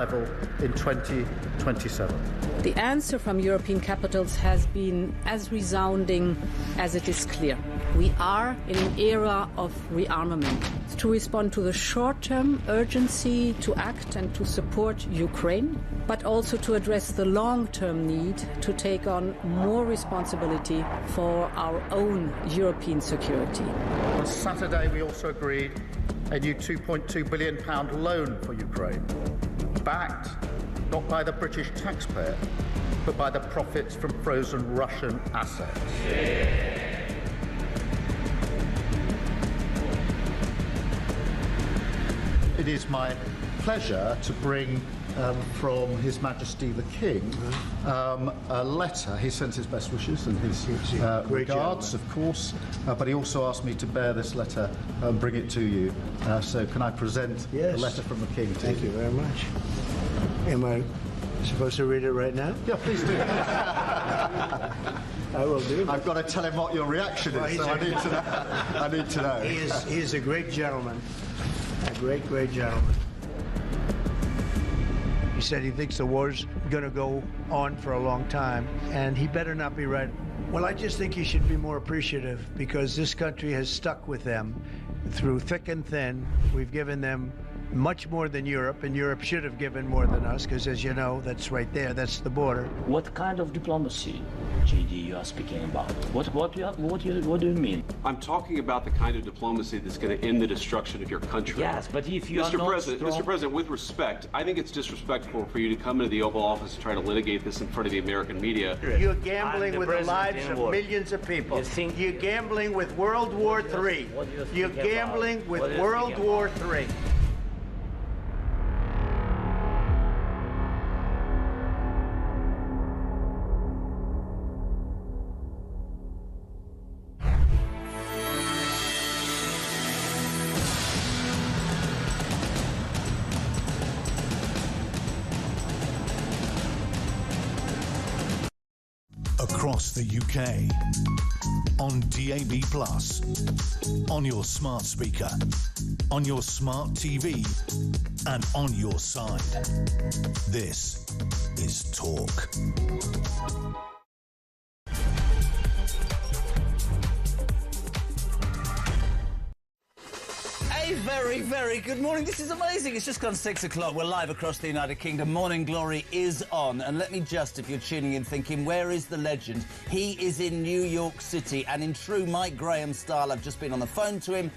level in 2027. The answer from European capitals has been as resounding as it is clear. We are in an era of rearmament to respond to the short-term urgency to act and to support Ukraine, but also to address the long-term need to take on more responsibility for our own European security. On Saturday, we also agreed a new £2.2 billion loan for Ukraine, backed not by the British taxpayer, but by the profits from frozen Russian assets. It is my pleasure to bring from His Majesty the King a letter. He sends his best wishes and his regards, of course, but he also asked me to bear this letter and bring it to you. So can I present the letter from the King to you? Thank you very much. Am I supposed to read it right now? Yeah, please do. I will do. I've got to tell him what your reaction is, so I need to know. I need to know. He is a great gentleman. A great, great gentleman. He said he thinks the war's going to go on for a long time, and he better not be right. Well, I just think he should be more appreciative, because this country has stuck with them through thick and thin. We've given them much more than Europe, and Europe should have given more than us, because as you know, that's right there, that's the border. What kind of diplomacy, JD, you are speaking about? What do you mean? I'm talking about the kind of diplomacy that's going to end the destruction of your country. Yes, but if you are not Mr. President, with respect, I think it's disrespectful for you to come into the Oval Office and try to litigate this in front of the American media. You're gambling with the lives of millions of people. You're gambling with World War III. You're gambling with World War III. Across the UK, on DAB+, on your smart speaker, on your smart TV, and on your side. This is Talk. Very, very good morning. This is amazing. It's just gone 6 o'clock. We're live across the United Kingdom. Morning Glory is on. And let me just, if you're tuning in thinking, where is the legend? He is in New York City. And in true Mike Graham style, I've just been on the phone to him.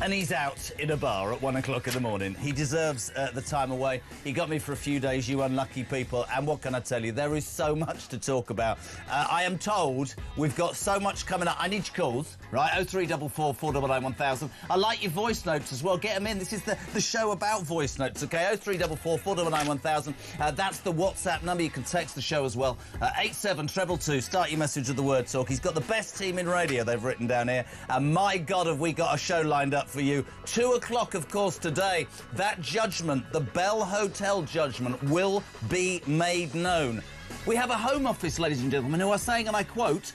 And he's out in a bar at 1 o'clock in the morning. He deserves the time away. He got me for a few days, you unlucky people. And what can I tell you? There is so much to talk about. I am told we've got so much coming up. I need your calls, right? 0344 499 1000. I like your voice notes as well. Get them in. This is the show about voice notes, OK? 0344 499 1000. That's the WhatsApp number. You can text the show as well. 87222. Start your message with the word talk. He's got the best team in radio, they've written down here. And my God, have we got a show lined up for you. 2 o'clock, of course, today. That judgment, the Bell Hotel judgment, will be made known. We have a Home Office, ladies and gentlemen, who are saying, and I quote,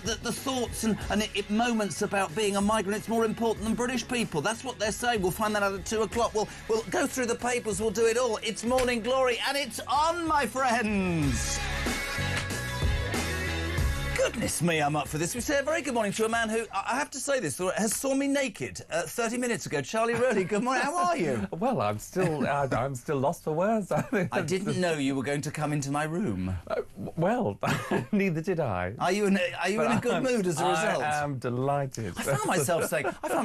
the thoughts and moments about being a migrant is more important than British people. That's what they're saying. We'll find that out at 2 o'clock. We'll go through the papers. We'll do it all. It's Morning Glory, and it's on, my friends. Goodness me, I'm up for this. We say a very good morning to a man who, I have to say this, has saw me naked 30 minutes ago. Charlie Rowley, good morning. How are you? Well, I'm still lost for words. I didn't know you were going to come into my room. Well, neither did I. Are you in a good mood as a result? I am delighted. I found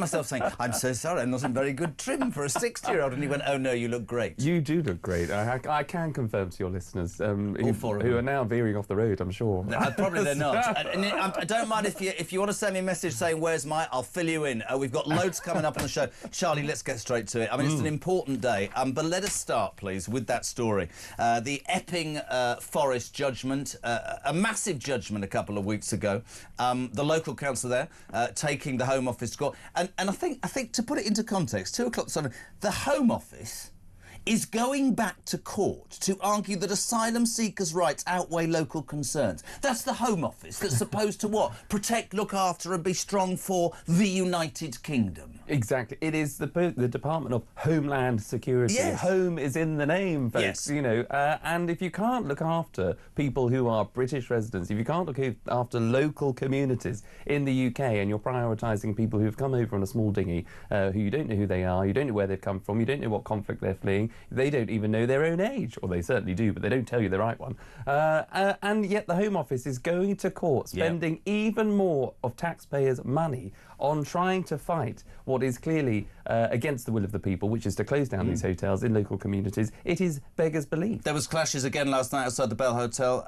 myself saying, I'm so sorry, I'm not in very good trim for a 60-year-old. And he went, oh no, you look great. You do look great. I can confirm to your listeners, who are now veering off the road, I'm sure. Probably they're not. And I don't mind if you want to send me a message saying where's my, I'll fill you in. We've got loads coming up on the show. Charlie, let's get straight to it. I mean, it's an important day. But let us start, please, with that story. The Epping Forest judgment, a massive judgment a couple of weeks ago. The local council there taking the Home Office to court. And I think to put it into context, 2 o'clock this afternoon, the Home Office is going back to court to argue that asylum seekers' rights outweigh local concerns. That's the Home Office that's supposed to what? Protect, look after and be strong for the United Kingdom. Exactly. It is the Department of Homeland Security. Yes. Home is in the name, folks, Yes. you know. And if you can't look after people who are British residents, if you can't look after local communities in the UK and you're prioritising people who've come over on a small dinghy, who you don't know who they are, you don't know where they've come from, you don't know what conflict they're fleeing, they don't even know their own age, or they certainly do, but they don't tell you the right one. And yet the Home Office is going to court, spending even more of taxpayers' money on trying to fight what is clearly against the will of the people, which is to close down these hotels in local communities. It is beggars belief. There was clashes again last night outside the Bell Hotel.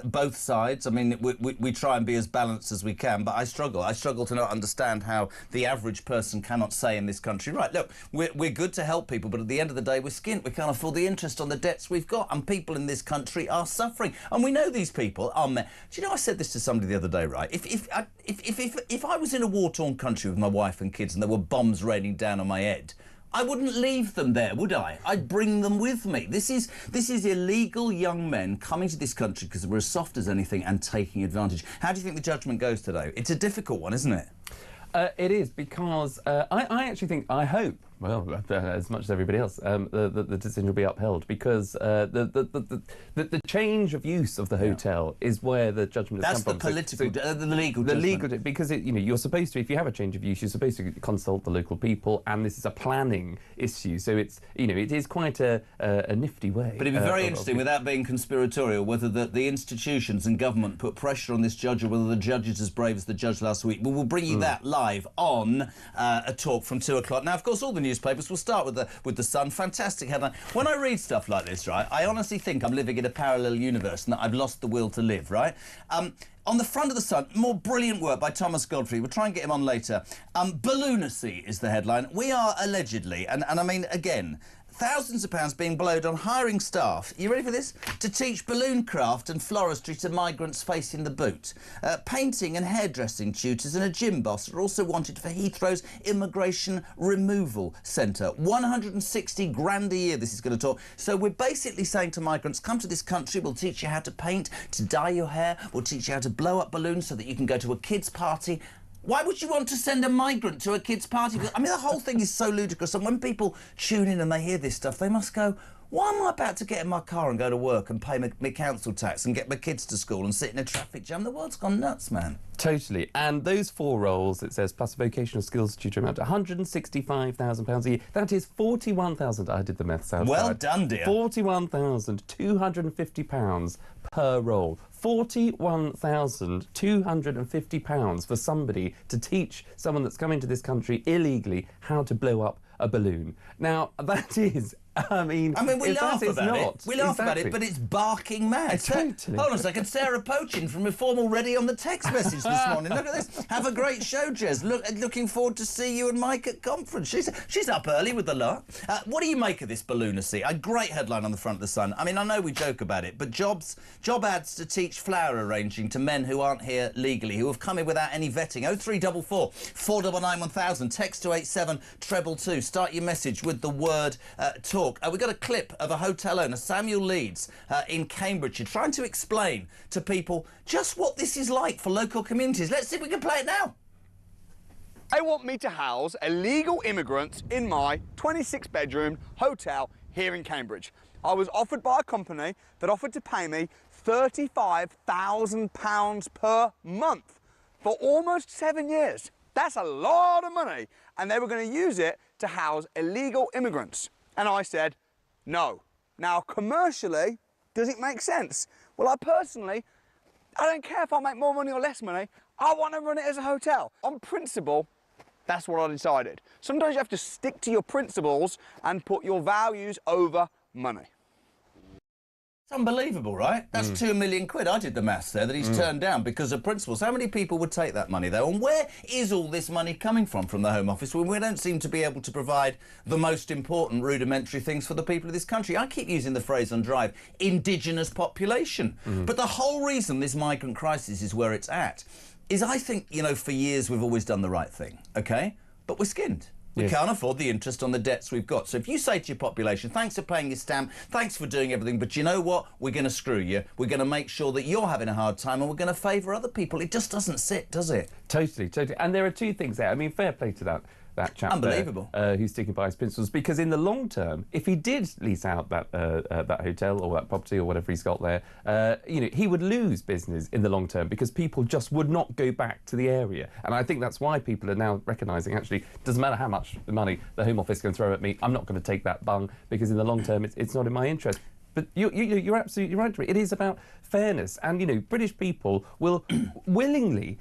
Both sides. I mean, we try and be as balanced as we can, but I struggle. I struggle to not understand how the average person cannot say in this country, right, look, we're good to help people, but at the end of the day, we're skint. We can't afford the interest on the debts we've got, and people in this country are suffering. And we know these people are... Do you know, I said this to somebody the other day, right? If I was in a war-torn country with my wife and kids and there were bombs raining down on my head, I wouldn't leave them there, would I? I'd bring them with me. This is illegal young men coming to this country because we're as soft as anything and taking advantage. How do you think the judgment goes today? It's a difficult one, isn't it? It is, because I actually think, I hope, well, as much as everybody else, the decision will be upheld, because the change of use of the hotel is where the judgment has come from. That's the political, the legal judgment. The legal, because you know, you're supposed to, if you have a change of use, you're supposed to consult the local people, and this is a planning issue, so it's, you know, it is quite a nifty way. But it'd be very interesting, without being conspiratorial, whether the institutions and government put pressure on this judge, or whether the judge is as brave as the judge last week. But we'll bring you that live on a talk from 2 o'clock. Now, of course, all the newspapers will start with the Sun. Fantastic headline. When I read stuff like this, right, I honestly think I'm living in a parallel universe and that I've lost the will to live, right? On the front of the Sun, more brilliant work by Thomas Godfrey. We'll try and get him on later. Balloonacy is the headline. We are allegedly, and I mean, again, thousands of pounds being blowed on hiring staff, you ready for this, to teach balloon craft and floristry to migrants facing the boot. Painting and hairdressing tutors and a gym boss are also wanted for Heathrow's Immigration Removal Centre. 160 grand a year this is going to talk. So we're basically saying to migrants, come to this country, we'll teach you how to paint, to dye your hair, we'll teach you how to blow up balloons so that you can go to a kid's party. Why would you want to send a migrant to a kid's party? I mean, the whole thing is so ludicrous. And when people tune in and they hear this stuff, they must go, why am I about to get in my car and go to work and pay my council tax and get my kids to school and sit in a traffic jam? The world's gone nuts, man. Totally. And those 4 roles, it says, plus a vocational skills tutor, amount to £165,000 a year. that is 41,000. I did the maths out. Well done, dear. £41,250 per role. £41,250 for somebody to teach someone that's coming to this country illegally how to blow up a balloon. Now, that is... I mean, we laugh about it. We laugh about it, Exactly. but it's barking mad. Totally. Hold on a second. Sarah Pochin from Reform already on the text message this morning. Look at this. Have a great show, Jez. Looking forward to see you and Mike at conference. She's up early with the lot. What do you make of this balloonacy? A great headline on the front of the Sun. I mean, I know we joke about it, but job ads to teach flower arranging to men who aren't here legally, who have come in without any vetting. 0344 499 1000. Text to 87222. Start your message with the word talk. We've got a clip of a hotel owner, Samuel Leeds, in Cambridgeshire, trying to explain to people just what this is like for local communities. Let's see if we can play it now. They want me to house illegal immigrants in my 26-bedroom hotel here in Cambridge. I was offered by a company that offered to pay me £35,000 per month for almost 7 years. That's a lot of money. And they were going to use it to house illegal immigrants. And I said, no. Now, commercially, does it make sense? Well, I don't care if I make more money or less money. I want to run it as a hotel. On principle, that's what I decided. Sometimes you have to stick to your principles and put your values over money. It's unbelievable, right? That's £2 million. I did the maths there that he's turned down because of principles. How many people would take that money, though? And where is all this money coming from the Home Office when we don't seem to be able to provide the most important rudimentary things for the people of this country? I keep using the phrase on Drive, indigenous population. But the whole reason this migrant crisis is where it's at is I think, you know, for years we've always done the right thing, OK? But we're skinned. We can't afford the interest on the debts we've got. So if you say to your population, thanks for paying your stamp, thanks for doing everything, but you know what? We're going to screw you. We're going to make sure that you're having a hard time and we're going to favour other people. It just doesn't sit, does it? Totally. And there are two things there. I mean, fair play to that chap Unbelievable. there, who's sticking by his principles, because in the long term, if he did lease out that hotel or that property or whatever he's got there, he would lose business in the long term because people just would not go back to the area. And I think that's why people are now recognising, actually, doesn't matter how much money the Home Office can throw at me, I'm not going to take that bung because in the long term it's not in my interest. But you're absolutely right, Rick. It is about fairness, and British people will willingly,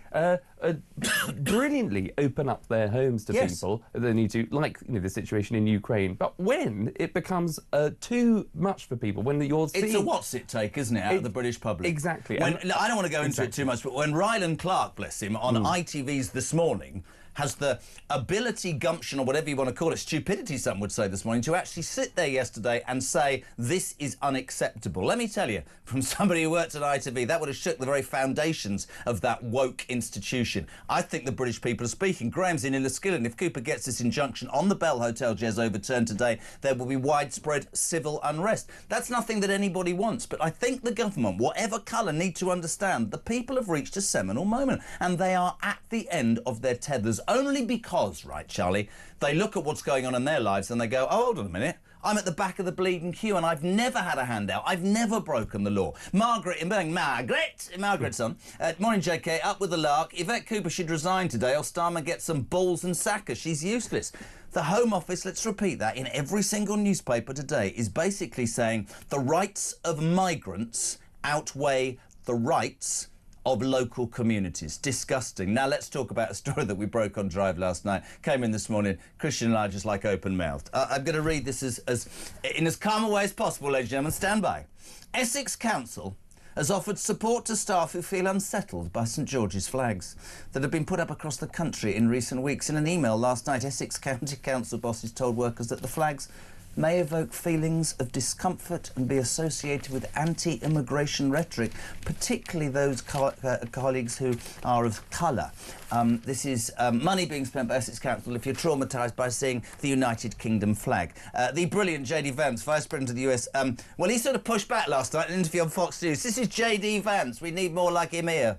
brilliantly open up their homes to people that they need to, like the situation in Ukraine. But when it becomes too much for people, when you're seeing... It's a what's it take, isn't it, out of the British public? Exactly. I don't want to go into it too much, but when Ryland Clark, bless him, on ITV's This Morning, has the ability, gumption, or whatever you want to call it, stupidity, some would say this morning, to actually sit there yesterday and say, this is unacceptable. Let me tell you, from somebody who worked at ITV, that would have shook the very foundations of that woke institution. I think the British people are speaking. Graham's in Enniskillen. If Cooper gets this injunction on the Bell Hotel Jez overturned today, there will be widespread civil unrest. That's nothing that anybody wants, but I think the government, whatever colour, need to understand the people have reached a seminal moment, and they are at the end of their tethers. Only because, right, Charlie, they look at what's going on in their lives and they go, oh, hold on a minute, I'm at the back of the bleeding queue and I've never had a handout. I've never broken the law. Margaret's on. Morning, JK, up with the lark. Yvette Cooper should resign today or Starmer get some balls and sack her. She's useless. The Home Office, let's repeat that, in every single newspaper today is basically saying the rights of migrants outweigh the rights of local communities. Disgusting. Now let's talk about a story that we broke on Drive last night. Came in this morning. Christian and I just like open-mouthed. I'm going to read this in as calm a way as possible, ladies and gentlemen. Stand by. Essex Council has offered support to staff who feel unsettled by St George's flags that have been put up across the country in recent weeks. In an email last night, Essex County Council bosses told workers that the flags may evoke feelings of discomfort and be associated with anti-immigration rhetoric, particularly those colleagues who are of colour. This is money being spent by Essex Council if you're traumatised by seeing the United Kingdom flag. The brilliant J.D. Vance, Vice President of the US, well, he sort of pushed back last night in an interview on Fox News. This is J.D. Vance. We need more like him here.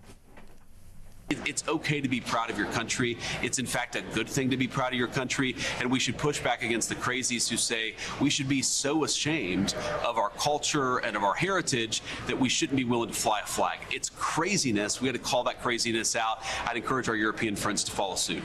It's okay to be proud of your country. It's in fact a good thing to be proud of your country, and we should push back against the crazies who say we should be so ashamed of our culture and of our heritage that we shouldn't be willing to fly a flag. It's craziness. We got to call that craziness out. I'd encourage our European friends to follow suit.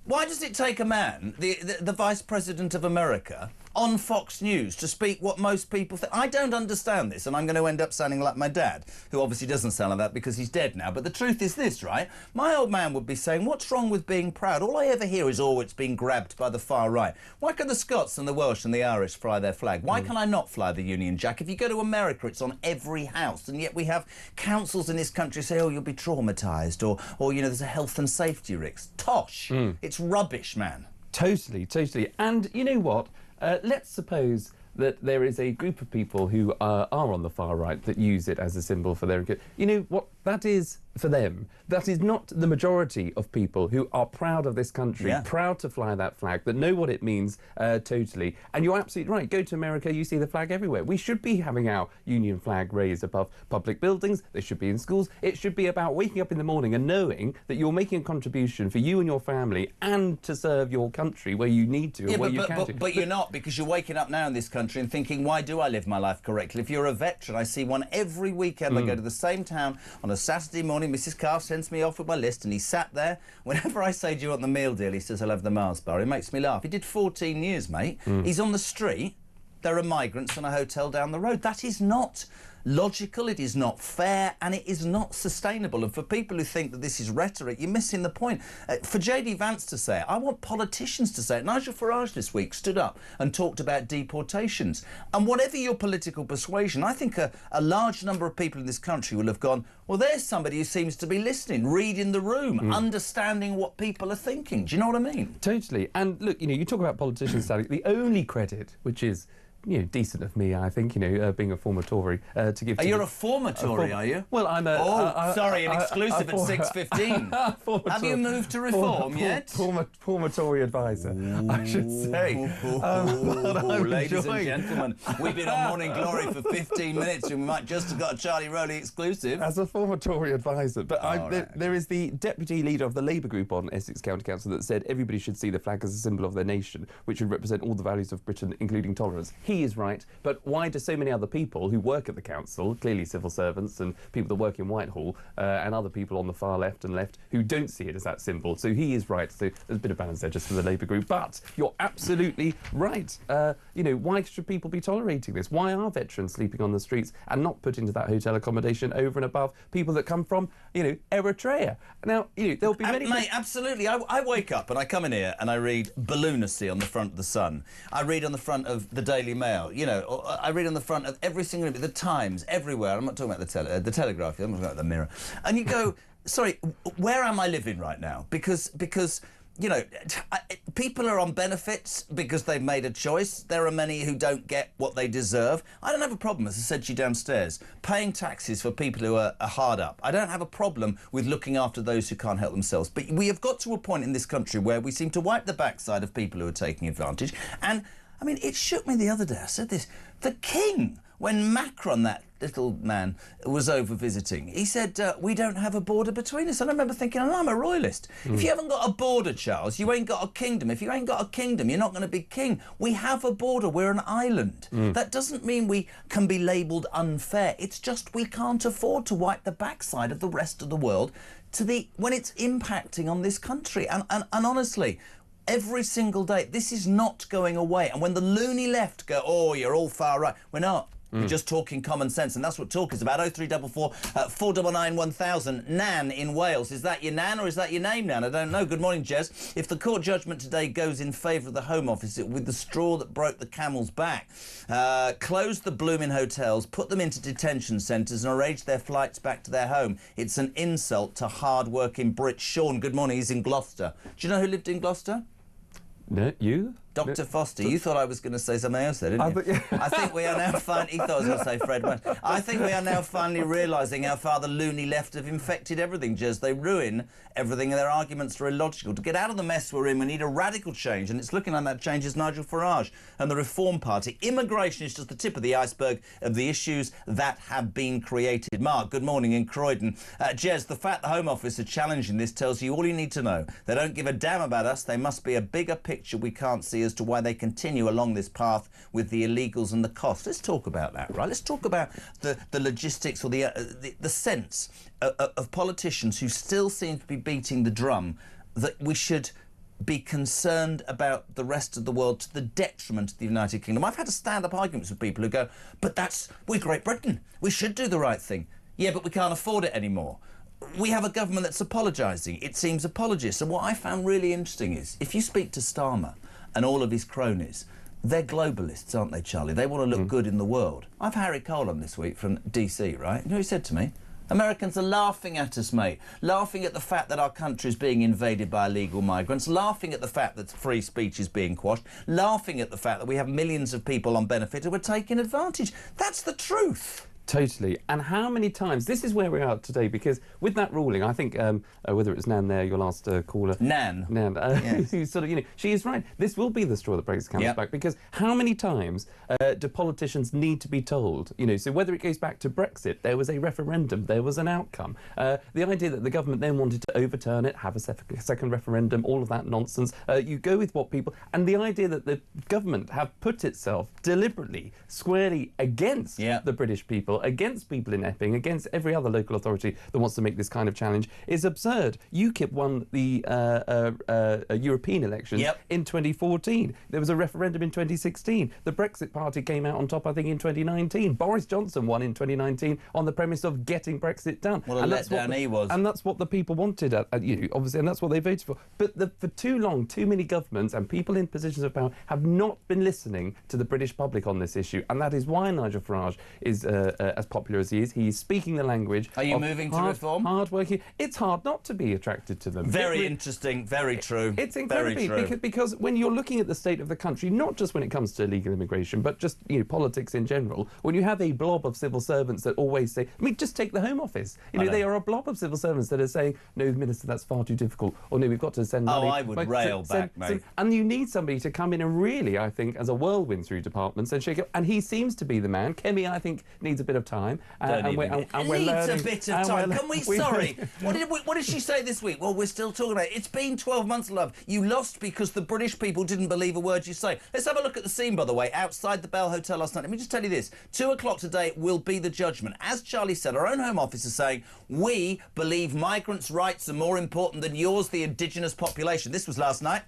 Why does it take a man, the Vice President of America, on Fox News to speak what most people think? I don't understand this, and I'm going to end up sounding like my dad, who obviously doesn't sound like that because he's dead now. But the truth is this, right? My old man would be saying, what's wrong with being proud? All I ever hear is, oh, it's been grabbed by the far right. Why can the Scots and the Welsh and the Irish fly their flag? Why can I not fly the Union Jack? If you go to America, it's on every house, and yet we have councils in this country say, oh, you'll be traumatised, or there's a health and safety risk. Tosh. It's rubbish, man. Totally. And you know what? Let's suppose that there is a group of people who are on the far right that use it as a symbol for their good. You know what that is for them? That is not the majority of people who are proud of this country, proud to fly that flag, that know what it means totally. And you're absolutely right. Go to America, you see the flag everywhere. We should be having our Union flag raised above public buildings. They should be in schools. It should be about waking up in the morning and knowing that you're making a contribution for you and your family and to serve your country where you need to and where you can. But you're not, because you're waking up now in this country and thinking, why do I live my life correctly? If you're a veteran, I see one every weekend. I go to the same town on a Saturday morning. Mrs. Carr sends me off with my list, and he sat there. Whenever I say, do you want the meal deal? He says, I'll have the Mars bar. It makes me laugh. He did 14 years, mate. He's on the street. There are migrants in a hotel down the road. That is not logical, it is not fair, and it is not sustainable. And for people who think that this is rhetoric, you're missing the point. For J.D. Vance to say it, I want politicians to say it. Nigel Farage this week stood up and talked about deportations. And whatever your political persuasion, I think a large number of people in this country will have gone, well, there's somebody who seems to be listening, reading the room, understanding what people are thinking. Do you know what I mean? Totally. And look, you talk about politicians, Sally, the only credit, which is decent of me, I think, being a former Tory, to give... You're a former Tory, are you? Well, I'm a... sorry, an exclusive at 6:15. Have you moved to Reform yet? Former Tory advisor, I should say. Ladies and gentlemen, we've been on Morning Glory for 15 minutes and we might just have got a Charlie Rowley exclusive. As a former Tory advisor, but there is the deputy leader of the Labour group on Essex County Council that said everybody should see the flag as a symbol of their nation, which would represent all the values of Britain, including tolerance. He is right, but why do so many other people who work at the council, clearly civil servants and people that work in Whitehall, and other people on the far left and left, who don't see it as that symbol? So he is right. So there's a bit of balance there just for the Labour group. But you're absolutely right. Why should people be tolerating this? Why are veterans sleeping on the streets and not put into that hotel accommodation over and above people that come from, Eritrea? Now, there'll be many... Mate, absolutely. I wake up and I come in here and I read Balloonacy on the front of the Sun. I read on the front of the Daily Mail. I read on the front of every single... The Times, everywhere. I'm not talking about the Telegraph. I'm talking about the Mirror. And you go, sorry, where am I living right now? Because people are on benefits because they've made a choice. There are many who don't get what they deserve. I don't have a problem, as I said to you downstairs, paying taxes for people who are hard up. I don't have a problem with looking after those who can't help themselves. But we have got to a point in this country where we seem to wipe the backside of people who are taking advantage. And, I mean, it shook me the other day. I said this. The King, when Macron, that little man, was over visiting, he said, we don't have a border between us. And I remember thinking, I'm a royalist. If you haven't got a border, Charles, you ain't got a kingdom. If you ain't got a kingdom, you're not going to be king. We have a border. We're an island. That doesn't mean we can be labelled unfair. It's just we can't afford to wipe the backside of the rest of the world when it's impacting on this country. And honestly, every single day, this is not going away. And when the loony left go, oh, you're all far right, we're not. We're just talking common sense, and that's what talk is about. 0344 499 1000. Nan in Wales. Is that your Nan or is that your name, Nan? I don't know. Good morning, Jez. If the court judgment today goes in favour of the Home Office, it with the straw that broke the camel's back. Close the blooming hotels, put them into detention centres and arrange their flights back to their home. It's an insult to hard-working Brits. Sean, good morning. He's in Gloucester. Do you know who lived in Gloucester? No, you? Dr. Foster, you thought I was going to say something else there, didn't you? I think we are now finally... He thought I was going to say Fred West. I think we are now finally realising how far the loony left have infected everything, Jez. They ruin everything and their arguments are illogical. To get out of the mess we're in, we need a radical change, and it's looking like that change is Nigel Farage and the Reform Party. Immigration is just the tip of the iceberg of the issues that have been created. Mark, good morning in Croydon. Jez, the fact the Home Office are challenging this tells you all you need to know. They don't give a damn about us. They must be a bigger picture we can't see as to why they continue along this path with the illegals and the cost. Let's talk about that, right? Let's talk about the logistics or the sense of politicians who still seem to be beating the drum that we should be concerned about the rest of the world to the detriment of the United Kingdom. I've had to stand up arguments with people who go, but we're Great Britain. We should do the right thing. Yeah, but we can't afford it anymore. We have a government that's apologising. It seems apologists. And what I found really interesting is, if you speak to Starmer and all of his cronies, they're globalists, aren't they, Charlie? They want to look good in the world. I've Harry Cole on this week from DC, right? You know what he said to me? Americans are laughing at us, mate. Laughing at the fact that our country is being invaded by illegal migrants. Laughing at the fact that free speech is being quashed. Laughing at the fact that we have millions of people on benefit who are taking advantage. That's the truth. Totally. And how many times... This is where we are today, because with that ruling, I think, whether it's Nan there, your last caller... Nan. Yes. Who sort of, she is right. This will be the straw that breaks the camel's back, because how many times do politicians need to be told? So whether it goes back to Brexit, there was a referendum, there was an outcome. The idea that the government then wanted to overturn it, have a second referendum, all of that nonsense. You go with what people... And the idea that the government have put itself deliberately, squarely against the British people, against people in Epping, against every other local authority that wants to make this kind of challenge, is absurd. UKIP won the European elections in 2014. There was a referendum in 2016. The Brexit Party came out on top, I think, in 2019. Boris Johnson won in 2019 on the premise of getting Brexit done. What a letdown he was. And that's what the people wanted, obviously, and that's what they voted for. But for too long, too many governments and people in positions of power have not been listening to the British public on this issue, and that is why Nigel Farage is as popular as he is. He's speaking the language. Are you moving to reform? Hard-working. It's hard not to be attracted to them. Very interesting, very true. It's incredibly because when you're looking at the state of the country, not just when it comes to illegal immigration, but just politics in general, when you have a blob of civil servants that always say, I mean, just take the Home Office. They are a blob of civil servants that are saying, no, Minister, that's far too difficult, or no, we've got to send money. Oh, I would rail back, mate. And you need somebody to come in and really, I think, as a whirlwind through departments and shake it. And he seems to be the man. Kemi, I think, needs a bit of time. Needs a bit of time. Can we? Sorry. What did she say this week? Well, we're still talking about it. It's been 12 months, love. You lost because the British people didn't believe a word you say. Let's have a look at the scene, by the way, outside the Bell Hotel last night. Let me just tell you this. 2 o'clock today will be the judgment. As Charlie said, our own Home Office is saying, we believe migrants' rights are more important than yours, the indigenous population. This was last night.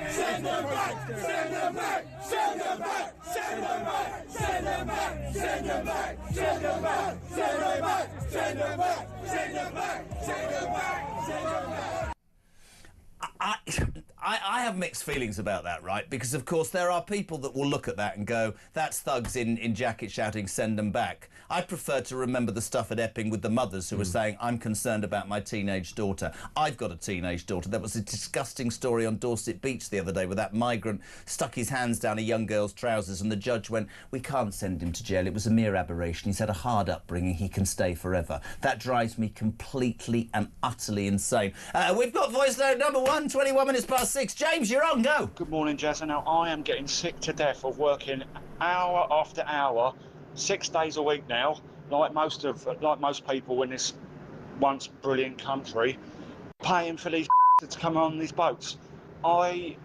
Send them back! Send them back! Send them back! Send them back! Send them back! Send them back! Send them back! Send them back! Send them back! Send them back! Send them back! Send them back! I have mixed feelings about that, right? Because, of course, there are people that will look at that and go, that's thugs in jackets shouting, send them back. I prefer to remember the stuff at Epping with the mothers who were saying, I'm concerned about my teenage daughter. I've got a teenage daughter. There was a disgusting story on Dorset Beach the other day where that migrant stuck his hands down a young girl's trousers and the judge went, we can't send him to jail. It was a mere aberration. He's had a hard upbringing. He can stay forever. That drives me completely and utterly insane. We've got voice note number 1, 21 minutes past 6. James, you're on, go. Good morning, Jazz. Now, I am getting sick to death of working hour after hour, 6 days a week now, like most people in this once brilliant country, paying for these to come on these boats. I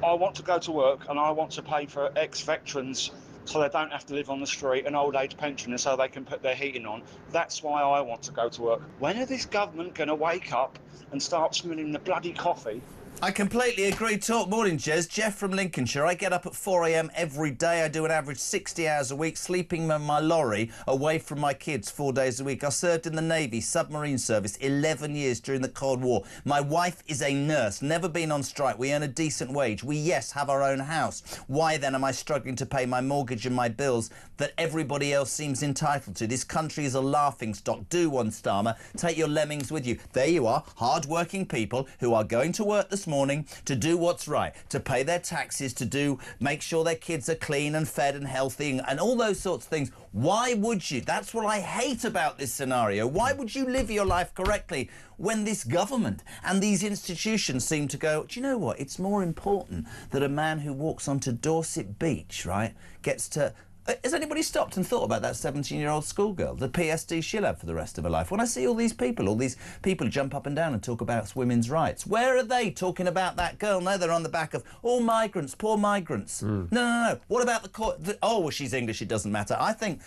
want to go to work and I want to pay for ex-veterans so they don't have to live on the street, and old age pensioners so they can put their heating on. That's why I want to go to work. When are this government going to wake up and start smelling the bloody coffee? I completely agree. Talk morning, Jez. Jeff from Lincolnshire. I get up at 4 a.m. every day. I do an average 60 hours a week, sleeping in my lorry away from my kids 4 days a week. I served in the Navy, submarine service, 11 years during the Cold War. My wife is a nurse, never been on strike. We earn a decent wage. We, yes, have our own house. Why then am I struggling to pay my mortgage and my bills that everybody else seems entitled to? This country is a laughingstock. Do one, Starmer. Take your lemmings with you. There you are, hard-working people who are going to work this morning to do what's right, to pay their taxes, to make sure their kids are clean and fed and healthy and all those sorts of things. Why would you? That's what I hate about this scenario. Why would you live your life correctly when this government and these institutions seem to go, do you know what? It's more important that a man who walks onto Dorset Beach, right, gets to... Has anybody stopped and thought about that 17-year-old schoolgirl, the PSD she'll have for the rest of her life? When I see all these people jump up and down and talk about women's rights, where are they talking about that girl? No, they're on the back of all migrants, poor migrants. No. What about the court? Oh, well, she's English, it doesn't matter. I think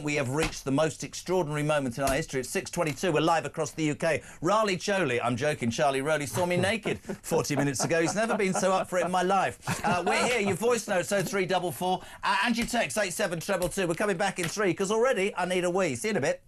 we have reached the most extraordinary moment in our history. It's 6:22. We're live across the UK. Raleigh Choli, I'm joking, Charlie Rowley saw me naked 40 minutes ago. He's never been so up for it in my life. We're here. Your voice notes 0344 and your text 87 222. We're coming back in 3 because already I need a wee. See you in a bit.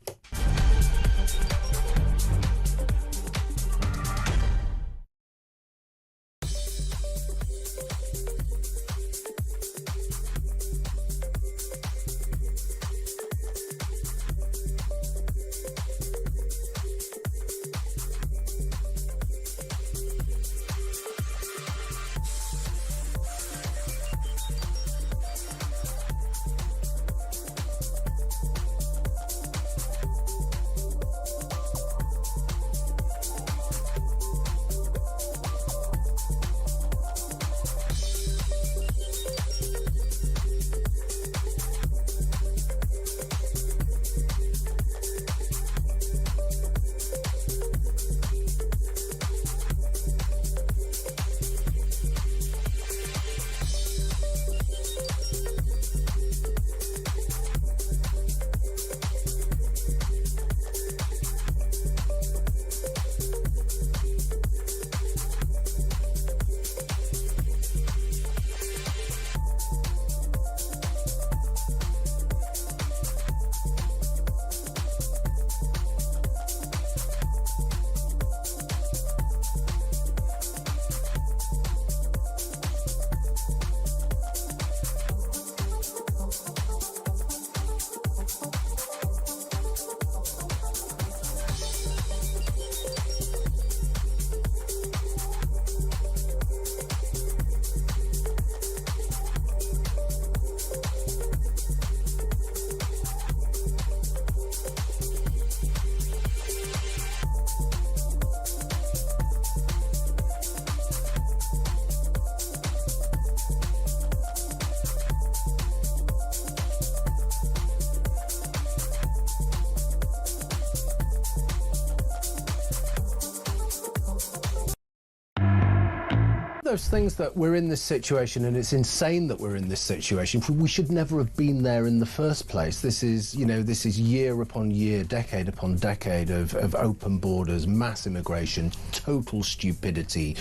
those things that we're in this situation, and it's insane that we're in this situation. We should never have been there in the first place. This is, you know, this is year upon year, decade upon decade of open borders, mass immigration, total stupidity,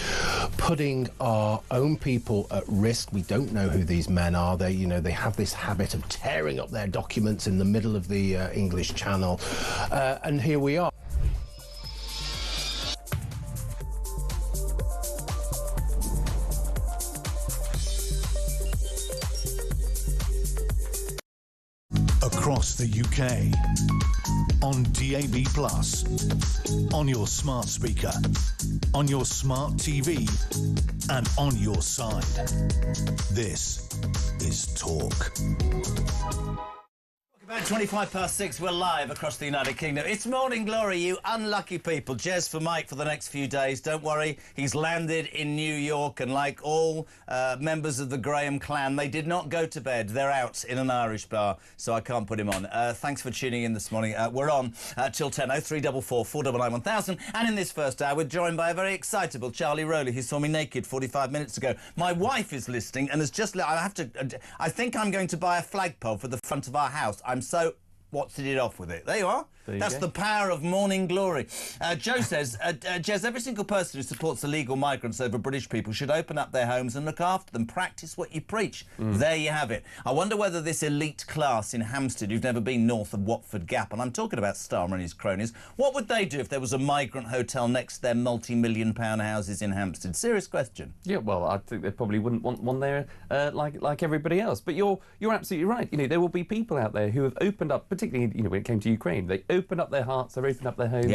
putting our own people at risk. We don't know who these men are. They, you know, they have this habit of tearing up their documents in the middle of the English Channel, and here we are. Across the UK, on DAB+, on your smart speaker, on your smart TV, and on your side. This is Talk. About 6:25, we're live across the United Kingdom. It's Morning Glory, you unlucky people. Jez for Mike for the next few days. Don't worry, he's landed in New York, and like all members of the Graham clan, they did not go to bed. They're out in an Irish bar, so I can't put him on. Thanks for tuning in this morning. We're on till 10, 0344 499 1000. And in this first hour, we're joined by a very excitable Charlie Rowley, who saw me naked 45 minutes ago. My wife is listening and has just... I think I'm going to buy a flagpole for the front of our house. I'm so what's it off with it. There you are. That's the power of Morning Glory. Joe says, Jez, every single person who supports illegal migrants over British people should open up their homes and look after them. Practice what you preach. There you have it. I wonder whether this elite class in Hampstead, who've never been north of Watford Gap, and I'm talking about Starmer and his cronies, what would they do if there was a migrant hotel next to their multi-million-pound houses in Hampstead? Serious question. Yeah, well, I think they probably wouldn't want one there like everybody else. But you're absolutely right. You know, there will be people out there who have opened up, particularly, you know, when it came to Ukraine, they opened up their hearts, they've opened up their homes,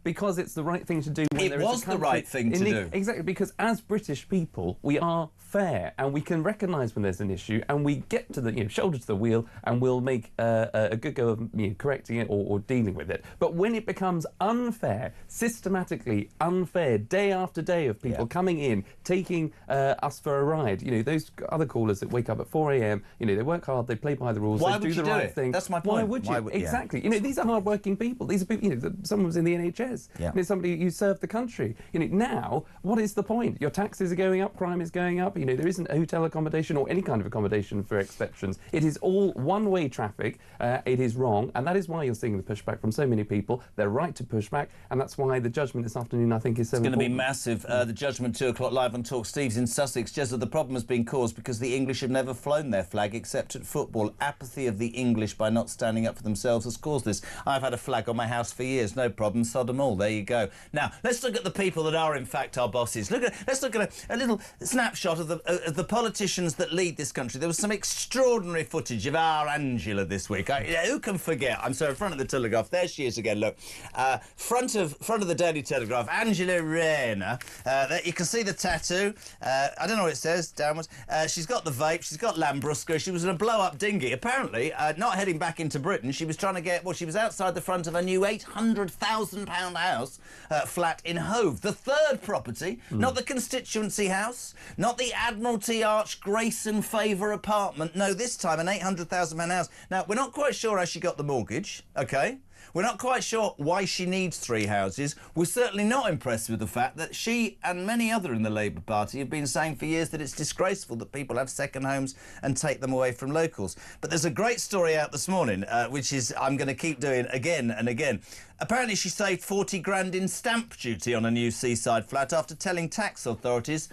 because it's the right thing to do. When it was the right thing to do. Exactly, because as British people, we are fair, and we can recognise when there's an issue, and we get to the, you know, shoulder to the wheel, and we'll make a good go of, you know, correcting it or dealing with it. But when it becomes unfair, systematically unfair, day after day of people coming in, taking us for a ride, you know, those other callers that wake up at 4 a.m, you know, they work hard, they play by the rules, they do the right thing. That's my point. Why would you? Exactly. You know, these are hard-working people. These are people, you know, someone was in the NHS. You know, somebody who served the country. You know, now, what is the point? Your taxes are going up, crime is going up, you know, there isn't hotel accommodation or any kind of accommodation for exceptions. It is all one-way traffic. It is wrong, and that is why you're seeing the pushback from so many people. They're right to push back, and that's why the judgment this afternoon, I think, is so important. It's going to be massive. The judgment, 2 o'clock, live on Talk. Steve's in Sussex. Jezza, the problem has been caused because the English have never flown their flag except at football. Apathy of the English by not standing up for themselves has caused this. I've had a flag on my house for years, no problem, sod them all. There you go. Now, let's look at the people that are, in fact, our bosses. Let's look at a little snapshot of the politicians that lead this country. There was some extraordinary footage of our Angela this week. Who can forget? I'm sorry, in front of the Telegraph. There she is again, look. Front of the Daily Telegraph, Angela Rayner. You can see the tattoo. I don't know what it says, downwards. She's got the vape, she's got Lambrusco, she was in a blow-up dinghy. Apparently, not heading back into Britain, she was trying to get, well, she was outside the front of a new £800,000 house flat in Hove. The third property, not the constituency house, not the Admiralty Arch Grace and Favour apartment. No, this time an £800,000 house. Now, we're not quite sure how she got the mortgage, OK? We're not quite sure why she needs 3 houses. We're certainly not impressed with the fact that she and many other in the Labour Party have been saying for years that it's disgraceful that people have second homes and take them away from locals. But there's a great story out this morning, which is I'm going to keep doing again and again. Apparently she saved 40 grand in stamp duty on a new seaside flat after telling tax authorities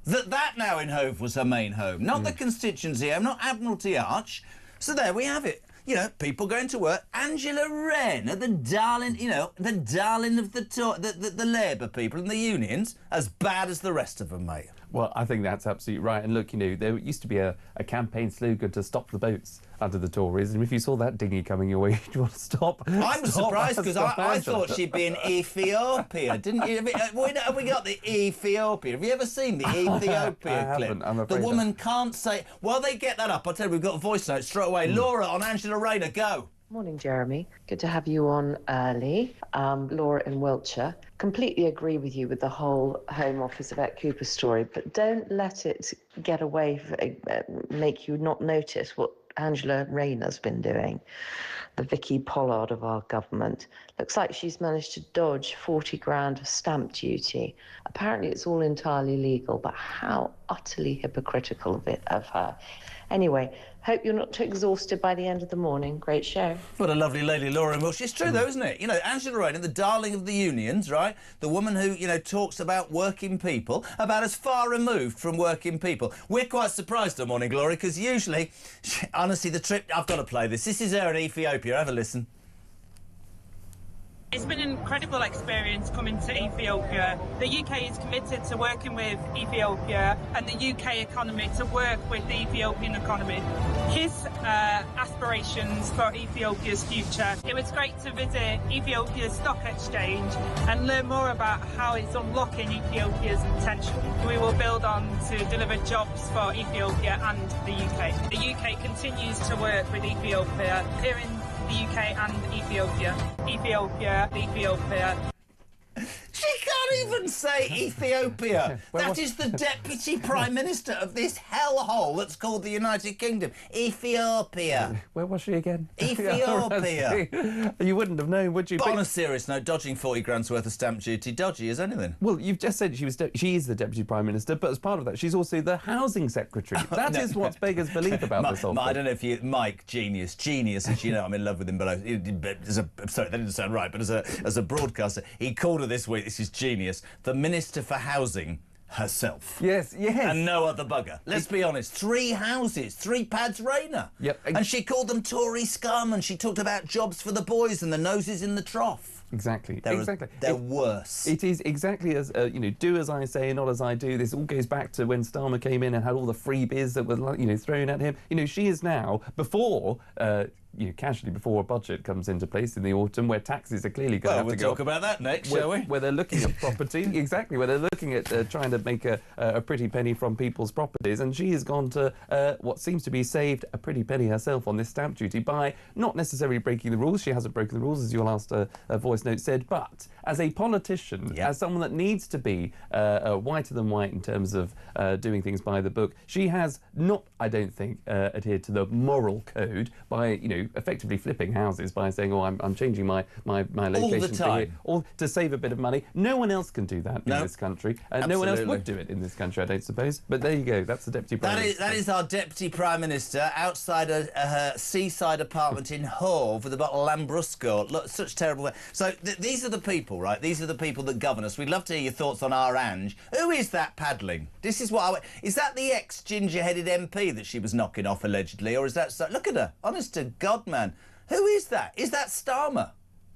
that now in Hove was her main home. Not the constituency home, not Admiralty Arch. So there we have it. You know, people going to work. Angela Rayner, the darling, you know, the darling of the Labour people and the unions, as bad as the rest of them, mate. Well, I think that's absolutely right. And look, you know, there used to be a campaign slogan to stop the boats under the Tories, and if you saw that dinghy coming your way, you'd want to stop. I'm surprised because I thought she'd be in Ethiopia, didn't you? Have we got the Ethiopia? Have you ever seen the Ethiopia clip? I'm afraid the woman can't say... While they get that up, I'll tell you, we've got a voice note straight away. Laura on Angela Rayner, go. Morning, Jeremy. Good to have you on early. Laura in Wiltshire. Completely agree with you with the whole Home Office Yvette Cooper story, but don't let it get away, make you not notice what Angela Rayner's been doing, the Vicky Pollard of our government. Looks like she's managed to dodge 40 grand of stamp duty. Apparently it's all entirely legal, but how utterly hypocritical of her. Anyway, hope you're not too exhausted by the end of the morning. Great show. What a lovely lady, Laura Welsh. It's true, though, isn't it? You know, Angela Rayner, the darling of the unions, right? The woman who, you know, talks about working people, about as far removed from working people. We're quite surprised at Morning Glory, because usually, honestly, the trip... I've got to play this. This is her in Ethiopia. Have a listen. It's been an incredible experience coming to Ethiopia. The UK is committed to working with Ethiopia and the UK economy to work with the Ethiopian economy. His aspirations for Ethiopia's future. It was great to visit Ethiopia's stock exchange and learn more about how it's unlocking Ethiopia's potential. We will build on to deliver jobs for Ethiopia and the UK. The UK continues to work with Ethiopia here in the UK and Ethiopia. Ethiopia. She can't even say Ethiopia. That is the Deputy Prime Minister of this hellhole that's called the United Kingdom. Ethiopia. Where was she again? Ethiopia. You wouldn't have known, would you? But on a serious note, dodging 40 grand's worth of stamp duty, dodgy as anything. Well, you've just said she is the Deputy Prime Minister, but as part of that, she's also the Housing Secretary. That is what's beggars believe about this whole thing. I don't know if you... Mike, genius, as you know, I'm in love with him, but sorry, that didn't sound right, but as a broadcaster, he called her this week, this is genius, the Minister for Housing herself. Yes. And no other bugger. Let's be honest, 3 houses, 3 pads Rayner. Yep. And she called them Tory scum, and she talked about jobs for the boys and the noses in the trough. Exactly. They're worse. It is exactly as, do as I say, not as I do. This all goes back to when Starmer came in and had all the freebies that were, thrown at him. She is now, before... casually before a budget comes into place in the autumn, where taxes are clearly going to have to go. We'll talk about that next, shall we? Where they're looking at property, exactly, where they're looking at trying to make a pretty penny from people's properties, and she has gone to what seems to be saved a pretty penny herself on this stamp duty by not necessarily breaking the rules. She hasn't broken the rules, as your last voice note said, but as a politician, as someone that needs to be whiter than white in terms of doing things by the book, she has not, I don't think, adhered to the moral code by, effectively flipping houses by saying, oh, I'm changing my location all the time. to save a bit of money. No one else can do that in this country. No one else would do it in this country, I don't suppose. But there you go, that's the Deputy Prime Minister. That is our Deputy Prime Minister outside her seaside apartment in Hove with a bottle of Lambrusco. Look, such terrible... So these are the people, right? These are the people that govern us. We'd love to hear your thoughts on our Ange. Who is that paddling? This is what is that the ex-ginger-headed MP that she was knocking off, allegedly? Or is that... Look at her. Honest to God, man. Who is that? Is that Starmer?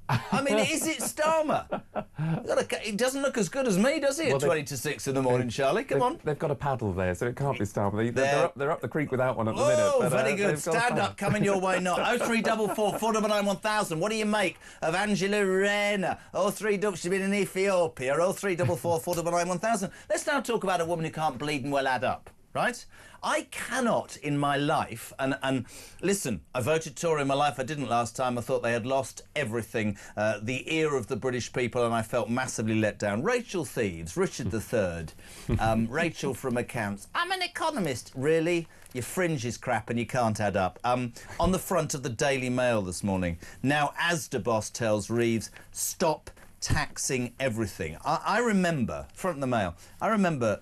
I mean, is it Starmer? It doesn't look as good as me, does he, at 20 to 6 in the morning, Charlie? Come on. They've got a paddle there, so it can't be Starmer. They're up the creek without one at the minute. Oh, very good. Stand up, coming your way not. 0344 499 1000. What do you make of Angela Rayner? 03... She's been in Ethiopia. 0344 499 1000. Let's now talk about a woman who can't bleed and well add up. Right? I cannot in my life, and listen, I voted Tory in my life, I didn't last time, I thought they had lost everything, the ear of the British people, and I felt massively let down. Rachel Thieves, Richard III, Rachel from Accounts. I'm an economist, really? Your fringe is crap and you can't add up. On the front of the Daily Mail this morning, now Asda boss tells Reeves, stop taxing everything. I remember, front of the Mail, I remember...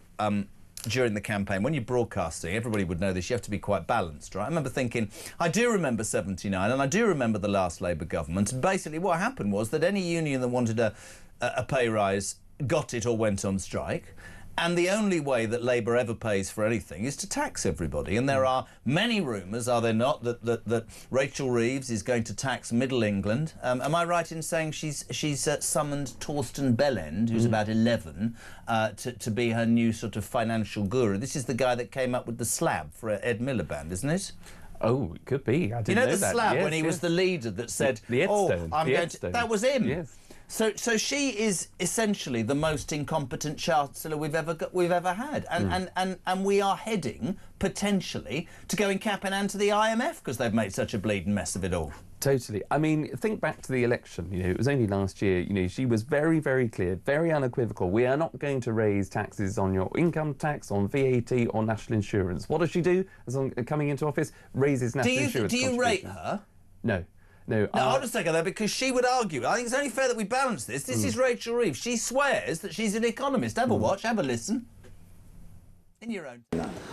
during the campaign, when you're broadcasting, everybody would know this, you have to be quite balanced, right? I remember thinking, I do remember 79, and I do remember the last Labour government, and basically what happened was that any union that wanted a pay rise got it or went on strike. And the only way that Labour ever pays for anything is to tax everybody. And there are many rumours, are there not, that Rachel Reeves is going to tax Middle England. Am I right in saying she's summoned Torsten Bellend, who's about 11, to be her new sort of financial guru? This is the guy that came up with the slab for Ed Miliband, isn't it? Oh, it could be. I didn't know the that. slab yes, when he was the leader that said, the Edstone. that was him. Yes. So she is essentially the most incompetent Chancellor we've ever had, and we are heading potentially to going cap in hand to the IMF because they've made such a bleeding mess of it all. Totally. I mean, think back to the election. You know, it was only last year. You know, she was very, very clear, very unequivocal. We are not going to raise taxes on your income tax, on VAT, or national insurance. What does she do? As on coming into office, raises national insurance. Do you rate her? No. No, I'll just take her there because she would argue. I think it's only fair that we balance this. This is Rachel Reeves. She swears that she's an economist. Have a watch, have a listen. In your own.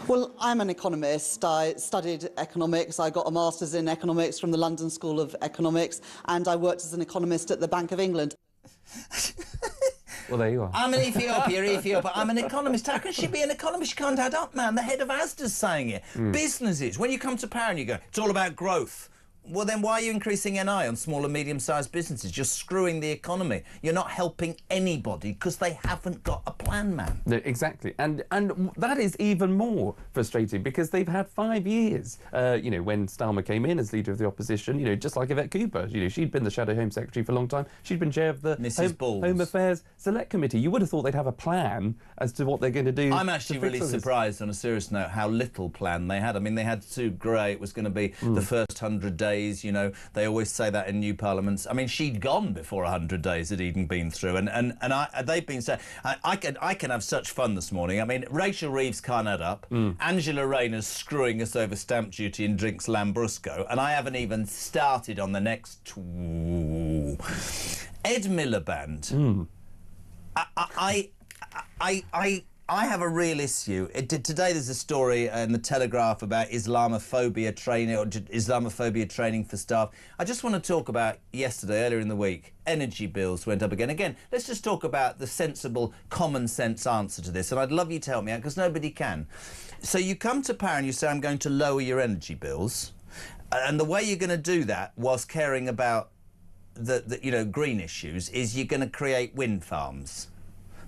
Well, I'm an economist. I studied economics. I got a master's in economics from the London School of Economics, and I worked as an economist at the Bank of England. Well, there you are. I'm an Ethiopia. I'm an economist. How can she be an economist? She can't add up, man. The head of Asda's saying it. Businesses. When you come to power and you go, it's all about growth. Well, then why are you increasing NI on small and medium-sized businesses? You're screwing the economy. You're not helping anybody because they haven't got a plan, man. No, exactly. And that is even more frustrating because they've had 5 years. You know, when Starmer came in as leader of the opposition, you know, just like Yvette Cooper, you know, she'd been the Shadow Home Secretary for a long time. She'd been chair of the Home Affairs Select Committee. You would have thought they'd have a plan as to what they're going to do. I'm actually really surprised, on a serious note, how little plan they had. I mean, they had Sue Gray. It was going to be the first 100 days. You know, they always say that in new parliaments. I mean, she'd gone before 100 days had even been through, and they've been saying, I can have such fun this morning. I mean, Rachel Reeves can't add up. Angela Rayner's screwing us over stamp duty and drinks Lambrusco, and I haven't even started on the next Ed Miliband. I have a real issue. Today there's a story in the Telegraph about Islamophobia training for staff. I just want to talk about yesterday, earlier in the week, energy bills went up again. Again, let's just talk about the sensible, common sense answer to this, and I'd love you to help me out because nobody can. So you come to power and you say, I'm going to lower your energy bills, and the way you're going to do that whilst caring about the you know, green issues is you're going to create wind farms.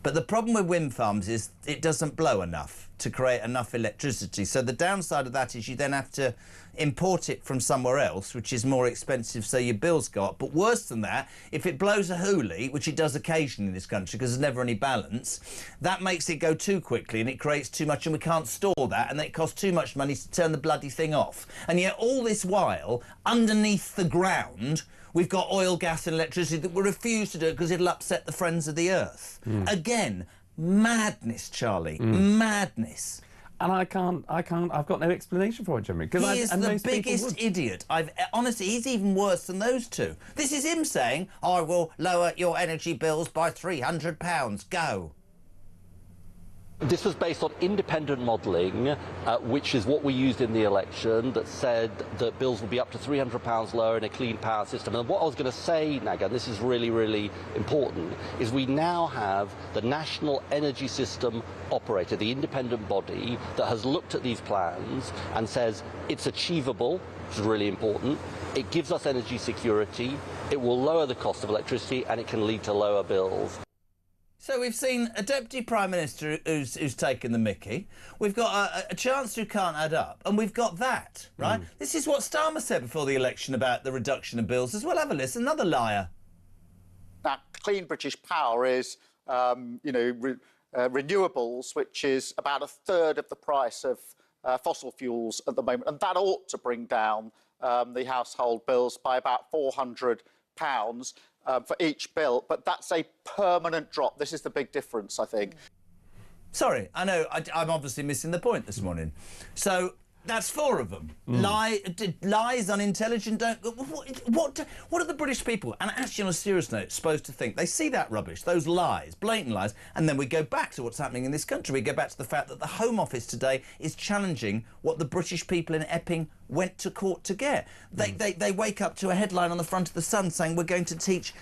But the problem with wind farms is it doesn't blow enough to create enough electricity. So the downside of that is you then have to import it from somewhere else, which is more expensive, so your bills go up. But worse than that, if it blows a hoolie, which it does occasionally in this country because there's never any balance, that makes it go too quickly and it creates too much and we can't store that, and then it costs too much money to turn the bloody thing off. And yet all this while, underneath the ground, we've got oil, gas and electricity that we refuse to do it because it'll upset the friends of the earth. Again, madness, Charlie, madness. And I've got no explanation for it, Jeremy. He is the biggest idiot. Honestly, he's even worse than those two. This is him saying, I will lower your energy bills by £300. Go. This was based on independent modelling, which is what we used in the election, that said that bills would be up to £300 lower in a clean power system. And what I was going to say, Naga, and this is really, really important, is we now have the National Energy System Operator, the independent body that has looked at these plans and says it's achievable, which is really important. It gives us energy security, it will lower the cost of electricity, and it can lead to lower bills. So we've seen a Deputy Prime Minister who's taken the mickey. We've got a Chancellor who can't add up. And we've got that, right? This is what Starmer said before the election about the reduction of bills as well. Have a listen, another liar. Now, clean British power is, you know, renewables, which is about a third of the price of fossil fuels at the moment. And that ought to bring down the household bills by about £400 for each bill, but that's a permanent drop. This is the big difference, I think. Sorry, I know I'm obviously missing the point this morning. So that's 4 of them. Lies, unintelligent. What are the British people, and actually on a serious note, supposed to think? They see that rubbish, those lies, blatant lies, and then we go back to what's happening in this country. We go back to the fact that the Home Office today is challenging what the British people in Epping went to court to get. They wake up to a headline on the front of the Sun saying we're going to teach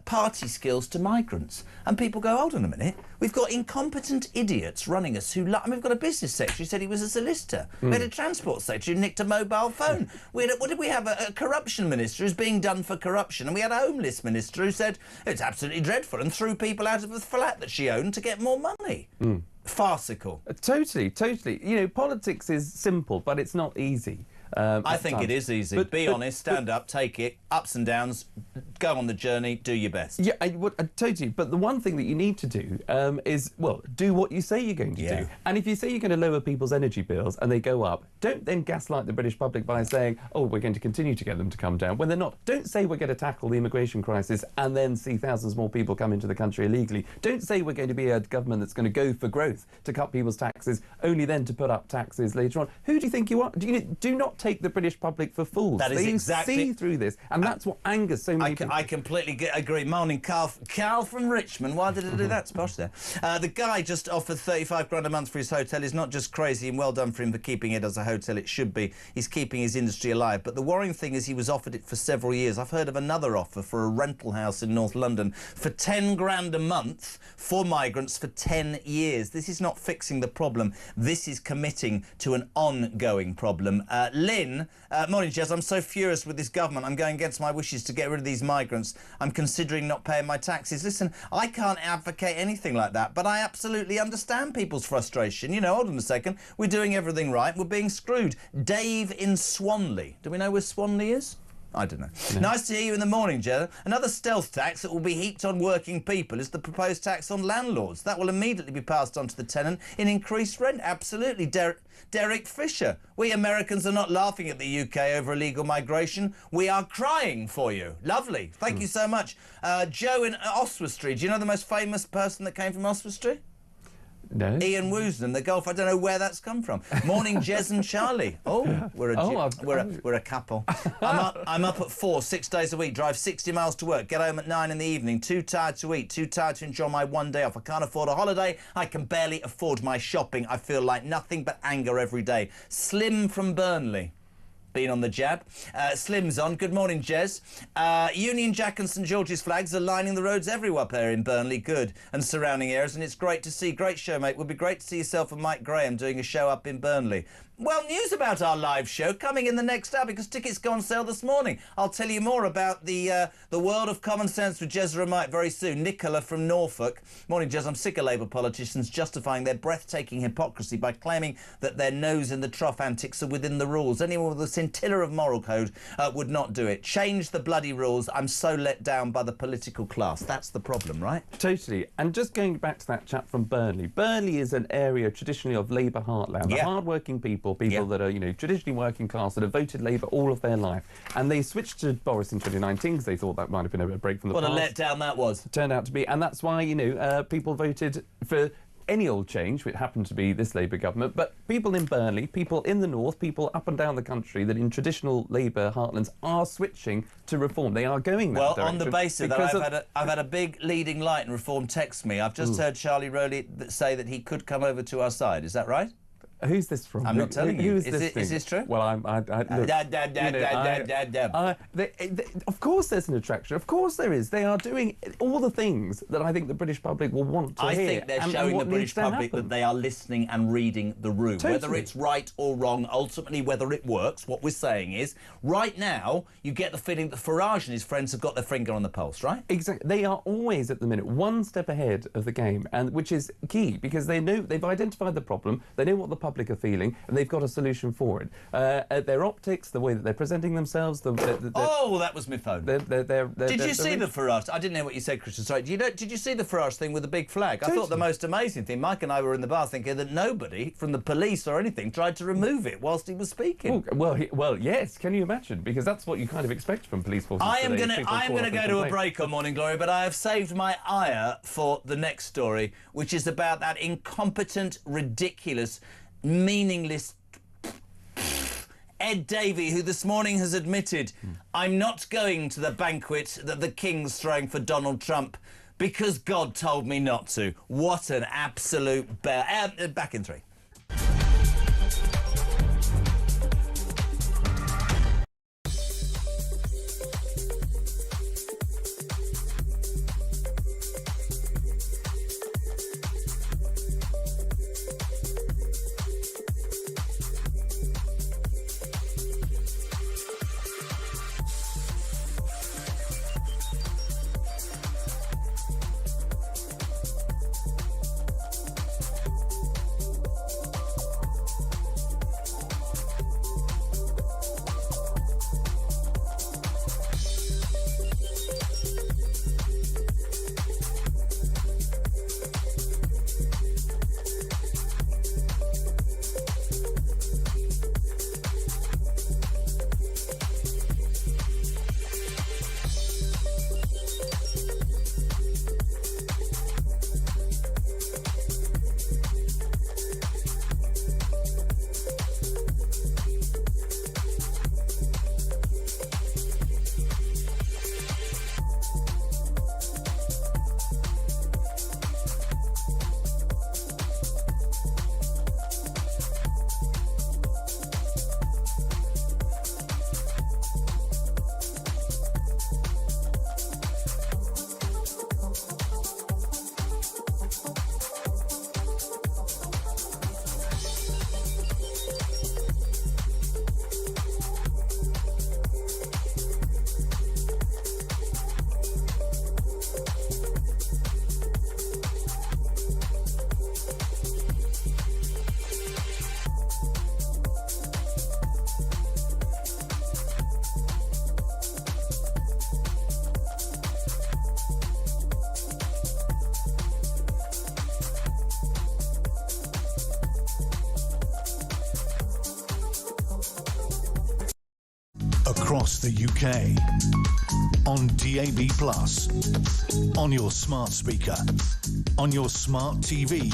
party skills to migrants. And people go, hold on a minute, we've got incompetent idiots running us who... I mean, we've got a business secretary who said he was a solicitor. We had a transport secretary who nicked a mobile phone. What did we have? A corruption minister who's being done for corruption. And we had a homeless minister who said it's absolutely dreadful and threw people out of the flat that she owned to get more money. Farcical. Totally. You know, politics is simple, but it's not easy. I think it is easy. Be honest, stand up, take it. ups and downs, go on the journey, do your best. Yeah, totally. But the one thing that you need to do is, well, do what you say you're going to do. And if you say you're going to lower people's energy bills and they go up, don't then gaslight the British public by saying, oh, we're going to continue to get them to come down, when they're not. Don't say we're going to tackle the immigration crisis and then see thousands more people come into the country illegally. Don't say we're going to be a government that's going to go for growth, to cut people's taxes, only then to put up taxes later on. Who do you think you are? Do not take the British public for fools. That is they exactly... see through this, and that's what angers so many people. I completely agree. Morning, Carl. Carl from Richmond. Why did I do that? It's posh there. The guy just offered 35 grand a month for his hotel is not just crazy, and well done for him for keeping it as a hotel. It should be. He's keeping his industry alive. But the worrying thing is he was offered it for several years. I've heard of another offer for a rental house in North London for 10 grand a month for migrants for 10 years. This is not fixing the problem. This is committing to an ongoing problem. Lynn, morning, Jez. I'm so furious with this government. I'm going against my wishes to get rid of these migrants. I'm considering not paying my taxes. Listen, I can't advocate anything like that, but I absolutely understand people's frustration. You know, hold on a second. We're doing everything right. We're being screwed. Dave in Swanley. Do we know where Swanley is? I don't know. No. Nice to hear you in the morning, Jenna. Another stealth tax that will be heaped on working people is the proposed tax on landlords. That will immediately be passed on to the tenant in increased rent. Absolutely. Derek Fisher. We Americans are not laughing at the UK over illegal migration. We are crying for you. Lovely. Thank you so much. Joe in Oswestry. Do you know the most famous person that came from Oswestry? No. Ian Woosnam, the golf. I don't know where that's come from. Morning, Jez and Charlie. Oh, we're a couple. I'm up at 4, 6 days a week, drive 60 miles to work, get home at 9 in the evening, too tired to eat, too tired to enjoy my one day off. I can't afford a holiday. I can barely afford my shopping. I feel like nothing but anger every day. Slim from Burnley. Been on the jab. Slim's on. Good morning, Jez. Union Jack and St George's flags are lining the roads everywhere up there in Burnley. Good. And surrounding areas, and it's great to see. Great show, mate. Would be great to see yourself and Mike Graham doing a show up in Burnley. Well, news about our live show coming in the next hour because tickets go on sale this morning. I'll tell you more about the world of common sense with Jezra Mike very soon. Nicola from Norfolk. Morning, Jez. I'm sick of Labour politicians justifying their breathtaking hypocrisy by claiming that their nose in the trough antics are within the rules. Anyone with a scintilla of moral code would not do it. Change the bloody rules. I'm so let down by the political class. That's the problem, right? Totally. And just going back to that chap from Burnley. Burnley is an area traditionally of Labour heartland. The hard-working people that are, you know, traditionally working class, that have voted Labour all of their life. And they switched to Boris in 2019 because they thought that might have been a break from the past. What a letdown that was. It turned out to be. And that's why, you know, people voted for any old change, which happened to be this Labour government, but people in Burnley, people in the north, people up and down the country that in traditional Labour heartlands are switching to Reform. They are going that direction. Well, on the basis of that, I've had a big leading light in Reform text me. I've just heard Charlie Rowley say that he could come over to our side. Is that right? Who's this from? I'm not telling you. Is this true? Well, of course there's an attraction. Of course there is. They are doing all the things that I think the British public will want to hear. I think they're showing the British public that they are listening and reading the room. Totally. Whether it's right or wrong, ultimately whether it works, what we're saying is, right now, you get the feeling that Farage and his friends have got their finger on the pulse, right? Exactly. They are always, at the minute, one step ahead of the game, and which is key, because they know, they've identified the problem, they know what the public are feeling, and they've got a solution for it. Their optics, the way that they're presenting themselves... Oh, that was my phone. Did you see the Farage? I didn't know what you said, Christian. Sorry. Did you see the Farage thing with the big flag? Totally. I thought the most amazing thing, Mike and I were in the bar thinking that nobody from the police or anything tried to remove it whilst he was speaking. Oh, well, yes. Can you imagine? Because that's what you kind of expect from police forces. I am going to go to a break on Morning Glory, but I have saved my ire for the next story, which is about that incompetent, ridiculous, meaningless Ed Davey, who this morning has admitted, I'm not going to the banquet that the King's throwing for Donald Trump because God told me not to. What an absolute bear. Back in 3. across the UK, on DAB+, on your smart speaker, on your smart TV,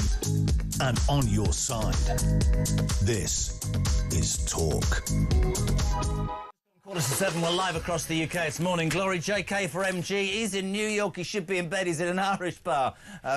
and on your side. This is Talk. 6:45, we're live across the UK. It's Morning Glory. JK for MG. He's in New York. He should be in bed. He's in an Irish bar.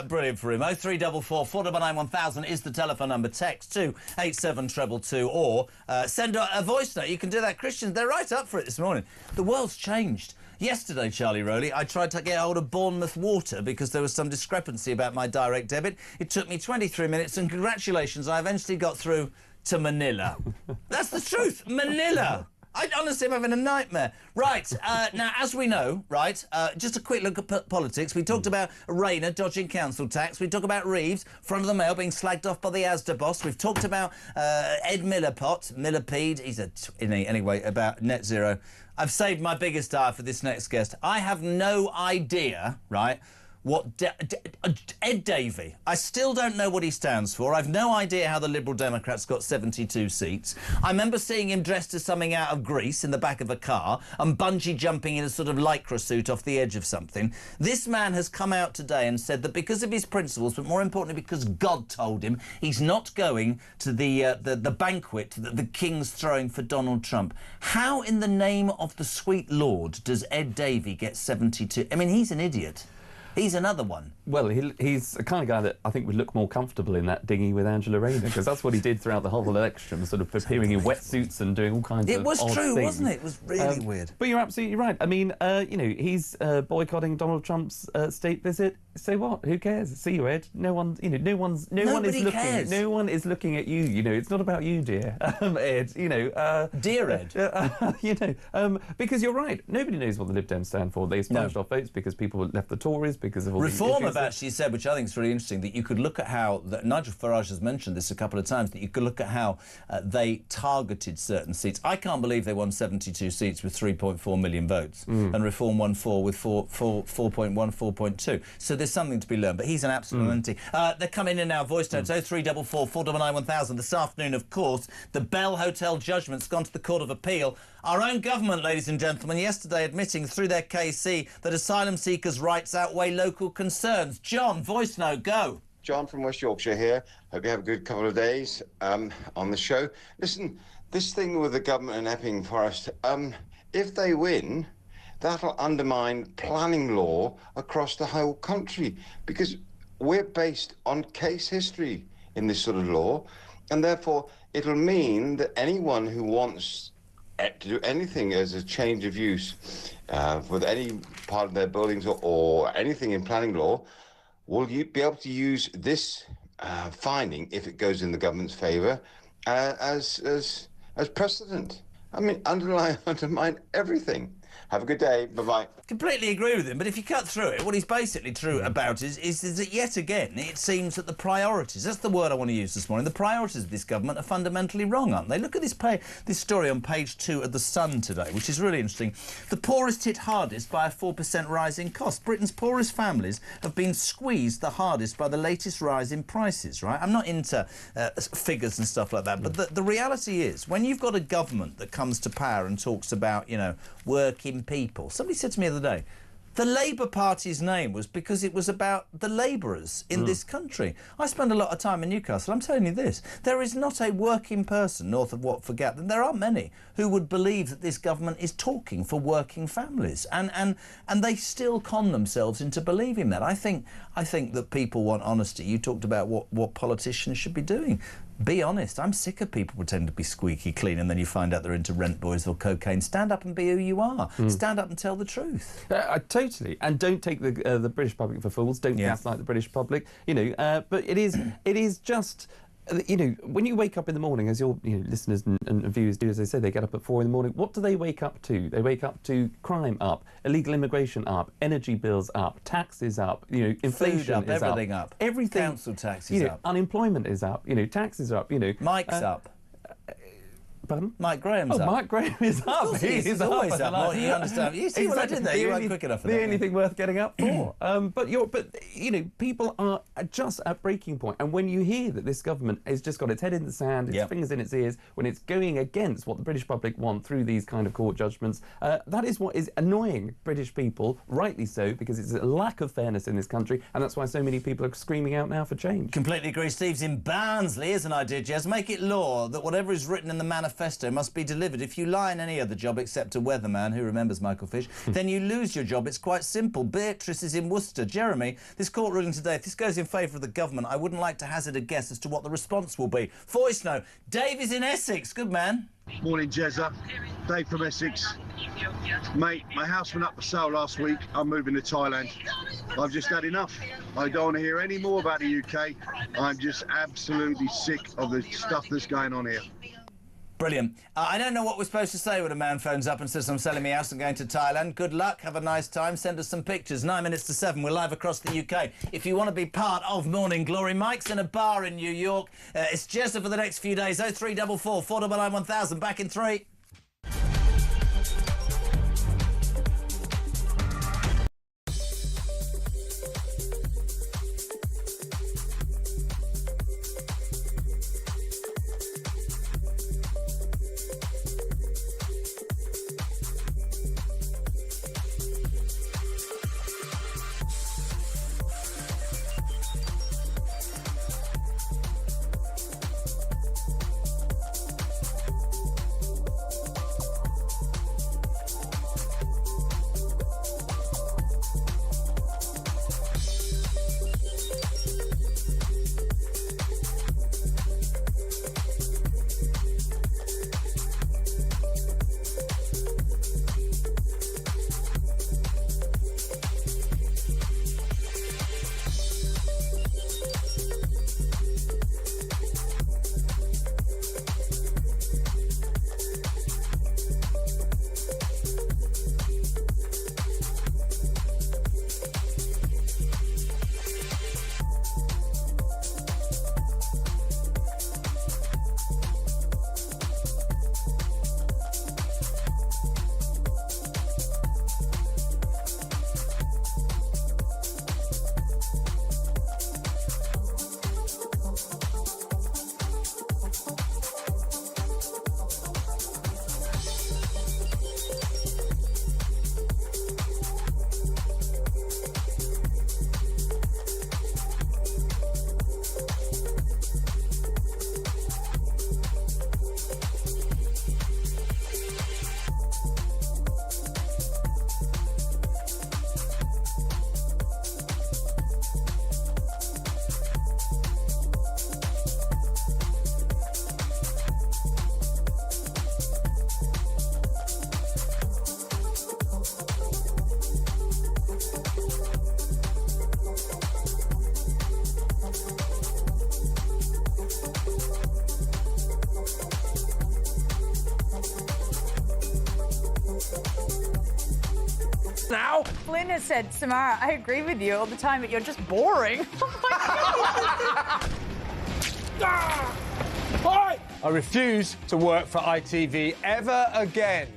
Brilliant for him. 0344 499 1000 is the telephone number. Text to 87222 or send a voice note. You can do that. Christians, they're right up for it this morning. The world's changed. Yesterday, Charlie Rowley, I tried to get hold of Bournemouth Water because there was some discrepancy about my direct debit. It took me 23 minutes, and congratulations, I eventually got through to Manila. That's the truth. Manila. I honestly am having a nightmare. Right, now, as we know, right, just a quick look at politics. We talked about Rayner dodging council tax. We talked about Reeves, front of the mail, being slagged off by the Asda boss. We've talked about Ed Millipede, he's anyway, about net zero. I've saved my biggest ire for this next guest. I have no idea, right, what Ed Davey. I still don't know what he stands for. I've no idea how the Liberal Democrats got 72 seats. I remember seeing him dressed as something out of Greece in the back of a car and bungee jumping in a sort of lycra suit off the edge of something. This man has come out today and said that because of his principles, but more importantly because God told him, he's not going to the banquet that the King's throwing for Donald Trump. How in the name of the sweet Lord does Ed Davey get 72? I mean, he's an idiot. He's another one. Well, he's the kind of guy that I think would look more comfortable in that dinghy with Angela Rayner, because that's what he did throughout the whole election, sort of appearing in wetsuits and doing all kinds of odd things. It was true, wasn't it? It was really weird. But you're absolutely right. I mean, you know, he's boycotting Donald Trump's state visit. So what? Who cares? See you, Ed. No one, you know, no one is looking. Cares. No one is looking at you. You know, it's not about you, dear Ed. You know, dear Ed. You know, because you're right. Nobody knows what the Lib Dems stand for. They splashed off votes because people left the Tories because of all Reform have actually said, which I think is really interesting, that you could look at how Nigel Farage has mentioned this a couple of times, that you could look at how they targeted certain seats. I can't believe they won 72 seats with 3.4 million votes, and Reform won 4 with 4.1, 4.2. So there's something to be learned. But he's an absolute entity. They're coming in now. Voice notes 0344 499 1000. This afternoon, of course, the Bell Hotel judgment's gone to the Court of Appeal. Our own government, ladies and gentlemen, yesterday admitting through their KC that asylum seekers' rights outweigh local concerns. John, voice note, go. John from West Yorkshire here. Hope you have a good couple of days on the show. Listen, this thing with the government and Epping Forest, if they win, that'll undermine planning law across the whole country, because we're based on case history in this sort of law, and therefore it'll mean that anyone who wants to do anything as a change of use with any part of their buildings or anything in planning law will be able to use this finding, if it goes in the government's favour, as precedent. I mean, undermine everything. Have a good day. Bye-bye. Completely agree with him, but if you cut through it, what he's basically true about is that yet again, it seems that the priorities, that's the word I want to use this morning, the priorities of this government are fundamentally wrong, aren't they? Look at this story on page 2 of The Sun today, which is really interesting. The poorest hit hardest by a 4% rise in cost. Britain's poorest families have been squeezed the hardest by the latest rise in prices, right? I'm not into figures and stuff like that, but the reality is, when you've got a government that comes to power and talks about, you know, working people. Somebody said to me the other day, the Labour Party's name was because it was about the labourers in this country. I spend a lot of time in Newcastle. I'm telling you this, there is not a working person north of Watford Gap, and there are many who would believe that this government is talking for working families, and they still con themselves into believing that. I think that people want honesty. You talked about what politicians should be doing. Be honest. I'm sick of people pretending to be squeaky clean and then you find out they're into rent boys or cocaine. Stand up and be who you are. Stand up and tell the truth. Totally. And don't take the British public for fools. Don't gaslight the British public. You know, but it is just... You know, when you wake up in the morning, as your listeners and viewers do, as they say, they get up at 4 in the morning. What do they wake up to? They wake up to crime up, illegal immigration up, energy bills up, taxes up, you know, inflation food up, is everything up, everything, council taxes up, unemployment is up, you know, taxes are up, you know, Mike's up. Pardon? Mike Graham's up. Mike Graham is up. He's always up. You understand? You see what I did there? You weren't quick enough for that. The only thing worth getting up for. But you know, people are just at breaking point. And when you hear that this government has just got its head in the sand, its fingers in its ears, when it's going against what the British public want through these kind of court judgments, that is what is annoying British people, rightly so, because it's a lack of fairness in this country, and that's why so many people are screaming out now for change. Completely agree. Steve's in Barnsley. Here's an idea, Jez. Make it law that whatever is written in the manifesto must be delivered. If you lie in any other job except a weatherman, who remembers Michael Fish, then you lose your job. It's quite simple. Beatrice is in Worcester. Jeremy, this court ruling today, if this goes in favour of the government, I wouldn't like to hazard a guess as to what the response will be. Voice note. Davey's in Essex. Good man. Morning, Jezza. Dave from Essex. Mate, my house went up for sale last week. I'm moving to Thailand. I've just had enough. I don't want to hear any more about the UK. I'm just absolutely sick of the stuff that's going on here. Brilliant. I don't know what we're supposed to say when a man phones up and says, I'm selling my house and going to Thailand. Good luck. Have a nice time. Send us some pictures. 9 minutes to 7. We're live across the UK. If you want to be part of Morning Glory, Mike's in a bar in New York. It's Jezza for the next few days. 0344 499 1000. Back in 3. Now? Flynn has said, Samara, I agree with you all the time, but you're just boring. I refuse to work for ITV ever again.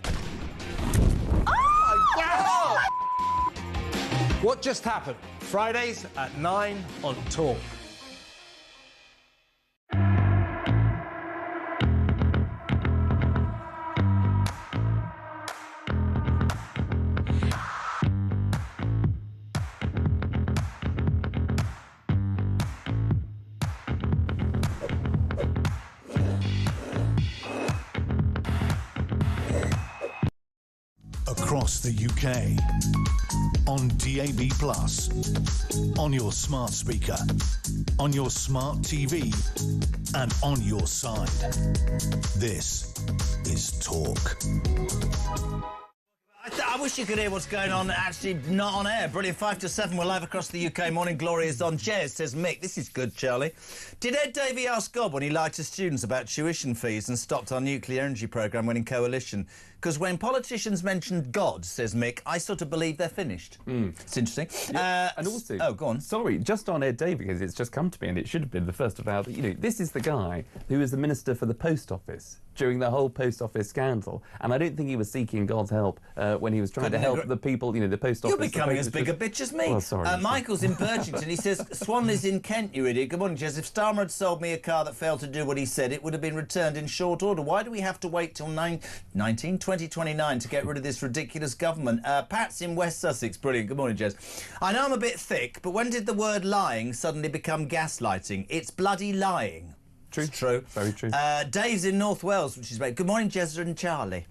Oh! What just happened? Fridays at 9 on Talk. Across the UK, on DAB+, on your smart speaker, on your smart TV, and on your side. This is Talk. I wish you could hear what's going on, actually not on air. Brilliant. 5 to 7, we're live across the UK. Morning Glory is on. Jez says, Mick, this is good, Charlie. Did Ed Davey ask God when he lied to students about tuition fees and stopped our nuclear energy programme when in coalition? because when politicians mention God, says Mick, I sort of believe they're finished. It's interesting. And also... Oh, go on. Sorry, just on Ed Davey, because it's just come to me, and it should have been the first of our... You know, this is the guy who was the Minister for the Post Office during the whole post office scandal, and I don't think he was seeking God's help when he was trying to help the people, you know, the post office... You're becoming as big a bitch as me. Well, sorry. Michael's in Birchington. He says, Swanley's in Kent, you idiot. Good morning, Jez. If Starmer had sold me a car that failed to do what he said, it would have been returned in short order. Why do we have to wait till 2029 to get rid of this ridiculous government? Pat's in West Sussex. Brilliant. Good morning, Jez. I know I'm a bit thick, but when did the word lying suddenly become gaslighting? It's bloody lying. True. It's true. Very true. Dave's in North Wales, which is great. Good morning, Jezza and Charlie.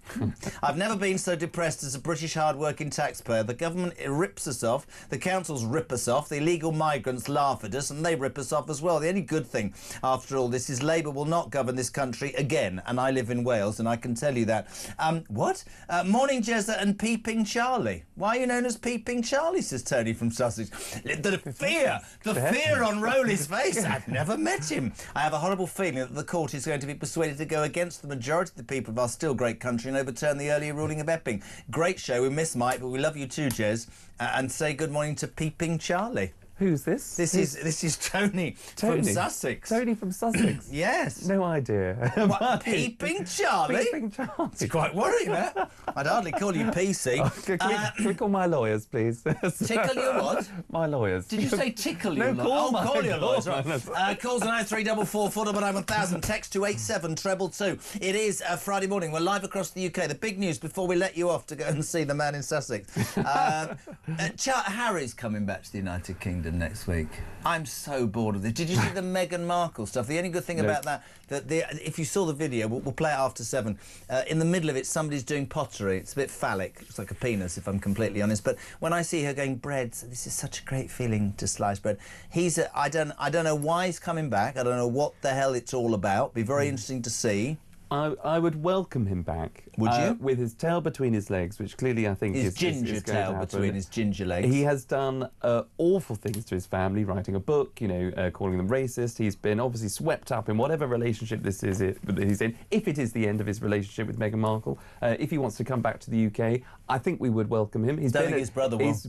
I've never been so depressed as a British hard-working taxpayer. The government rips us off, the councils rip us off, the illegal migrants laugh at us, and they rip us off as well. The only good thing after all this is Labour will not govern this country again, and I live in Wales, and I can tell you that. What? Morning, Jezza and Peeping Charlie. Why are you known as Peeping Charlie, says Tony from Sussex. The fear on Rowley's face. I've never met him. I have a horrible feeling that the court is going to be persuaded to go against the majority of the people of our still great country and overturn the earlier ruling of Epping. Great show. We miss Mike, but we love you too, Jez. And say good morning to Peeping Charlie. Who's this? This is Tony from Sussex. Tony from Sussex? Yes. No idea. What, Peeping Charlie? Peeping Charlie. It's quite worrying, eh? I'd hardly call you PC. Can we call my lawyers, please? Tickle your what? My lawyers. Did you say tickle your No, lawyers? call Call your lawyers, right. lawyers. Calls on 0344 499 1000. Text to 87222. It is Friday morning. We're live across the UK. The big news before we let you off to go and see the man in Sussex. Harry's coming back to the United Kingdom next week. I'm so bored of this. Did you see the Meghan Markle stuff? The only good thing about that if you saw the video, we'll play it after 7. In the middle of it, somebody's doing pottery. It's a bit phallic. It's like a penis, if I'm completely honest. But when I see her going, bread, this is such a great feeling to slice bread. I don't know why he's coming back. I don't know what the hell it's all about. Be very interesting to see. I would welcome him back. Would you? With his tail between his legs, which clearly I think his is ginger going to tail happen. between his ginger legs. He has done awful things to his family, writing a book, you know, calling them racist. He's been obviously swept up in whatever relationship this is that he's in. If it is the end of his relationship with Meghan Markle, if he wants to come back to the UK, I think we would welcome him. Don't think his brother will. He's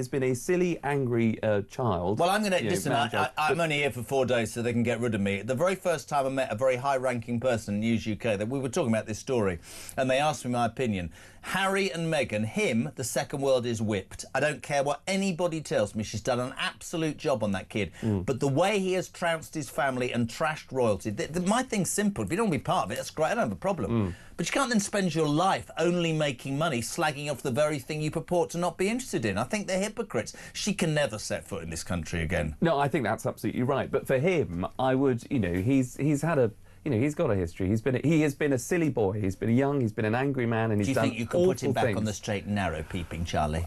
been a silly, angry child. Well, I'm going to listen. I'm only here for 4 days, so they can get rid of me. The very first time I met a very high-ranking person in News UK, that we were talking about this story, and they asked me my opinion. Harry and Meghan, him, the second world is whipped. I don't care what anybody tells me. She's done an absolute job on that kid. But the way he has trounced his family and trashed royalty, my thing's simple. If you don't want to be part of it, that's great. I don't have a problem. But you can't then spend your life only making money, slagging off the very thing you purport to not be interested in. I think they're hypocrites. She can never set foot in this country again. No, I think that's absolutely right. But for him, I would, you know, he's had a... You know, he's got a history. He has been a silly boy. He's been young. He's been an angry man, and he's done awful things. Do you think you can put him back on the straight and narrow, Peeping Charlie?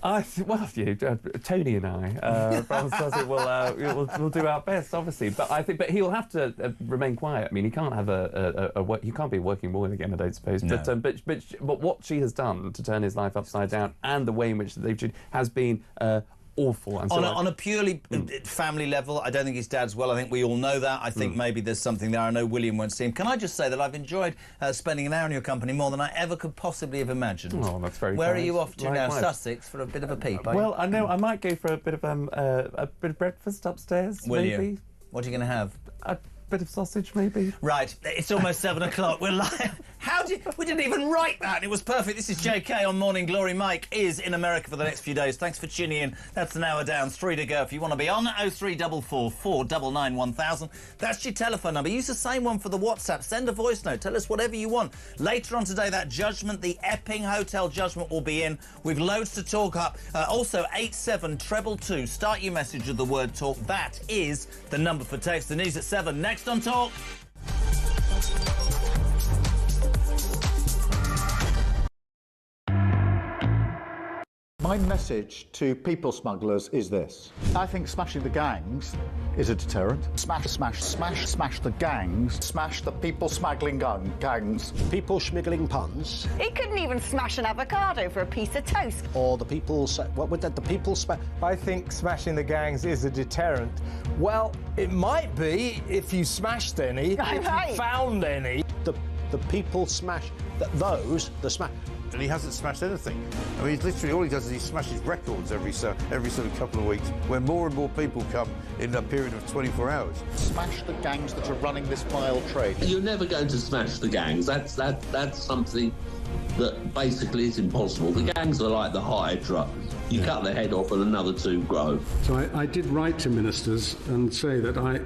Tony and I, we'll do our best, obviously. But he'll have to remain quiet. I mean, he can't have he can't be a working boy again, I don't suppose. No. But what she has done to turn his life upside down, and the way in which they've treated, has been awful. And so on a purely family level, I don't think his dad's well. I think we all know that. I think maybe there's something there. I know William won't see him. Can I just say that I've enjoyed spending an hour in your company more than I ever could possibly have imagined. Oh, that's very Where kind. are you off to now? Likewise. Sussex for a bit of a peep, Well, I know I might go for a bit of breakfast upstairs. Will maybe. you? What are you going to have? A bit of sausage, maybe. Right, it's almost 7 o'clock. We're live. We didn't even write that, and it was perfect. This is JK on Morning Glory. Mike is in America for the next few days. Thanks for tuning in. That's an hour down, 3 to go. If you want to be on, 0344 499 1000. That's your telephone number. Use the same one for the WhatsApp. Send a voice note. Tell us whatever you want. Later on today, that judgment, the Epping Hotel judgment, will be in. We've loads to talk up. Also, 87222. Start your message with the word talk. That is the number for text. The news at 7. Next on Talk. My message to people smugglers is this. I think smashing the gangs is a deterrent. Smash the gangs. Smash the people smuggling gangs. People smuggling puns. He couldn't even smash an avocado for a piece of toast. Or the people... What would the people... I think smashing the gangs is a deterrent. Well, it might be if you smashed any, if you found any. The the people smash those, the smash. And he hasn't smashed anything. I mean, literally all he does is he smashes records every sort of couple of weeks, when more and more people come in a period of 24 hours. Smash the gangs that are running this vile trade. You're never going to smash the gangs. That's something that basically is impossible. The gangs are like the Hydra. You cut the head off and another two grow. So I did write to ministers and say that I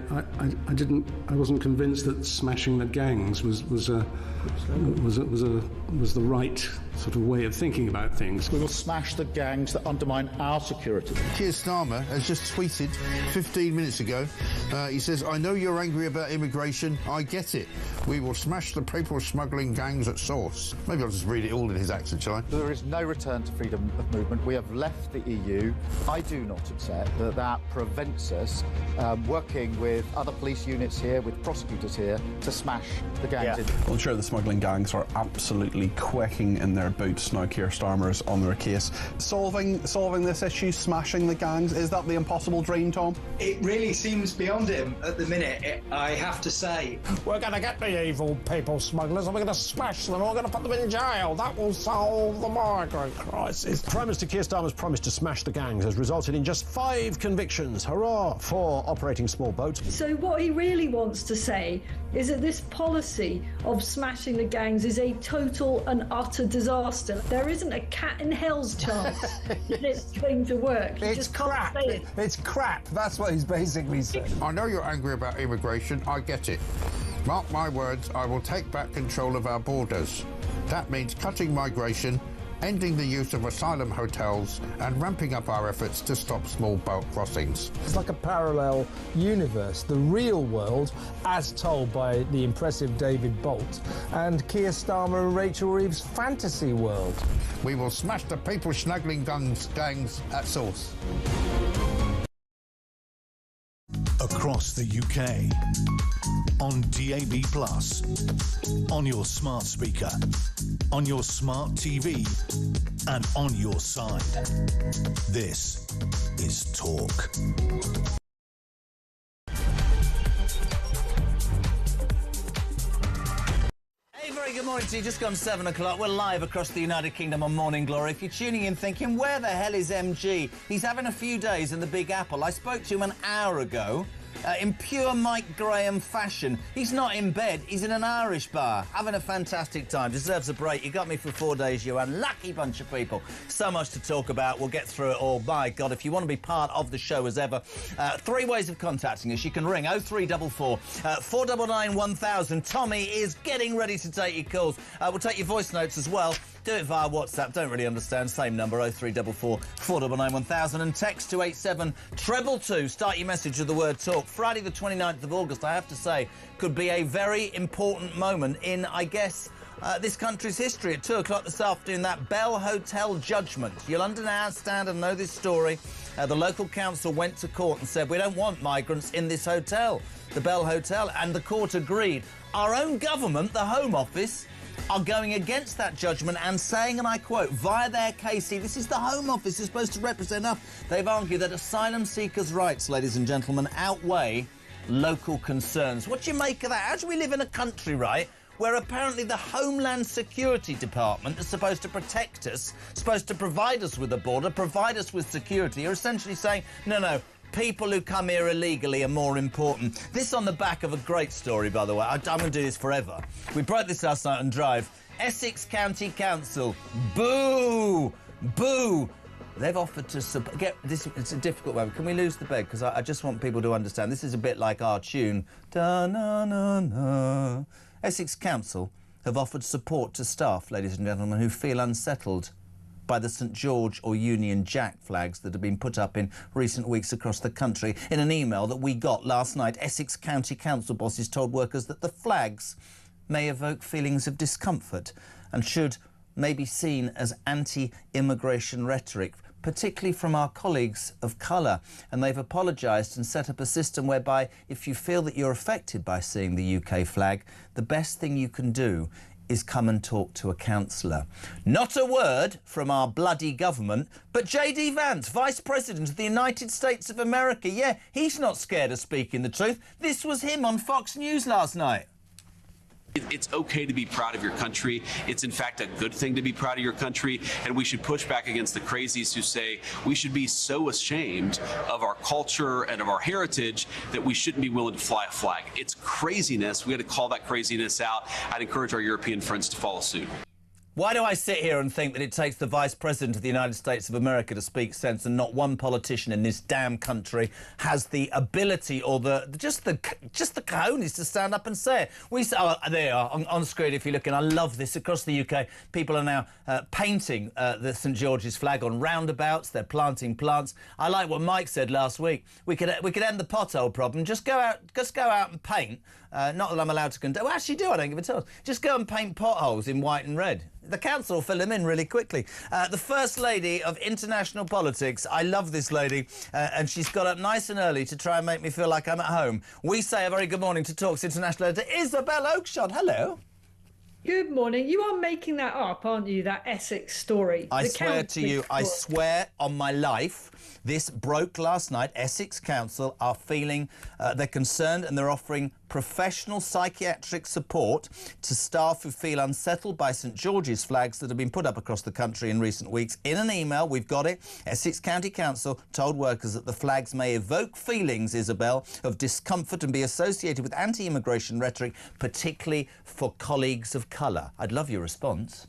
wasn't convinced that smashing the gangs was the right sort of way of thinking about things. We will smash the gangs that undermine our security. Keir Starmer has just tweeted 15 minutes ago. He says, "I know you're angry about immigration. I get it. We will smash the people smuggling gangs at source." Maybe I'll just read it all in his accent, shall I? There is no return to freedom of movement. We have left the EU. I do not accept that prevents us working with other police units here, with prosecutors here, to smash the gangs. Yeah. Well, sure, the smuggling gangs are absolutely quaking in their boots now. Keir Starmer is on their case. Solving this issue, smashing the gangs, is that the impossible dream, Tom? It really seems beyond him at the minute, I have to say. We're going to get the evil people smugglers and we're going to smash them and we're going to put them in jail. That will solve the migrant crisis. Prime Minister Keir Starmer's promise to smash the gangs has resulted in just 5 convictions. Hurrah for operating small boats. So what he really wants to say is that this policy of smashing the gangs is a total and utter disaster. There isn't a cat in hell's chance that it's going to work. You It's just can't crap. say it. It's crap. That's what he's basically saying. I know you're angry about immigration. I get it. Mark my words, I will take back control of our borders. That means cutting migration, ending the use of asylum hotels, and ramping up our efforts to stop small boat crossings. It's like a parallel universe, the real world, as told by the impressive David Bolt, and Keir Starmer and Rachel Reeves' fantasy world. We will smash the people smuggling gangs at source. Across the UK, on DAB+, on your smart speaker, on your smart TV, and on your side. This is Talk. Very good morning to you. Just gone 7 o'clock. We're live across the United Kingdom on Morning Glory. If you're tuning in thinking, where the hell is MG? He's having a few days in the Big Apple. I spoke to him an hour ago. In pure Mike Graham fashion. He's not in bed, he's in an Irish bar, having a fantastic time. Deserves a break. You got me for 4 days, you unlucky bunch of people. So much to talk about. We'll get through it all. My God, if you want to be part of the show as ever, 3 ways of contacting us. You can ring 0344 499 1000. Tommy is getting ready to take your calls. We'll take your voice notes as well. Do it via WhatsApp. Don't really understand. Same number, 0344 499 1000. And text to 87222. Start your message with the word talk. Friday the 29th of August, I have to say, could be a very important moment in, I guess, this country's history. At 2 o'clock this afternoon, that Bell Hotel judgment. You'll understand and know this story. The local council went to court and said, we don't want migrants in this hotel, the Bell Hotel, and the court agreed. Our own government, the Home Office, are going against that judgment and saying, and I quote, via their case, this is the Home Office, is supposed to represent us. They've argued that asylum seekers' rights, ladies and gentlemen, outweigh local concerns. What do you make of that? How do we live in a country, right, where apparently the Homeland Security Department is supposed to protect us, supposed to provide us with a border, provide us with security, are essentially saying, no, people who come here illegally are more important. This on the back of a great story, by the way. I'm going to do this forever. We broke this last night on Drive. Essex County Council. Boo! Boo! They've offered to get this. It's a difficult one. Can we lose the bed? Because I just want people to understand. This is a bit like our tune. Da-na-na-na. Essex Council have offered support to staff, ladies and gentlemen, who feel unsettled by the St George or Union Jack flags that have been put up in recent weeks across the country. In an email that we got last night, Essex County Council bosses told workers that the flags may evoke feelings of discomfort and should may be seen as anti-immigration rhetoric, particularly from our colleagues of colour. And they've apologised and set up a system whereby if you feel that you're affected by seeing the UK flag, the best thing you can do is come and talk to a councillor. Not a word from our bloody government, but J.D. Vance, Vice President of the United States of America. Yeah, he's not scared of speaking the truth. This was him on Fox News last night. It's okay to be proud of your country. It's in fact a good thing to be proud of your country, and we should push back against the crazies who say we should be so ashamed of our culture and of our heritage that we shouldn't be willing to fly a flag. It's craziness. We got to call that craziness out. I'd encourage our European friends to follow suit. Why do I sit here and think that it takes the Vice President of the United States of America to speak sense, and not one politician in this damn country has the ability or just the cojones to stand up and say it? We say, oh, there you are on screen if you're looking. I love this. Across the UK, people are now painting the St George's flag on roundabouts. They're planting plants. I like what Mike said last week. We could end the pothole problem. Just go out and paint. Not that I'm allowed to condone. Well, actually, I don't give a toss. Just go and paint potholes in white and red. The council will fill them in really quickly. The First Lady of international politics. I love this lady, and she's got up nice and early to try and make me feel like I'm at home. We say a very good morning to Talk's international editor, Isabel Oakeshott. Hello. Good morning. You are making that up, aren't you, that Essex story? I swear to you, I swear on my life, this broke last night. Essex Council are feeling, they're concerned, and they're offering professional psychiatric support to staff who feel unsettled by St George's flags that have been put up across the country in recent weeks. In an email, we've got it, Essex County Council told workers that the flags may evoke feelings, Isabel, of discomfort and be associated with anti-immigration rhetoric, particularly for colleagues of colour. I'd love your response.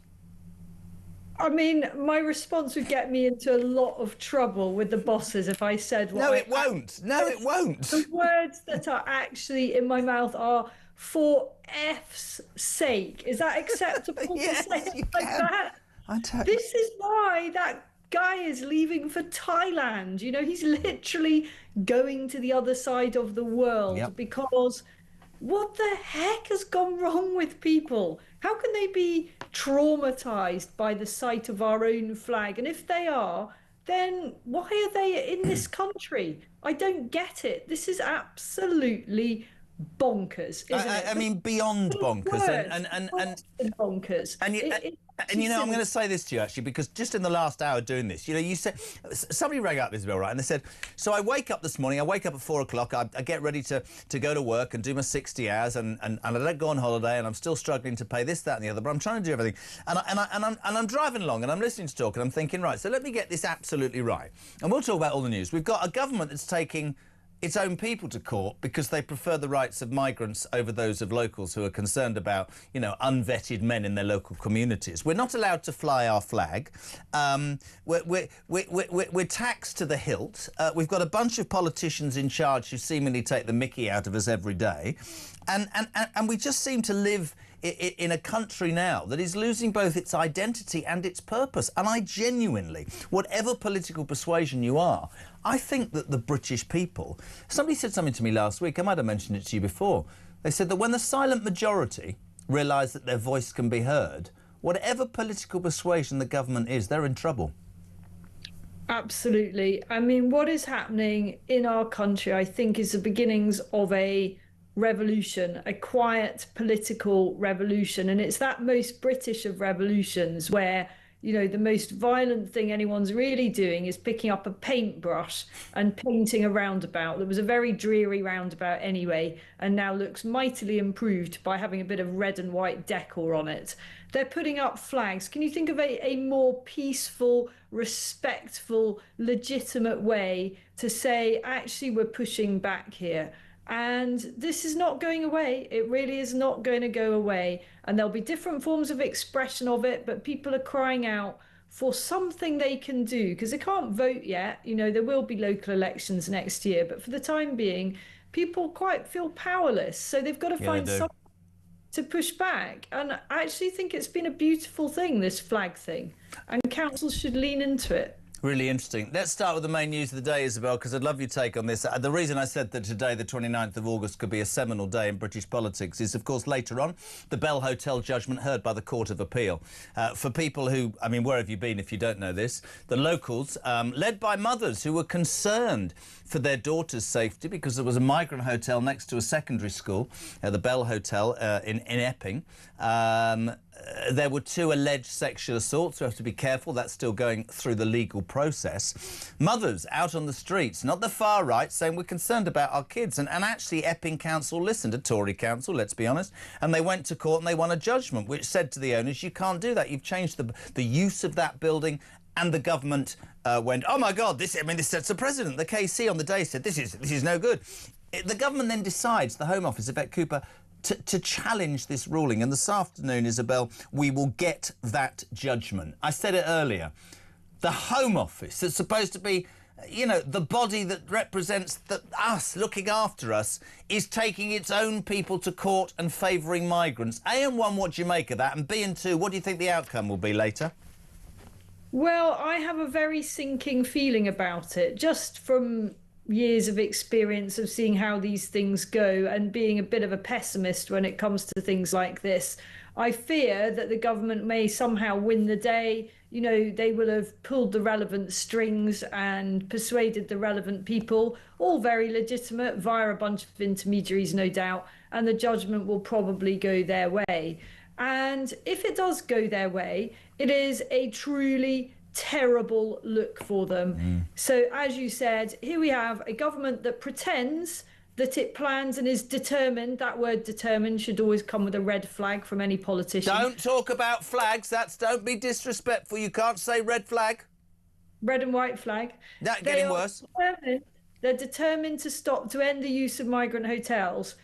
I mean, my response would get me into a lot of trouble with the bosses if I said what No, it won't. No, it won't. The words that are actually in my mouth are "for F's sake." Is that acceptable Yes, to say it you like can. that? This is why that guy is leaving for Thailand. You know, he's literally going to the other side of the world because what the heck has gone wrong with people? How can they be traumatized by the sight of our own flag? And if they are, then why are they in this country? I don't get it. This is absolutely bonkers, isn't it? I mean, beyond bonkers. And bonkers. And you know, I'm going to say this to you, actually, because just in the last hour doing this, you know, you said... Somebody rang up, Isabel, right, and they said, so I wake up this morning, I wake up at 4 o'clock, I get ready to go to work and do my 60 hours, and I don't go on holiday, and I'm still struggling to pay this, that and the other, but I'm trying to do everything. And I'm driving along, and I'm listening to talk, and I'm thinking, right, so let me get this absolutely right. And we'll talk about all the news. We've got a government that's taking its own people to court because they prefer the rights of migrants over those of locals who are concerned about, you know, unvetted men in their local communities. We're not allowed to fly our flag. We're taxed to the hilt. We've got a bunch of politicians in charge who seemingly take the mickey out of us every day. And we just seem to live in a country now that is losing both its identity and its purpose. And I genuinely, whatever political persuasion you are, I think that the British people... Somebody said something to me last week, I might have mentioned it to you before. They said that when the silent majority realise that their voice can be heard, whatever political persuasion the government is, they're in trouble. Absolutely. I mean, what is happening in our country, I think, is the beginnings of a revolution, a quiet political revolution. And it's that most British of revolutions where, you know, the most violent thing anyone's really doing is picking up a paintbrush and painting a roundabout that was a very dreary roundabout anyway, and now looks mightily improved by having a bit of red and white decor on it. They're putting up flags. Can you think of a more peaceful, respectful, legitimate way to say, actually, we're pushing back here? And this is not going away. It really is not going to go away. And there'll be different forms of expression of it, but people are crying out for something they can do because they can't vote yet. You know, there will be local elections next year, but for the time being, people quite feel powerless. So they've got to find something to push back. And I actually think it's been a beautiful thing, this flag thing, and councils should lean into it. Really interesting. Let's start with the main news of the day, Isabel, because I'd love your take on this. The reason I said that today, the 29th of August, could be a seminal day in British politics is, of course, later on, the Bell Hotel judgment heard by the Court of Appeal. For people who, I mean, where have you been if you don't know this? The locals, led by mothers who were concerned for their daughter's safety because there was a migrant hotel next to a secondary school, the Bell Hotel in Epping. There were 2 alleged sexual assaults. We have to be careful. That's still going through the legal process. Mothers out on the streets, not the far right, saying we're concerned about our kids. And actually, Epping Council listened, a Tory council, let's be honest, and they went to court and they won a judgment which said to the owners, you can't do that. You've changed the use of that building. And the government went, oh, my God, this sets a precedent. The KC on the day said, this is no good. The government then decides, the Home Office, Yvette Cooper, to challenge this ruling. And this afternoon, Isabel, we will get that judgment. I said it earlier. The Home Office, that's supposed to be, you know, the body that represents us, looking after us, is taking its own people to court and favouring migrants. A, and 1, what do you make of that? And B, and 2, what do you think the outcome will be later? Well, I have a very sinking feeling about it, just from years of experience of seeing how these things go and being a bit of a pessimist when it comes to things like this. I fear that the government may somehow win the day. You know, they will have pulled the relevant strings and persuaded the relevant people, all very legitimate, via a bunch of intermediaries, no doubt, and the judgment will probably go their way. And if it does go their way, it is a truly terrible look for them. So, as you said, here we have a government that pretends that it plans and is determined. That word determined should always come with a red flag from any politician. Don't talk about flags. Don't be disrespectful. You can't say red flag. Red and white flag. That's getting worse. They're determined to end the use of migrant hotels.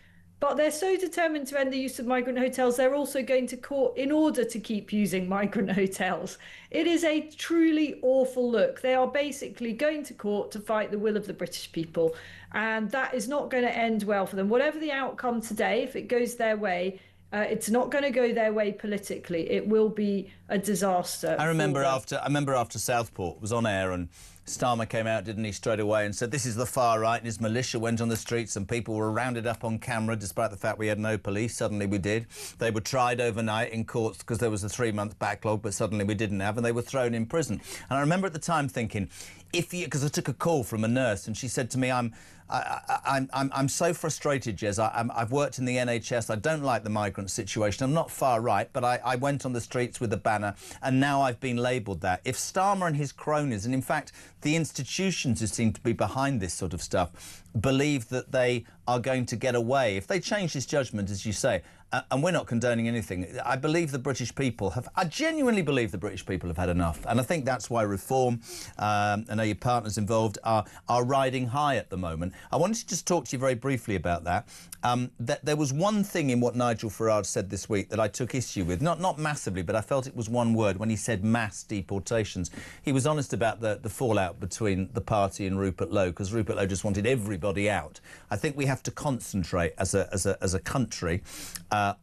But they're so determined to end the use of migrant hotels, they're also going to court in order to keep using migrant hotels. It is a truly awful look. They are basically going to court to fight the will of the British people. And that is not going to end well for them. Whatever the outcome today, if it goes their way, it's not going to go their way politically. It will be a disaster. I remember after Southport was on air and Starmer came out, didn't he, straight away and said this is the far right, and his militia went on the streets and people were rounded up on camera despite the fact we had no police. Suddenly we did. They were tried overnight in courts because there was a 3-month backlog, but suddenly we didn't have, and they were thrown in prison. And I remember at the time thinking, because I took a call from a nurse and she said to me, I'm so frustrated, Jez. I've worked in the NHS. I don't like the migrant situation. I'm not far right, but I went on the streets with a banner and now I've been labelled that. If Starmer and his cronies, and in fact the institutions who seem to be behind this sort of stuff, believe that they are going to get away, if they change this judgment, as you say, and we're not condoning anything, I believe the British people I genuinely believe the British people have had enough. And I think that's why Reform, I know your partners involved, are riding high at the moment. I wanted to just talk to you very briefly about that. There was one thing in what Nigel Farage said this week that I took issue with, not massively, but I felt it was one word when he said mass deportations. He was honest about the fallout between the party and Rupert Lowe, because Rupert Lowe just wanted everybody out. I think we have to concentrate as a country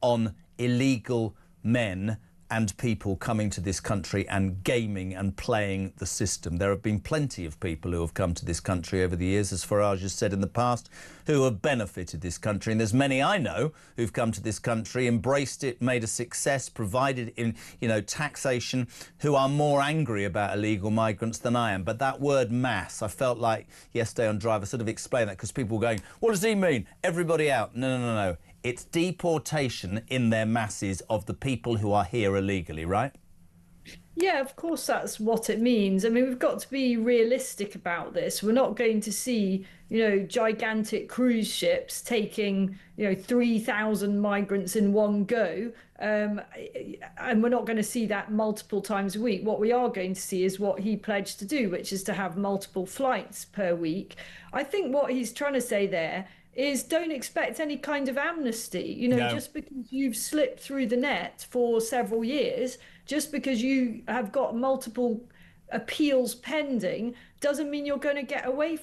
on illegal men and people coming to this country and gaming and playing the system. There have been plenty of people who have come to this country over the years, as Farage has said in the past, who have benefited this country. And there's many I know who've come to this country, embraced it, made a success, provided in, taxation, who are more angry about illegal migrants than I am. But that word mass, I felt like yesterday on Drive, I sort of explained that because people were going, what does he mean? Everybody out. No. It's deportation in their masses of the people who are here illegally, right? Yeah, of course that's what it means. I mean, we've got to be realistic about this. We're not going to see, gigantic cruise ships taking, 3,000 migrants in one go. And we're not going to see that multiple times a week. What we are going to see is what he pledged to do, which is to have multiple flights per week. I think what he's trying to say there is don't expect any kind of amnesty. No. Just because you've slipped through the net for several years, just because you have got multiple appeals pending, doesn't mean you're going to get away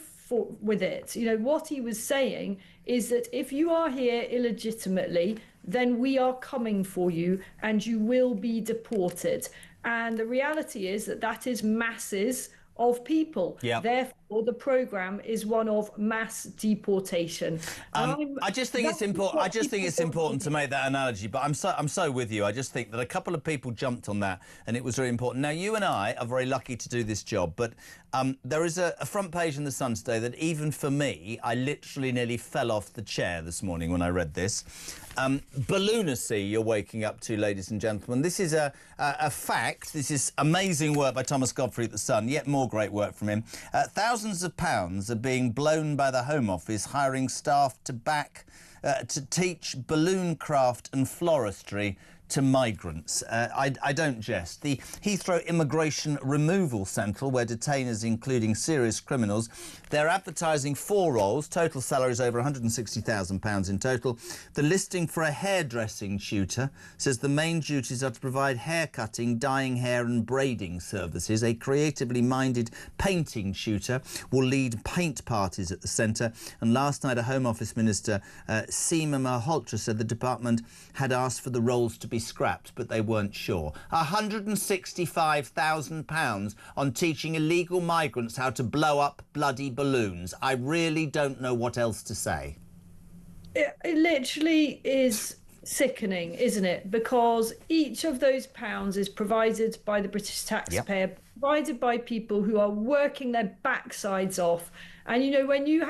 with it. What he was saying is that if you are here illegitimately, then we are coming for you and you will be deported. And the reality is that is masses of people. Yep. Therefore, the programme is one of mass deportation. I just think it's important. I just think it's important to make that analogy. But I'm so with you. I just think that a couple of people jumped on that, and it was very important. Now, you and I are very lucky to do this job, but there is a front page in the Sun today that even for me, I literally nearly fell off the chair this morning when I read this. Balloonacy you're waking up to, ladies and gentlemen. This is a fact. This is amazing work by Thomas Godfrey at the Sun. Yet more great work from him. Thousands of pounds are being blown by the Home Office, hiring staff to teach balloon craft and floristry to migrants. I don't jest. The Heathrow Immigration Removal Centre, where detainers, including serious criminals, they're advertising 4 roles, total salaries over £160,000 in total. The listing for a hairdressing tutor says the main duties are to provide hair cutting, dyeing hair and braiding services. A creatively minded painting tutor will lead paint parties at the centre. And last night, a Home Office Minister, Seema Malhotra, said the department had asked for the roles to be scrapped, but they weren't sure. £165,000 on teaching illegal migrants how to blow up bloody balloons. I really don't know what else to say. It literally is sickening, isn't it? Because each of those pounds is provided by the British taxpayer, provided by people who are working their backsides off. And, you know, when you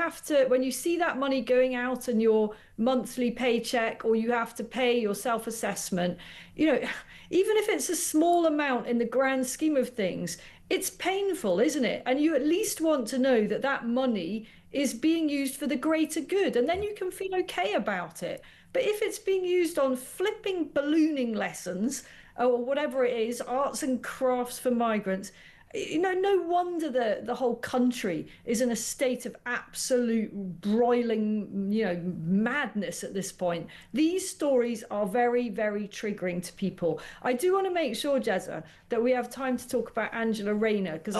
see that money going out in your monthly paycheck, or you have to pay your self-assessment, you know, even if it's a small amount in the grand scheme of things, it's painful, isn't it? And you at least want to know that that money is being used for the greater good, and then you can feel okay about it. But if it's being used on flipping ballooning lessons, or whatever it is, arts and crafts for migrants, you know, no wonder the whole country is in a state of absolute broiling, you know, madness at this point. These stories are very, very triggering to people. I do want to make sure, Jezza, that we have time to talk about Angela Rayner, because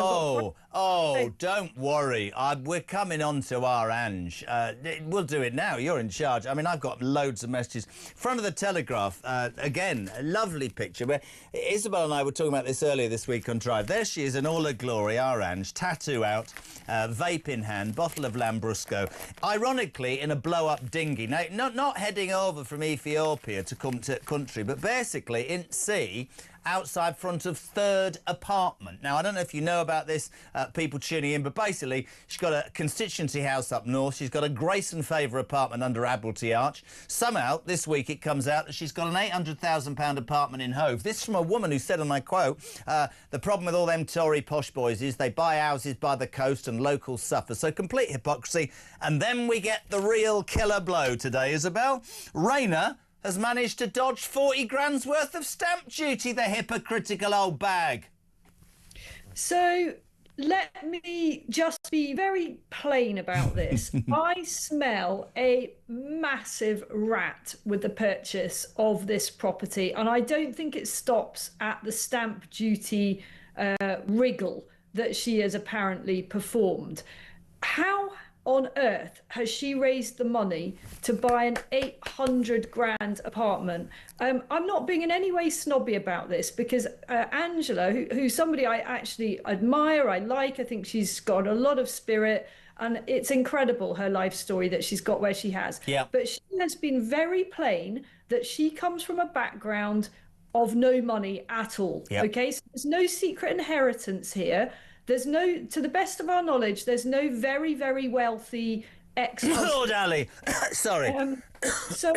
don't worry. We're coming on to our Ange. We'll do it now. You're in charge. I mean, I've got loads of messages. Front of the Telegraph, again, a lovely picture where Isabel and I were talking about this earlier this week on Drive. There she is in all her glory, our Ange, tattoo out, vape in hand, bottle of Lambrusco, ironically in a blow-up dinghy. Now, not heading over from Ethiopia to come to country, but basically in sea, outside front of third apartment. Now, I don't know if you know about this, people tuning in, but basically she's got a constituency house up north. She's got a grace and favour apartment under Admiralty Arch. Somehow, this week, it comes out that she's got an £800,000 apartment in Hove. This is from a woman who said, and I quote, the problem with all them Tory posh boys is they buy houses by the coast and locals suffer. So complete hypocrisy. And then we get the real killer blow today, Isabel. Rayner has managed to dodge 40 grand's worth of stamp duty, the hypocritical old bag. So let me just be very plain about this. I smell a massive rat with the purchase of this property, and I don't think it stops at the stamp duty wriggle that she has apparently performed. How on earth has she raised the money to buy an 800 grand apartment? I'm not being in any way snobby about this, because Angela, who's somebody I actually admire, I like, I think she's got a lot of spirit, and it's incredible, her life story, that she's got where she has. Yeah. But she has been very plain that she comes from a background of no money at all. Yep. Okay, so there's no secret inheritance here. There's no, to the best of our knowledge, there's no very, very wealthy ex-husband. Lord Ali, sorry. So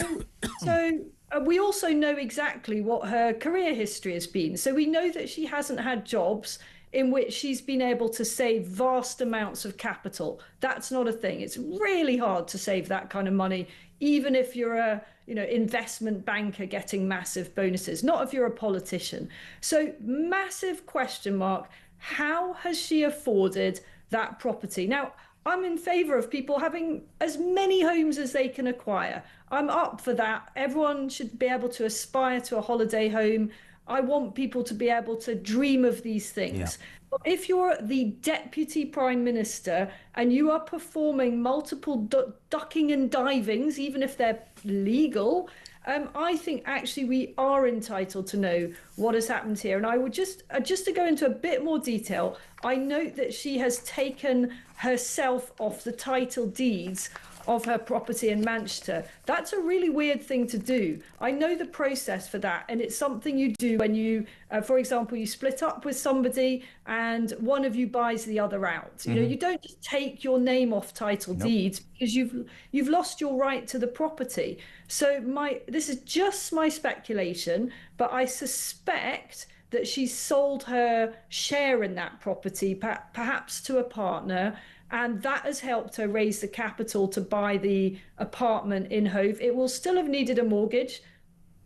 we also know exactly what her career history has been. So we know that she hasn't had jobs in which she's been able to save vast amounts of capital. That's not a thing. It's really hard to save that kind of money, even if you're a investment banker getting massive bonuses, not if you're a politician. So massive question mark. How has she afforded that property? Now, I'm in favour of people having as many homes as they can acquire. I'm up for that. Everyone should be able to aspire to a holiday home. I want people to be able to dream of these things. Yeah. But if you're the Deputy Prime Minister and you are performing multiple ducking and divings, even if they're legal, I think actually we are entitled to know what has happened here. And I would just to go into a bit more detail, I note that she has taken herself off the title deeds of her property in Manchester. That's a really weird thing to do. I know the process for that, and it's something you do when you, for example, you split up with somebody and one of you buys the other out. You know, you don't just take your name off title deeds because you've lost your right to the property. So this is just my speculation, but I suspect that she's sold her share in that property, perhaps to a partner, and that has helped her raise the capital to buy the apartment in Hove. It will still have needed a mortgage.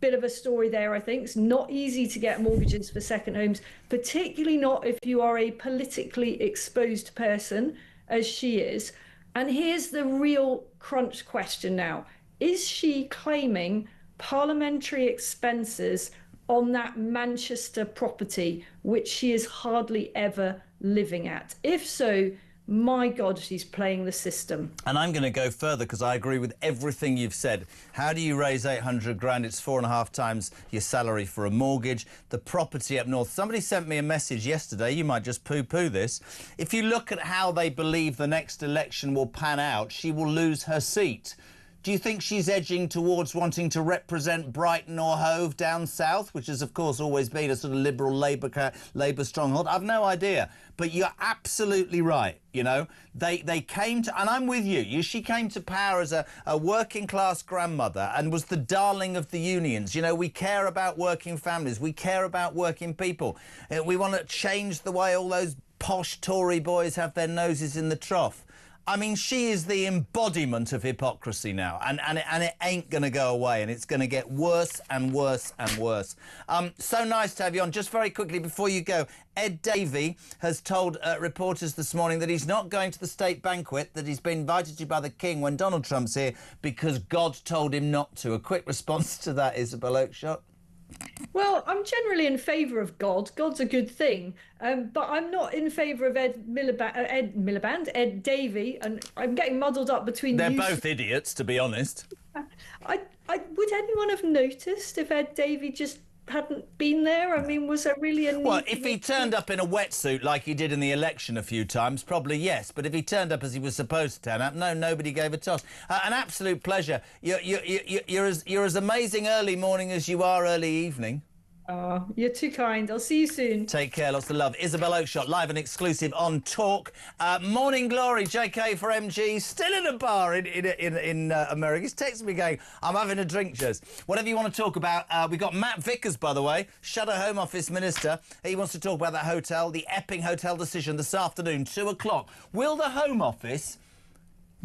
Bit of a story there, I think. It's not easy to get mortgages for second homes, particularly not if you are a politically exposed person, as she is. And here's the real crunch question now. Is she claiming parliamentary expenses on that Manchester property, which she is hardly ever living at? If so, my God, she's playing the system. And I'm going to go further because I agree with everything you've said. How do you raise 800 grand? It's 4.5 times your salary for a mortgage. The property up north. Somebody sent me a message yesterday. You might just poo-poo this. If you look at how they believe the next election will pan out, she will lose her seat. Do you think she's edging towards wanting to represent Brighton or Hove down south, which has, of course, always been a sort of liberal Labour stronghold? I've no idea. But you're absolutely right, you know. They came to... And I'm with you. She came to power as a working-class grandmother and was the darling of the unions. You know, we care about working families. We care about working people. We want to change the way all those posh Tory boys have their noses in the trough. I mean, she is the embodiment of hypocrisy now, and it ain't going to go away, and it's going to get worse and worse and worse. So nice to have you on. Just very quickly before you go, Ed Davey has told reporters this morning that he's not going to the state banquet that he's been invited to by the King when Donald Trump's here because God told him not to. A quick response to that, Isabel Oakeshott. Well, I'm generally in favour of God. God's a good thing. But I'm not in favour of Ed Davey, and I'm getting muddled up between They're both idiots, to be honest. Would anyone have noticed if Ed Davey just hadn't been there? I mean, was there really a need? Well, if he turned up in a wetsuit like he did in the election a few times, probably yes. But if he turned up as he was supposed to turn up, no, nobody gave a toss. An absolute pleasure. You're as amazing early morning as you are early evening. Oh, you're too kind. I'll see you soon. Take care. Lots of love. Isabel Oakeshott, live and exclusive on Talk. Morning Glory, JK for MG, still in a bar in America. He's texting me going, I'm having a drink, Jez. Whatever you want to talk about. We've got Matt Vickers, by the way, Shadow Home Office Minister. He wants to talk about that hotel, the Epping hotel decision this afternoon, 2 o'clock. Will the Home Office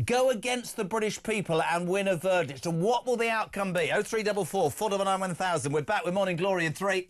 go against the British people and win a verdict? And what will the outcome be? 0344 499 1000. We're back with Morning Glory in 3.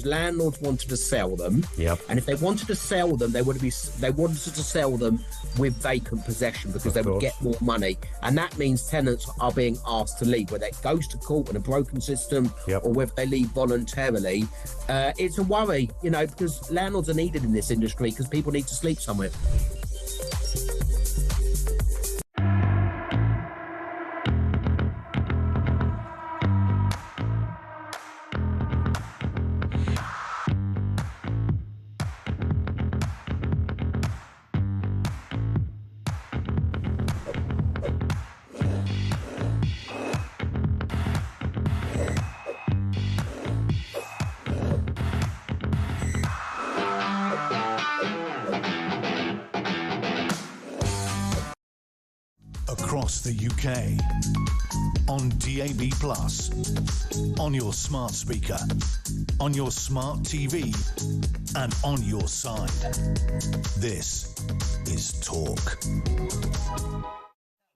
because landlords wanted to sell them. Yep. And if they wanted to sell them, they wanted to sell them with vacant possession because they would get more money. And that means tenants are being asked to leave, whether it goes to court in a broken system or whether they leave voluntarily. It's a worry, because landlords are needed in this industry because people need to sleep somewhere. Across the UK, on DAB+, on your smart speaker, on your smart TV, and on your side. This is Talk.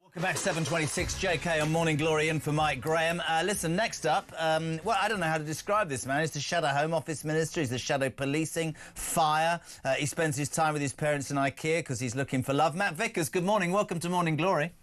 Welcome back, 7:26, JK on Morning Glory in for Mike Graham. Listen, next up, well, I don't know how to describe this man. He's the shadow Home Office Minister, he's the shadow policing, fire. He spends his time with his parents in IKEA because he's looking for love. Matt Vickers, good morning, welcome to Morning Glory.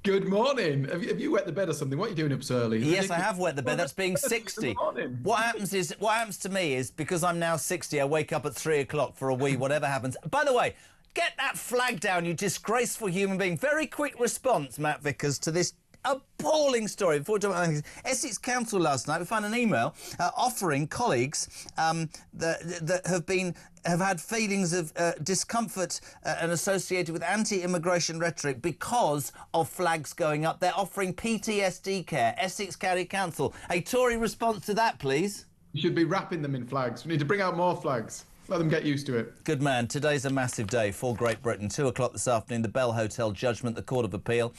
Good morning. Have you wet the bed or something? What are you doing up so early? Yes, I have wet the bed. That's being 60. What happens to me is, because I'm now 60, I wake up at 3 o'clock for a wee, whatever happens. By the way, get that flag down, you disgraceful human being. Very quick response, Matt Vickers, to this appalling story. Before we talk about Essex Council last night, we found an email offering colleagues that have had feelings of discomfort and associated with anti-immigration rhetoric because of flags going up. They're offering PTSD care. Essex County Council. A Tory response to that, please. You should be wrapping them in flags. We need to bring out more flags. Let them get used to it. Good man. Today's a massive day for Great Britain. 2 o'clock this afternoon, the Bell Hotel judgment, the Court of Appeal.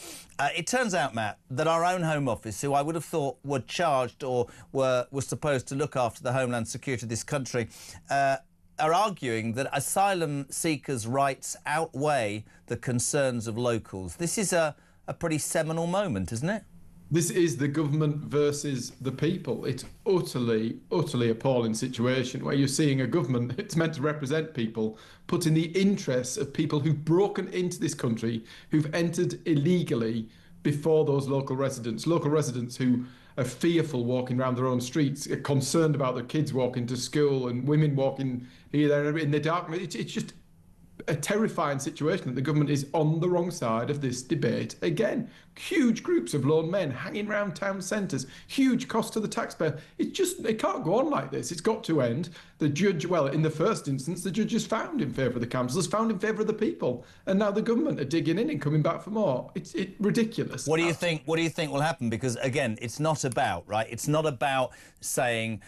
It turns out, Matt, that our own Home Office, who I would have thought were charged or were supposed to look after the homeland security of this country, are arguing that asylum seekers' rights outweigh the concerns of locals. This is a pretty seminal moment, isn't it? This is the government versus the people. It's utterly, utterly appalling situation where you're seeing a government that's meant to represent people, put in the interests of people who've broken into this country, who've entered illegally before those local residents who are fearful walking around their own streets, are concerned about their kids walking to school and women walking here, there, in the darkness. It's just a terrifying situation that the government is on the wrong side of this debate again. Huge groups of lone men hanging around town centres, huge cost to the taxpayer. It can't go on like this. It's got to end. The judge, well, in the first instance, the judge is found in favour of the councillors, found in favour of the people, and now the government are digging in and coming back for more. It's ridiculous. What do you think? What do you think will happen? Because again, it's not about It's not about saying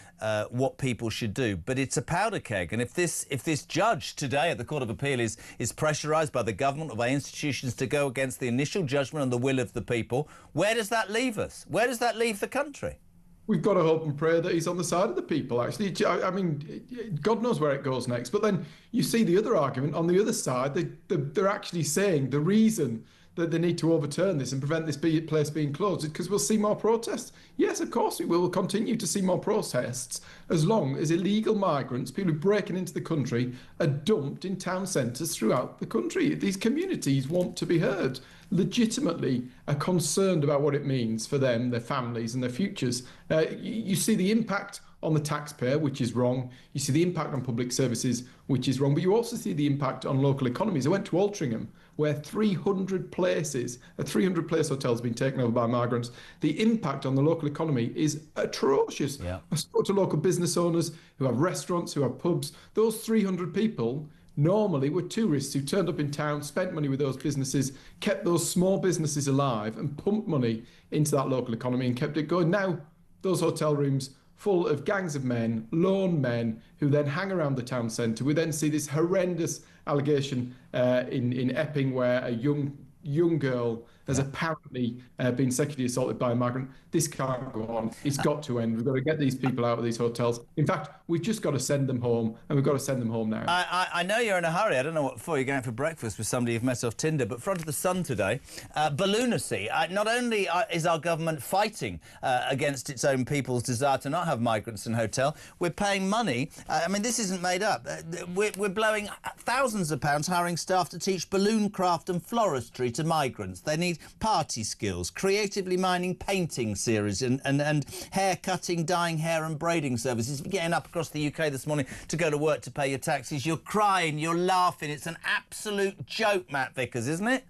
what people should do, but it's a powder keg. And if this judge today at the Court of Appeal is pressurised by the government or by institutions to go against the initial judgment and the will of the people, where does that leave us? Where does that leave the country? We've got to hope and pray that he's on the side of the people, actually. I mean, God knows where it goes next. But then you see the other argument on the other side. They're actually saying the reason that they need to overturn this and prevent this place being closed is because we'll see more protests. Yes, of course we will. We'll continue to see more protests as long as illegal migrants, people who are breaking into the country, are dumped in town centres throughout the country. These communities want to be heard, legitimately are concerned about what it means for them, their families and their futures. You see the impact on the taxpayer, which is wrong. You see the impact on public services, which is wrong. But you also see the impact on local economies. I went to Altrincham, where 300 places, a 300-place hotel has been taken over by migrants. The impact on the local economy is atrocious. Yeah. I spoke to local business owners who have restaurants, who have pubs. Those 300 people normally were tourists who turned up in town, spent money with those businesses, kept those small businesses alive and pumped money into that local economy and kept it going. Now, those hotel rooms full of gangs of men, lone men, who then hang around the town centre. We then see this horrendous allegation in Epping where a young girl has apparently been sexually assaulted by a migrant. This can't go on. It's got to end. We've got to get these people out of these hotels. In fact, we've just got to send them home, and we've got to send them home now. I know you're in a hurry. I don't know what for. You're going for breakfast with somebody you've met off Tinder, but front of the Sun today, balloonacy. Not only is our government fighting against its own people's desire to not have migrants in hotel, we're paying money. I mean, this isn't made up. We're blowing thousands of pounds hiring staff to teach balloon craft and floristry to migrants. They need party skills, creatively mining painting series and hair cutting, dyeing hair and braiding services. Getting up across the UK this morning to go to work to pay your taxes. You're crying, you're laughing. It's an absolute joke, Matt Vickers, isn't it?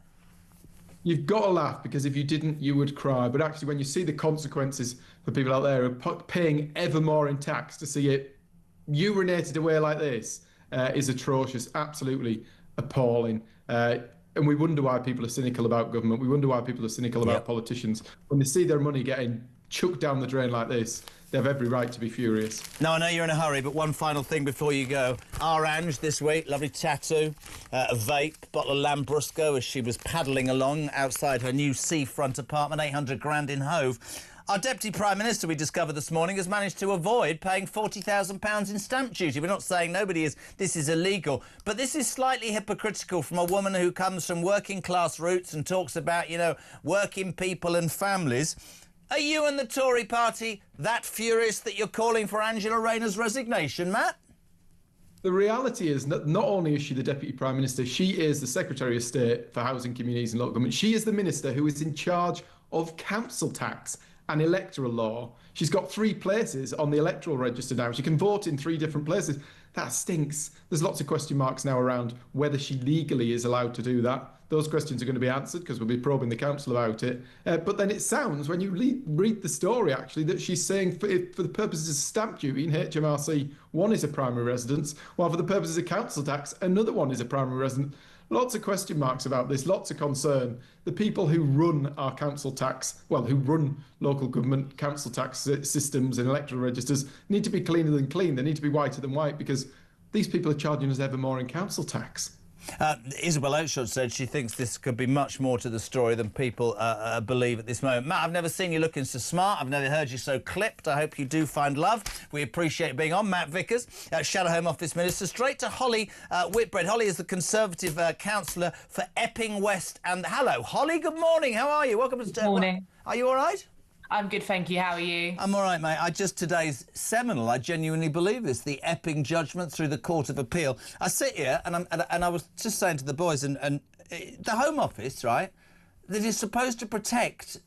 You've got to laugh, because if you didn't, you would cry. But actually, when you see the consequences for people out there who are paying ever more in tax to see it urinated away like this is atrocious, absolutely appalling. And we wonder why people are cynical about government. We wonder why people are cynical about politicians. When they see their money getting chucked down the drain like this, they have every right to be furious. Now, I know you're in a hurry, but one final thing before you go. Orange this week, lovely tattoo, a vape, bottle of Lambrusco as she was paddling along outside her new seafront apartment, 800 grand in Hove. Our Deputy Prime Minister, we discovered this morning, has managed to avoid paying £40,000 in stamp duty. We're not saying this is illegal, but this is slightly hypocritical from a woman who comes from working class roots and talks about, you know, working people and families. Are you and the Tory party that furious that you're calling for Angela Rayner's resignation, Matt? The reality is that not only is she the Deputy Prime Minister, she is the Secretary of State for Housing, Communities and Local Government. She is the Minister who is in charge of council tax and electoral law. She's got 3 places on the electoral register now. She can vote in 3 different places. That stinks. There's lots of question marks now around whether she legally is allowed to do that. Those questions are going to be answered because we'll be probing the council about it. But then it sounds, when you read the story, actually, that she's saying for the purposes of stamp duty in HMRC, one is a primary residence, while for the purposes of council tax, another one is a primary residence. Lots of question marks about this, lots of concern. The people who run our council tax, well, who run local government council tax systems and electoral registers need to be cleaner than clean. They need to be whiter than white, because these people are charging us ever more in council tax. Isabel Oakeshott said she thinks this could be much more to the story than people believe at this moment. Matt, I've never seen you looking so smart. I've never heard you so clipped. I hope you do find love. We appreciate being on. Matt Vickers, Shadow Home Office Minister. Straight to Holly Whitbread. Holly is the Conservative councillor for Epping West. And hello, Holly. Good morning. How are you? Welcome to... Good morning. Are you all right? I'm good, thank you. How are you? I'm all right, mate. Today's seminal. I genuinely believe this. The Epping judgment through the Court of Appeal. I sit here and I was just saying to the boys, and the Home Office, right, that is supposed to protect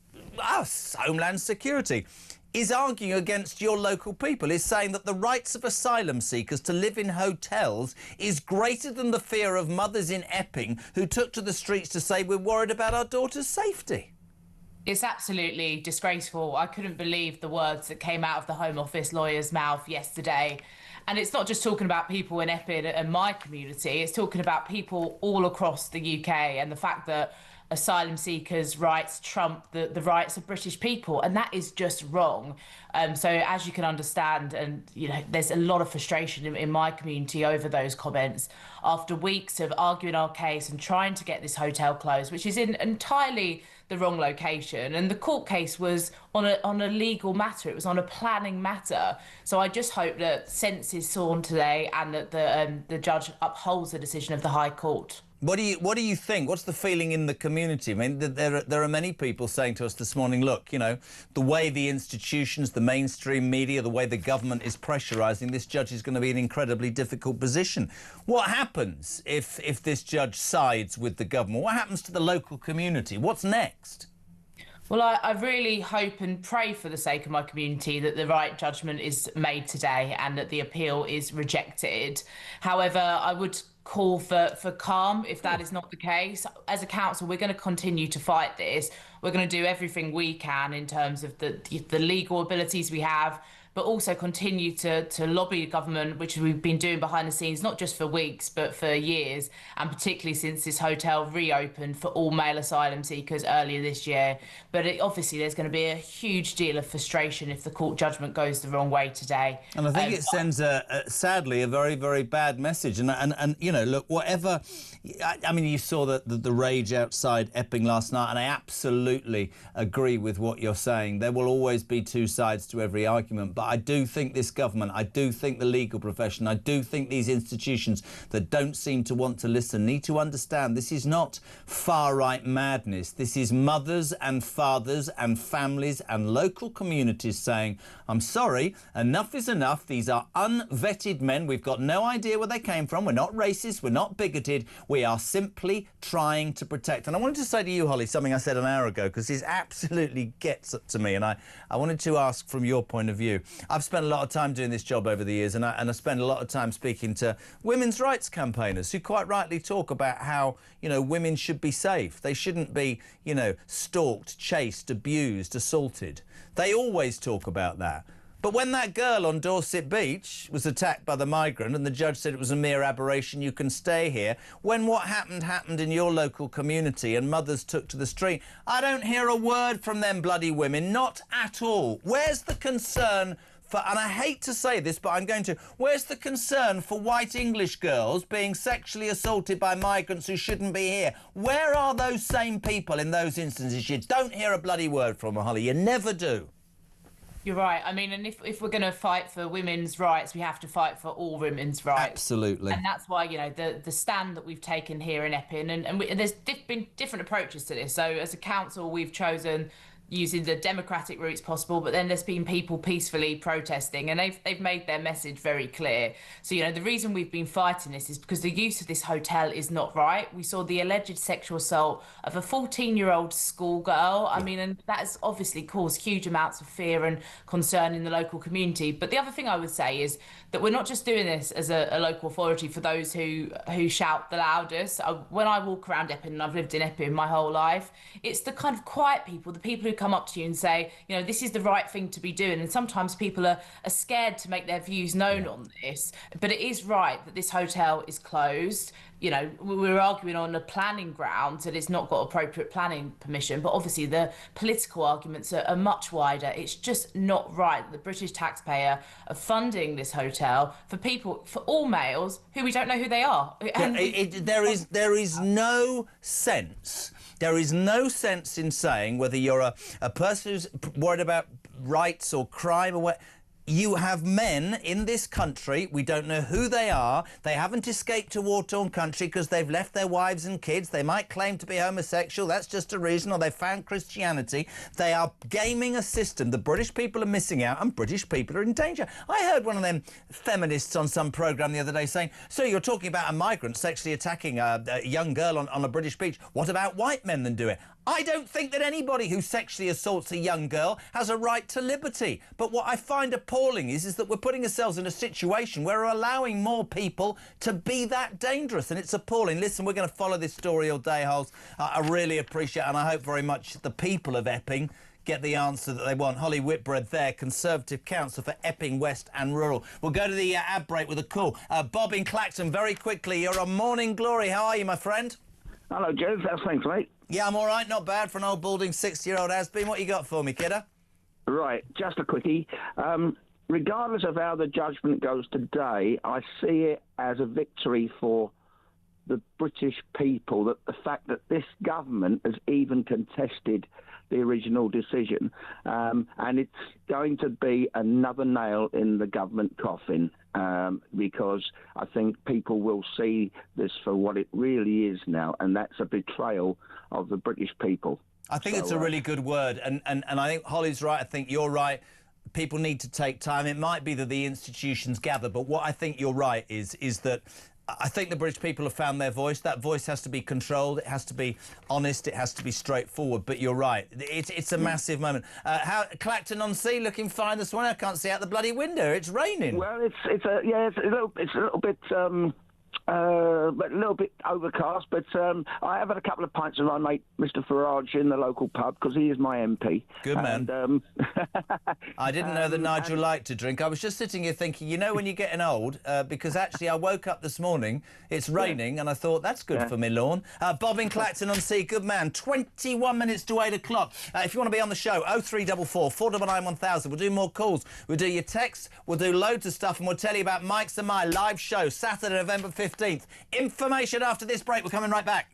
us, Homeland Security, is arguing against your local people, is saying that the rights of asylum seekers to live in hotels is greater than the fear of mothers in Epping who took to the streets to say we're worried about our daughter's safety. It's absolutely disgraceful. I couldn't believe the words that came out of the Home Office lawyer's mouth yesterday. And it's not just talking about people in Epping and my community, it's talking about people all across the UK and the fact that asylum seekers' rights trump the rights of British people, and that is just wrong. So as you can understand, and you know, there's a lot of frustration in my community over those comments after weeks of arguing our case and trying to get this hotel closed, which is in entirely the wrong location. And the court case was on a legal matter. It was on a planning matter. So I just hope that sense is sawn today and that the judge upholds the decision of the High Court. What do you think? What's the feeling in the community? I mean, there are many people saying to us this morning, look, you know, the way the institutions, the mainstream media, the way the government is pressurising, this judge is going to be in an incredibly difficult position. What happens if this judge sides with the government? What happens to the local community? What's next? Well, I really hope and pray for the sake of my community that the right judgment is made today and that the appeal is rejected. However, I would call for calm if that is not the case. As a council, we're going to continue to fight this. We're going to do everything we can in terms of the legal abilities we have, but also continue to lobby government, which we've been doing behind the scenes, not just for weeks, but for years, and particularly since this hotel reopened for all male asylum seekers earlier this year. But obviously there's going to be a huge deal of frustration if the court judgment goes the wrong way today. And I think it sends, sadly, a very, very bad message. And you know, look, whatever... I mean, you saw the rage outside Epping last night, and I absolutely agree with what you're saying. There will always be two sides to every argument, but I do think this government, I do think the legal profession, I do think these institutions that don't seem to want to listen need to understand this is not far-right madness. This is mothers and fathers and families and local communities saying, I'm sorry, enough is enough. These are unvetted men. We've got no idea where they came from. We're not racist. We're not bigoted. We are simply trying to protect. And I wanted to say to you, Holly, something I said an hour ago, because this absolutely gets to me. And I wanted to ask from your point of view. I've spent a lot of time doing this job over the years, and I spend a lot of time speaking to women's rights campaigners who quite rightly talk about how, you know, women should be safe. They shouldn't be, you know, stalked, chased, abused, assaulted. They always talk about that. But when that girl on Dorset Beach was attacked by the migrant and the judge said it was a mere aberration, you can stay here, when what happened in your local community and mothers took to the street, I don't hear a word from them bloody women, not at all. Where's the concern for, and I hate to say this, but I'm going to, where's the concern for white English girls being sexually assaulted by migrants who shouldn't be here? Where are those same people in those instances? You don't hear a bloody word from them, Holly. You never do. You're right. I mean, and if we're going to fight for women's rights, we have to fight for all women's rights. Absolutely. And that's why, you know, the stand that we've taken here in Epping, and there's been different approaches to this. So as a council, we've chosen using the democratic routes possible, but then there's been people peacefully protesting, and they've made their message very clear. So, you know, the reason we've been fighting this is because the use of this hotel is not right. We saw the alleged sexual assault of a 14-year-old schoolgirl. I mean, and that has obviously caused huge amounts of fear and concern in the local community. But the other thing I would say is that we're not just doing this as a local authority for those who shout the loudest. When I walk around Epping, and I've lived in Epping my whole life, it's the kind of quiet people, the people who come up to you and say, you know, this is the right thing to be doing. And sometimes people are scared to make their views known on this. But it is right that this hotel is closed. You know, we're arguing on a planning grounds that it's not got appropriate planning permission, but obviously the political arguments are much wider. It's just not right that the British taxpayer are funding this hotel for people, for all males who we don't know who they are. And there is no sense. There is no sense in saying whether you're a person who's worried about rights or crime or what. You have men in this country, we don't know who they are, they haven't escaped to war-torn country because they've left their wives and kids, they might claim to be homosexual, that's just a reason, or they found Christianity. They are gaming a system. The British people are missing out and British people are in danger. I heard one of them feminists on some programme the other day saying, so you're talking about a migrant sexually attacking a young girl on a British beach. What about white men then do it? I don't think that anybody who sexually assaults a young girl has a right to liberty. But what I find appalling is that we're putting ourselves in a situation where we're allowing more people to be that dangerous, and it's appalling. Listen, we're going to follow this story all day, Holes. I really appreciate it, and I hope very much the people of Epping get the answer that they want. Holly Whitbread there, Conservative Councillor for Epping West and Rural. We'll go to the ad break with a call. Bob in Clacton, very quickly. You're on Morning Glory. How are you, my friend? Hello, Jeff. Thanks, mate. Yeah, I'm all right. Not bad for an old balding 60-year-old has-been. What you got for me, kiddo? Right, just a quickie. Regardless of how the judgment goes today, I see it as a victory for the British people, that the fact that this government has even contested the original decision, and it's going to be another nail in the government coffin, because I think people will see this for what it really is now, and that's a betrayal of the British people. I think it's a really good word, and I think Holly's right. I think you're right. People need to take time. It might be that the institutions gather, but what I think you're right is that I think the British people have found their voice. That voice has to be controlled. It has to be honest. It has to be straightforward. But you're right. It's a massive moment. How Clacton-on-Sea looking fine this morning? I can't see out the bloody window. It's raining. Well, it's a little bit But a little bit overcast. But I have had a couple of pints with my mate, Mr. Farage, in the local pub because he is my MP. Good man. And, I didn't know that Nigel liked to drink. I was just sitting here thinking, you know when you're getting old, because actually I woke up this morning, it's raining, and I thought, that's good for me lawn. Bob in Clacton-on-Sea, good man. 21 minutes to 8 o'clock. If you want to be on the show, 0344 499 1000. We'll do more calls. We'll do your text. We'll do loads of stuff, and we'll tell you about Mike's and My live show, Saturday, November 15th. Information after this break. We're coming right back.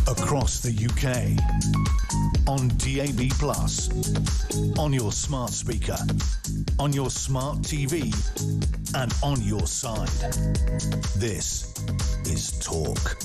Across the UK, on DAB+, on your smart speaker, on your smart TV, and on your side. This is Talk.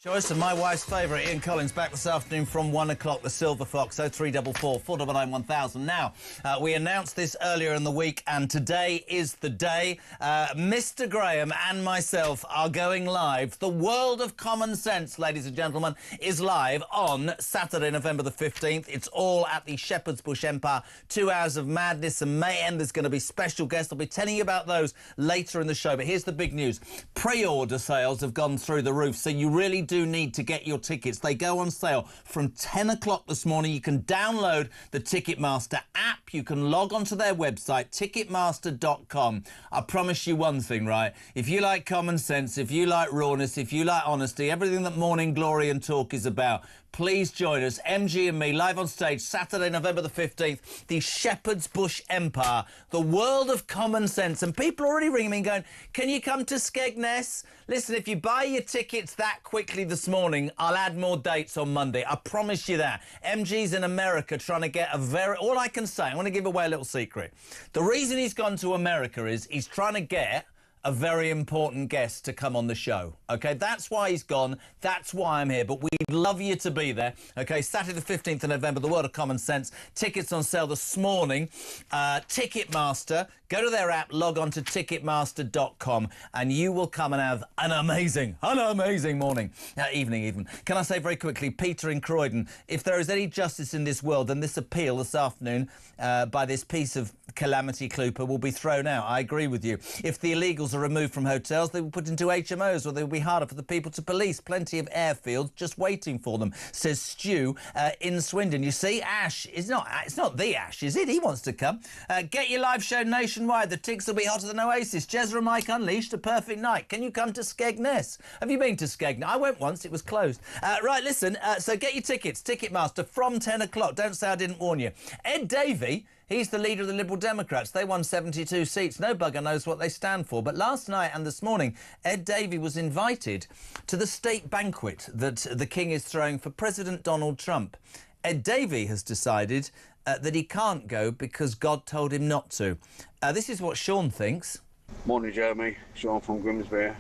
Choice of my wife's favourite, Ian Collins, back this afternoon from 1 o'clock, the Silver Fox, 0344 499 1000. Now, we announced this earlier in the week, and today is the day. Mr. Graham and myself are going live. The World of Common Sense, ladies and gentlemen, is live on Saturday, November the 15th. It's all at the Shepherd's Bush Empire. 2 hours of madness and mayhem. There's going to be special guests. I'll be telling you about those later in the show. But here's the big news. Pre-order sales have gone through the roof, so you really do need to get your tickets. They go on sale from 10 o'clock this morning. You can download the Ticketmaster app. You can log onto their website, ticketmaster.com. I promise you one thing, right? If you like common sense, if you like rawness, if you like honesty, everything that Morning Glory and Talk is about, please join us, MG and me, live on stage, Saturday, November the 15th, the Shepherd's Bush Empire, the World of Common Sense. And people are already ringing me and going, can you come to Skegness? Listen, if you buy your tickets that quickly this morning, I'll add more dates on Monday. I promise you that. MG's in America trying to get all I can say, I want to give away a little secret. The reason he's gone to America is he's trying to get a very important guest to come on the show. OK, that's why he's gone. That's why I'm here. But we'd love you to be there. OK, Saturday the 15th of November, the World of Common Sense. Tickets on sale this morning. Ticketmaster. Go to their app, log on to ticketmaster.com, and you will come and have an amazing morning. Evening even. Can I say very quickly, Peter in Croydon, if there is any justice in this world, then this appeal this afternoon by this piece of calamity Klooper will be thrown out. I agree with you. If the illegals are removed from hotels, they will put into HMOs, or they will be harder for the people to police. Plenty of airfields just waiting for them, says Stu in Swindon. You see, Ash, it's not the Ash, is it? He wants to come. Get your live show nationwide. The tigs will be hotter than Oasis. Jezra Mike Unleashed, a perfect night. Can you come to Skegness? Have you been to Skegness? I went once, it was closed. Right, listen, so get your tickets. Ticketmaster from 10 o'clock. Don't say I didn't warn you. Ed Davey He's the leader of the Liberal Democrats. They won 72 seats. No bugger knows what they stand for. But last night and this morning, Ed Davey was invited to the state banquet that the King is throwing for President Donald Trump. Ed Davey has decided that he can't go because God told him not to. This is what Sean thinks. Morning, Jeremy. Sean from Grimsby.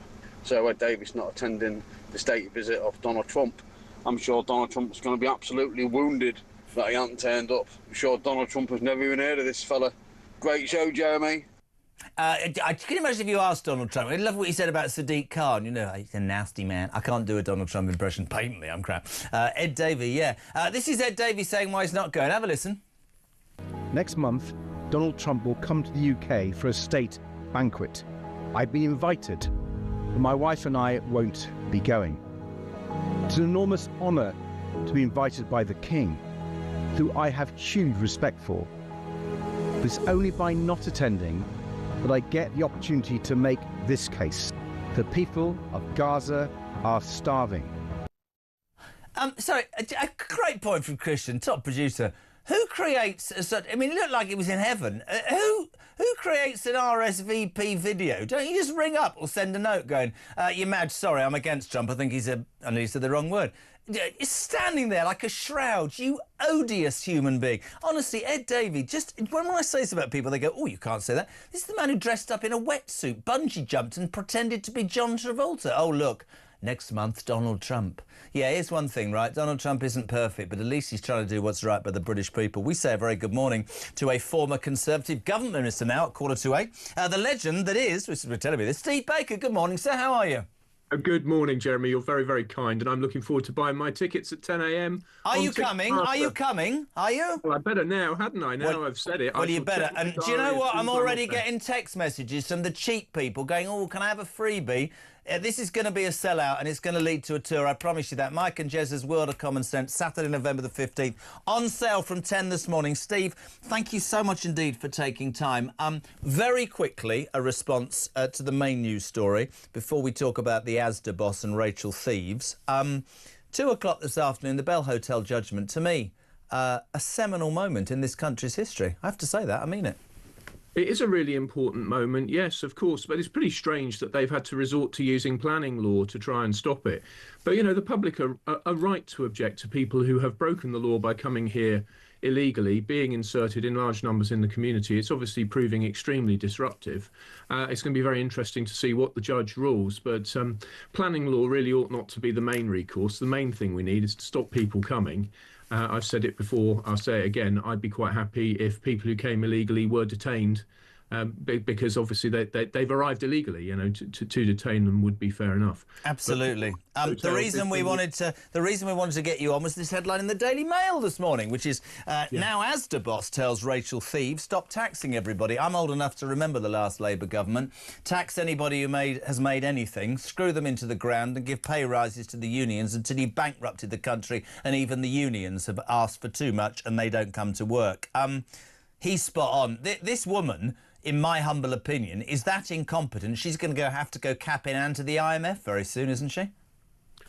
So Ed Davey's not attending the state visit of Donald Trump. I'm sure Donald Trump's going to be absolutely wounded that he hasn't turned up. I'm sure Donald Trump has never even heard of this fella. Great show, Jeremy. Can you imagine if you asked Donald Trump? I love what he said about Sadiq Khan. You know, he's a nasty man. I can't do a Donald Trump impression. Patently, I'm crap. Ed Davey, yeah. This is Ed Davey saying why he's not going. Have a listen. Next month, Donald Trump will come to the UK for a state banquet. I've been invited, but my wife and I won't be going. It's an enormous honour to be invited by the King, who I have huge respect for. But it's only by not attending that I get the opportunity to make this case. The people of Gaza are starving. Sorry, a great point from Christian, top producer. Who creates such... I mean, it looked like it was in heaven. Who creates an RSVP video? Don't you just ring up or send a note going, you're mad, sorry, I'm against Trump. I think he's a... I know you said the wrong word. You're standing there like a shroud, you odious human being. Honestly, Ed Davey, just... When I say this about people, they go, oh, you can't say that. This is the man who dressed up in a wetsuit, bungee jumped and pretended to be John Travolta. Oh, look. Next month, Donald Trump. Yeah, here's one thing, right? Donald Trump isn't perfect, but at least he's trying to do what's right by the British people. We say a very good morning to a former Conservative government minister now at 7:45. The legend that is, which is telling me this, Steve Baker. Good morning, sir. How are you? Good morning, Jeremy. You're very, very kind, and I'm looking forward to buying my tickets at 10 a.m. Are you coming? Are you coming? Are you? Well, I better now, hadn't I? Now I've said it. Well, you better. And do you know what? I'm already getting text messages from the cheap people going, oh, can I have a freebie? This is going to be a sellout and it's going to lead to a tour, I promise you that. Mike and Jez's World of Common Sense, Saturday, November the 15th, on sale from 10 this morning. Steve, thank you so much indeed for taking time. Very quickly, a response to the main news story before we talk about the Asda boss and Rachel Thieves. 2 o'clock this afternoon, the Bell Hotel judgment, to me, a seminal moment in this country's history. I have to say that, I mean it. It is a really important moment, yes, of course, but it's pretty strange that they've had to resort to using planning law to try and stop it. But, you know, the public are right to object to people who have broken the law by coming here illegally, being inserted in large numbers in the community. It's obviously proving extremely disruptive. It's going to be very interesting to see what the judge rules, but planning law really ought not to be the main recourse. The main thing we need is to stop people coming. I've said it before, I'll say it again, I'd be quite happy if people who came illegally were detained, because obviously they've arrived illegally. You know, to detain them would be fair enough. Absolutely. The reason we wanted to get you on was this headline in the Daily Mail this morning, which is now Asda boss tells Rachel Thieves stop taxing everybody. I'm old enough to remember the last Labour government. Tax anybody who has made anything, screw them into the ground and give pay rises to the unions until you bankrupted the country, and even the unions have asked for too much and they don't come to work. He's spot on. This woman, in my humble opinion, is that incompetent. She's going to have to go cap in hand to the IMF very soon, isn't she?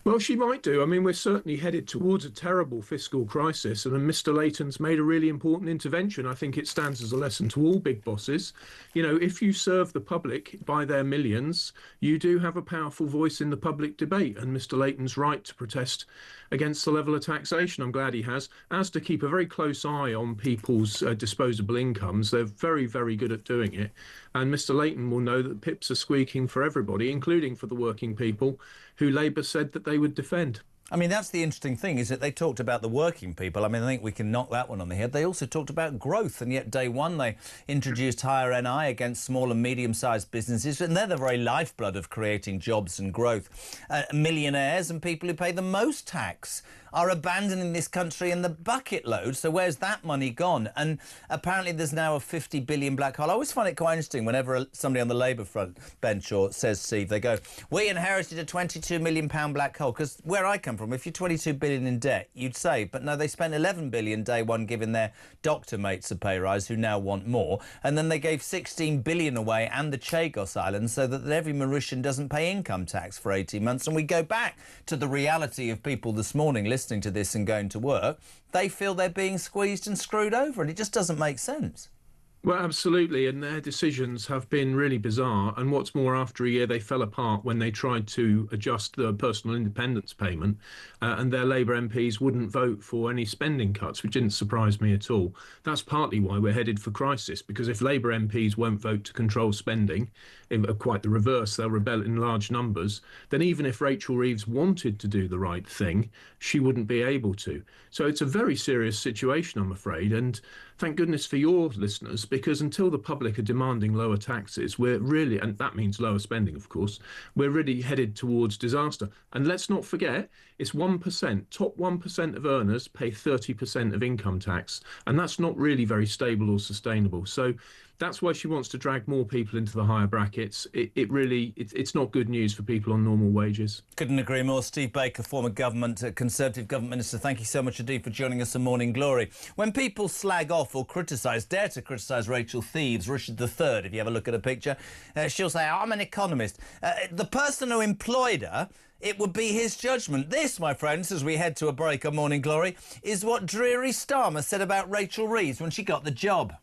Well, she might do. I mean, we're certainly headed towards a terrible fiscal crisis, and Mr. Layton's made a really important intervention. I think it stands as a lesson to all big bosses. You know, if you serve the public by their millions, you do have a powerful voice in the public debate, and Mr. Layton's right to protest against the level of taxation. I'm glad he has. As to keep a very close eye on people's disposable incomes. They're very, very good at doing it. And Mr. Layton will know that pips are squeaking for everybody, including for the working people who Labour said that they would defend. I mean, that's the interesting thing, is that they talked about the working people. I mean, I think we can knock that one on the head. They also talked about growth, and yet day one they introduced higher NI against small and medium-sized businesses, and they're the very lifeblood of creating jobs and growth. Millionaires and people who pay the most tax are abandoning this country in the bucket load. So where's that money gone? And apparently there's now a 50 billion black hole. I always find it quite interesting whenever somebody on the Labour front bench or says, Steve, they go, we inherited a £22 million black hole, because where I come come from? If you're 22 billion in debt, you'd save. But no, they spent 11 billion day one giving their doctor mates a pay rise who now want more. And then they gave 16 billion away and the Chagos Islands so that every Mauritian doesn't pay income tax for 18 months. And we go back to the reality of people this morning listening to this and going to work. They feel they're being squeezed and screwed over, and it just doesn't make sense. Well, absolutely, and their decisions have been really bizarre. And what's more, after a year, they fell apart when they tried to adjust the personal independence payment, and their Labour MPs wouldn't vote for any spending cuts, which didn't surprise me at all. That's partly why we're headed for crisis, because if Labour MPs won't vote to control spending, quite the reverse, they'll rebel in large numbers, then even if Rachel Reeves wanted to do the right thing, she wouldn't be able to. So it's a very serious situation, I'm afraid, and thank goodness for your listeners, because until the public are demanding lower taxes, we're really, and that means lower spending, of course, we're really headed towards disaster. And let's not forget, it's 1%. Top 1% of earners pay 30% of income tax, and that's not really very stable or sustainable. So that's why she wants to drag more people into the higher brackets. It's not good news for people on normal wages. Couldn't agree more. Steve Baker, former Conservative Government Minister, thank you so much indeed for joining us on Morning Glory. When people slag off or dare to criticise Rachel Thieves, Richard III, if you have a look at a picture, she'll say, I'm an economist. The person who employed her, it would be his judgment. This, my friends, as we head to a break on Morning Glory, is what Dreary Starmer said about Rachel Reeves when she got the job.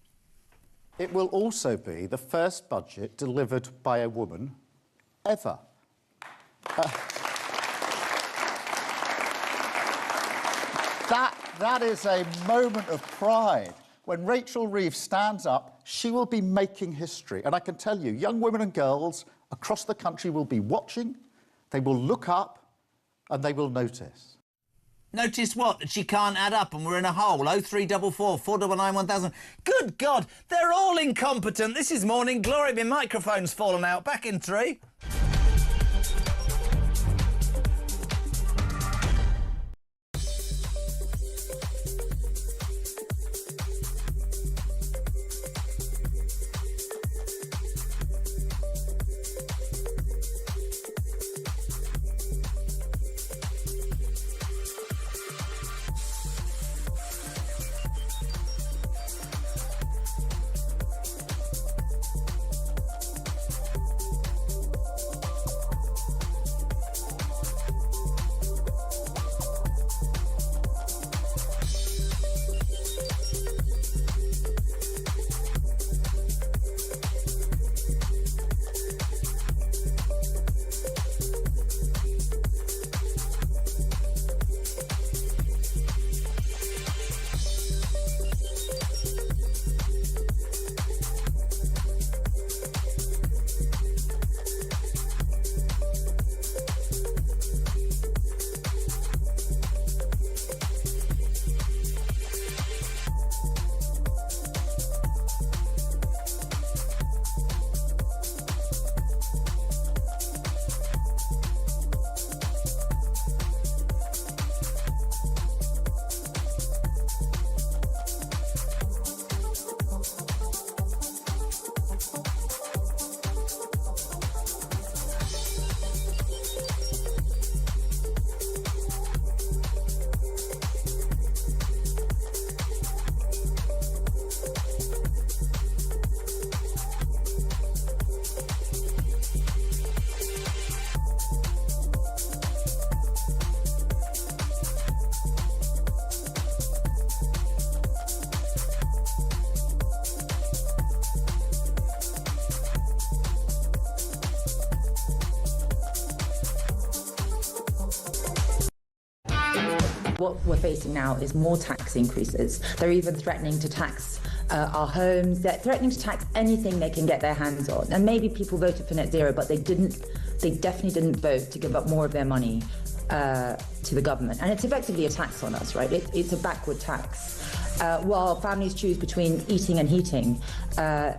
It will also be the first budget delivered by a woman ever. That is a moment of pride. When Rachel Reeves stands up, she will be making history. And I can tell you, young women and girls across the country will be watching, they will look up, and they will notice. Notice what? That she can't add up and we're in a hole. 0344 499 1000. Good God, they're all incompetent. This is Morning Glory. My microphone's fallen out. Back in 3. What we're facing now is more tax increases. They're even threatening to tax our homes. They're threatening to tax anything they can get their hands on. And maybe people voted for net zero, but they definitely didn't vote to give up more of their money to the government. And it's effectively a tax on us, right? It's a backward tax. While families choose between eating and heating,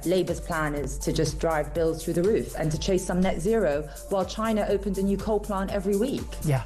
Labour's plan is to just drive bills through the roof and to chase some net zero while China opens a new coal plant every week. Yeah.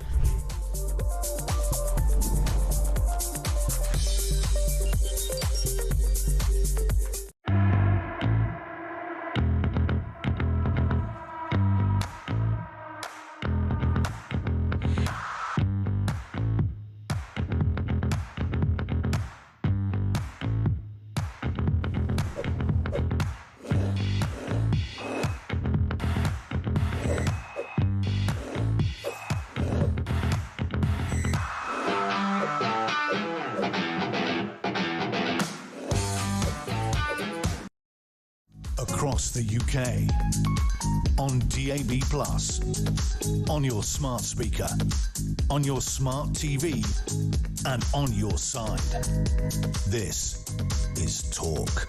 across the UK. On DAB+, on your smart speaker, on your smart TV, and on your side. This is Talk.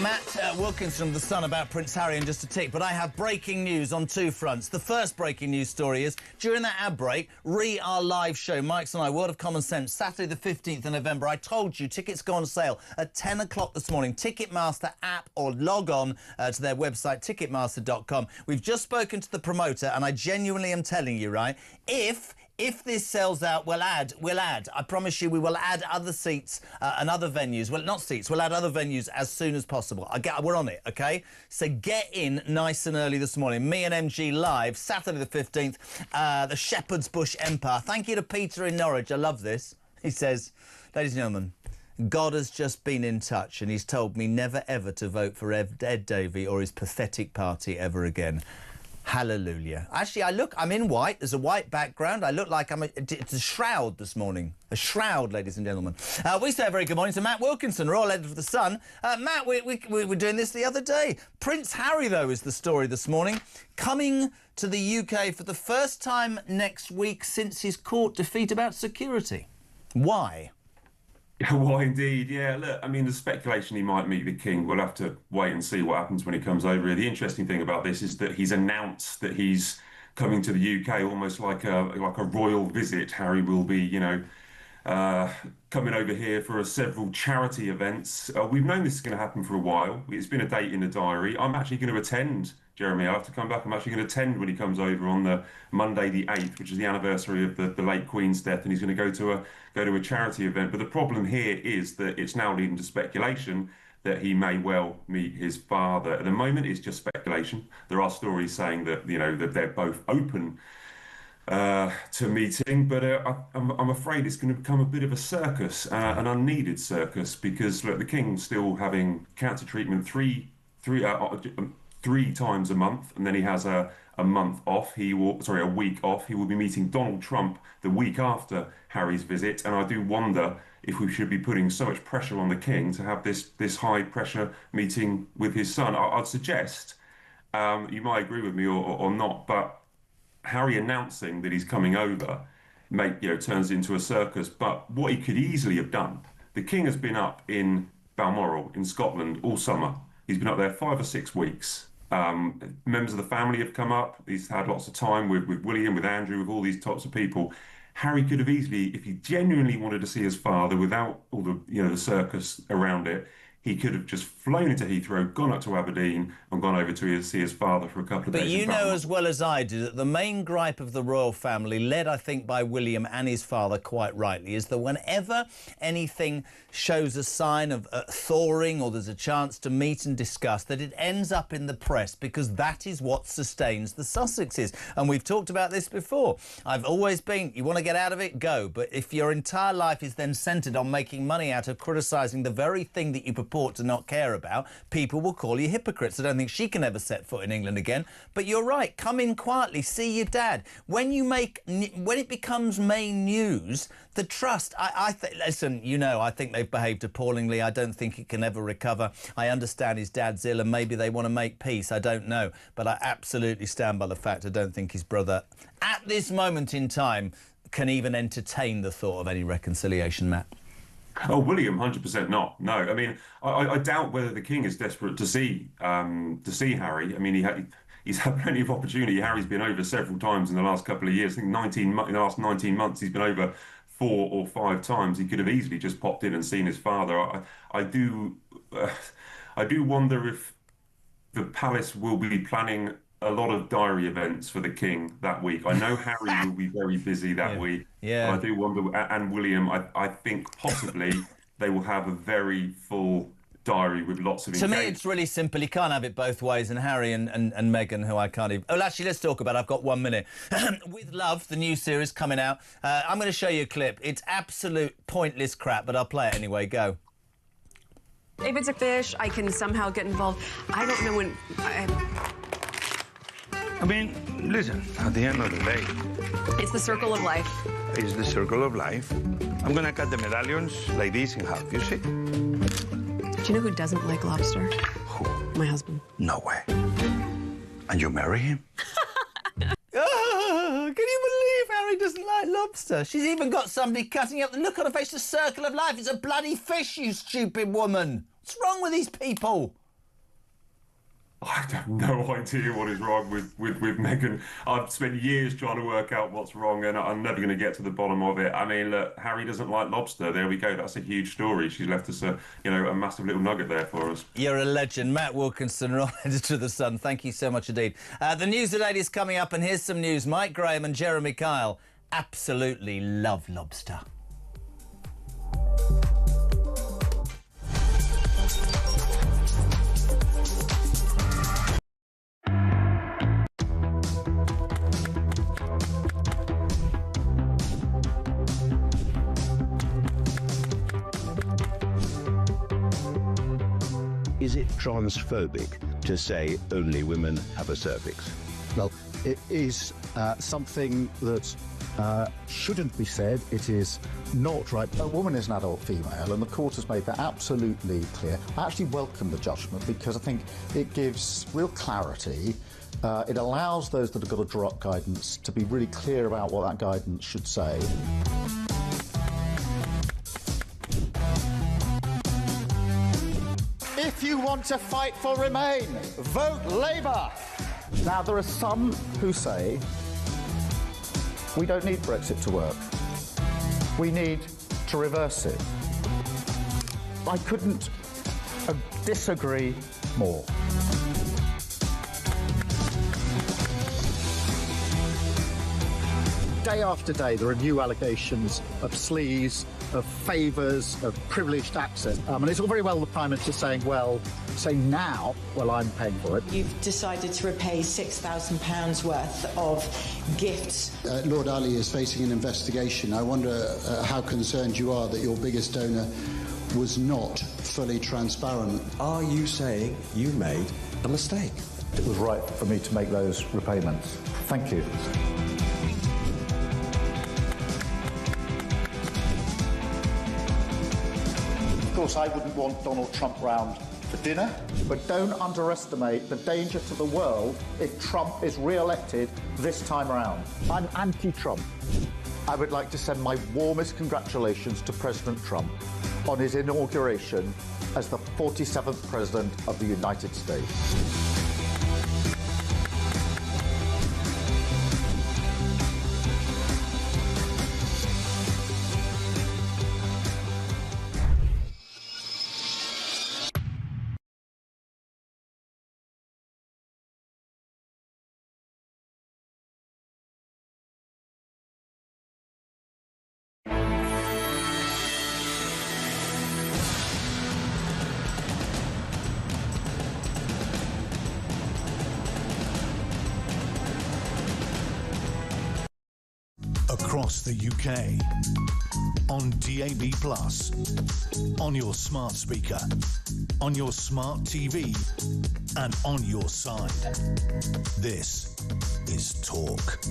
Matt Wilkinson of The Sun about Prince Harry in just a tick, but I have breaking news on two fronts. The first breaking news story is, during that ad break, our live show, Mike's and I, World of Common Sense, Saturday the 15th of November, I told you tickets go on sale at 10 o'clock this morning. Ticketmaster app or log on to their website, ticketmaster.com. We've just spoken to the promoter, and I genuinely am telling you, right, if this sells out, we'll add. I promise you we will add other seats and other venues. Well, not seats, we'll add other venues as soon as possible. We're on it, OK? So get in nice and early this morning. Me and MG live, Saturday the 15th, the Shepherd's Bush Empire. Thank you to Peter in Norwich. I love this. He says, ladies and gentlemen, God has just been in touch and he's told me never ever to vote for Ed Davey or his pathetic party ever again. Hallelujah. Actually, I'm in white. There's a white background. I look like it's a shroud this morning. A shroud, ladies and gentlemen. We say a very good morning to Matt Wilkinson, Royal Editor of The Sun. Matt, we were doing this the other day. Prince Harry, though, is the story this morning. Coming to the UK for the first time next week since his court defeat about security. Why? Why indeed, yeah. Look, I mean, the speculation he might meet the king. We'll have to wait and see what happens when he comes over here. The interesting thing about this is that he's announced that he's coming to the UK, almost like a royal visit. Harry will be, coming over here for several charity events. We've known this is going to happen for a while. It's been a date in the diary. I'm actually going to attend, Jeremy. I have to come back. I'm actually going to attend when he comes over on the Monday the 8th, which is the anniversary of the late Queen's death, and he's going to go to a charity event. But the problem here is that it's now leading to speculation that he may well meet his father. At the moment, it's just speculation. There are stories saying that that they're both open to meeting, but I'm afraid it's going to become a bit of a circus, an unneeded circus, because look, the King's still having cancer treatment three times a month, and then he has a month off. A week off. He will be meeting Donald Trump the week after Harry's visit, and I do wonder if we should be putting so much pressure on the King to have this high pressure meeting with his son. I'd suggest, you might agree with me or not, but Harry announcing that he's coming over turns into a circus. But what he could easily have done, the King has been up in Balmoral in Scotland all summer. He's been up there 5 or 6 weeks. Members of the family have come up. He's had lots of time with William, with Andrew, with all these types of people. Harry could have easily, if he genuinely wanted to see his father without all the circus around it, he could have just flown into Heathrow, gone up to Aberdeen and gone over to see his father for a couple of days. But you know as well as I do that the main gripe of the royal family, led I think by William and his father quite rightly, is that whenever anything shows a sign of thawing or there's a chance to meet and discuss, that it ends up in the press, because that is what sustains the Sussexes. And we've talked about this before. I've always been, you want to get out of it, go. But if your entire life is then centred on making money out of criticising the very thing that you purport to not care about, people will call you hypocrites. I don't think she can ever set foot in England again. But you're right, come in quietly, see your dad. When it becomes main news, the trust, listen, I think they've behaved appallingly. I don't think it can ever recover. I understand his dad's ill and maybe they want to make peace. I don't know. But I absolutely stand by the fact I don't think his brother, at this moment in time, can even entertain the thought of any reconciliation, Matt. Oh, William, 100% not. No, I mean, I doubt whether the King is desperate to see Harry. I mean, he's had plenty of opportunity. Harry's been over several times in the last couple of years. I think in the last 19 months, he's been over 4 or 5 times. He could have easily just popped in and seen his father. I do wonder if the palace will be planning a lot of diary events for the King that week. I know Harry will be very busy that week. Yeah. But I do wonder, and William, I think possibly they will have a very full diary with lots of engagement. To me, it's really simple. You can't have it both ways. And Harry and Meghan, who I can't even... Oh, actually, let's talk about it. I've got 1 minute. With Love, the new series coming out. I'm going to show you a clip. It's absolute pointless crap, but I'll play it anyway. Go. If it's a fish, I can somehow get involved. I don't know when... I mean, listen, at the end of the day... It's the circle of life. It's the circle of life. I'm gonna cut the medallions like this in half, you see? Do you know who doesn't like lobster? Who? My husband. No way. And you marry him? Oh, can you believe Harry doesn't like lobster? She's even got somebody cutting up the look on her face, the circle of life. It's a bloody fish, you stupid woman. What's wrong with these people? I have no idea what is wrong with Meghan. I've spent years trying to work out what's wrong, and I'm never going to get to the bottom of it. I mean, look, Harry doesn't like lobster. There we go. That's a huge story. She's left us a massive little nugget there for us. You're a legend. Matt Wilkinson, editor of The Sun. Thank you so much indeed. The news at 8 is coming up, and here's some news. Mike Graham and Jeremy Kyle absolutely love lobster. Is it transphobic to say only women have a cervix? Well, it is something that shouldn't be said. It is not right. A woman is an adult female, and the court has made that absolutely clear. I actually welcome the judgment because I think it gives real clarity. It allows those that have got to draw up guidance to be really clear about what that guidance should say. If you want to fight for Remain, vote Labour. Now, there are some who say we don't need Brexit to work. We need to reverse it. I couldn't disagree more. Day after day, there are new allegations of sleaze, of favours, of privileged access. And it's all very well the Prime Minister saying, well, say now, well, I'm paying for it. You've decided to repay £6,000 worth of gifts. Lord Ali is facing an investigation. I wonder how concerned you are that your biggest donor was not fully transparent. Are you saying you made a mistake? It was right for me to make those repayments. Thank you. Of course, I wouldn't want Donald Trump round for dinner, but don't underestimate the danger to the world if Trump is re-elected this time around. I'm anti-Trump. I would like to send my warmest congratulations to President Trump on his inauguration as the 47th President of the United States. Across the UK, on DAB+, on your smart speaker, on your smart TV, and on your side. This is Talk.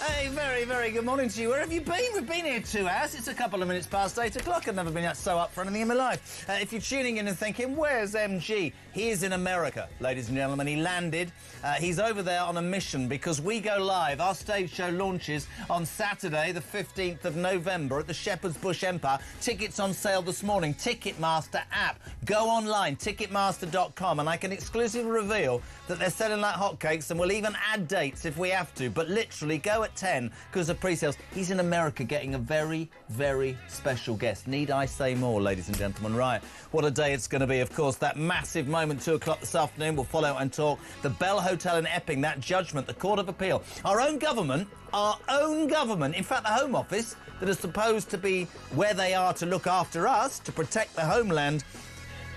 Hey, very, very good morning to you. Where have you been? We've been here 2 hours. It's a couple of minutes past 8 o'clock. I've never been so up for anything in my life. If you're tuning in and thinking, where's MG? He is in America, ladies and gentlemen. He landed. He's over there on a mission because we go live. Our stage show launches on Saturday, the 15th of November at the Shepherd's Bush Empire. Tickets on sale this morning. Ticketmaster app. Go online, ticketmaster.com, and I can exclusively reveal that they're selling like hotcakes, and we'll even add dates if we have to. But literally, go at 10 because of pre-sales. He's in America getting a very, very special guest. Need I say more, ladies and gentlemen? Right, what a day it's going to be. Of course, that massive moment, 2 o'clock this afternoon, we'll follow and talk. The Bell Hotel in Epping, that judgment, the Court of Appeal. Our own government, in fact, the Home Office, that is supposed to be where they are to look after us, to protect the homeland,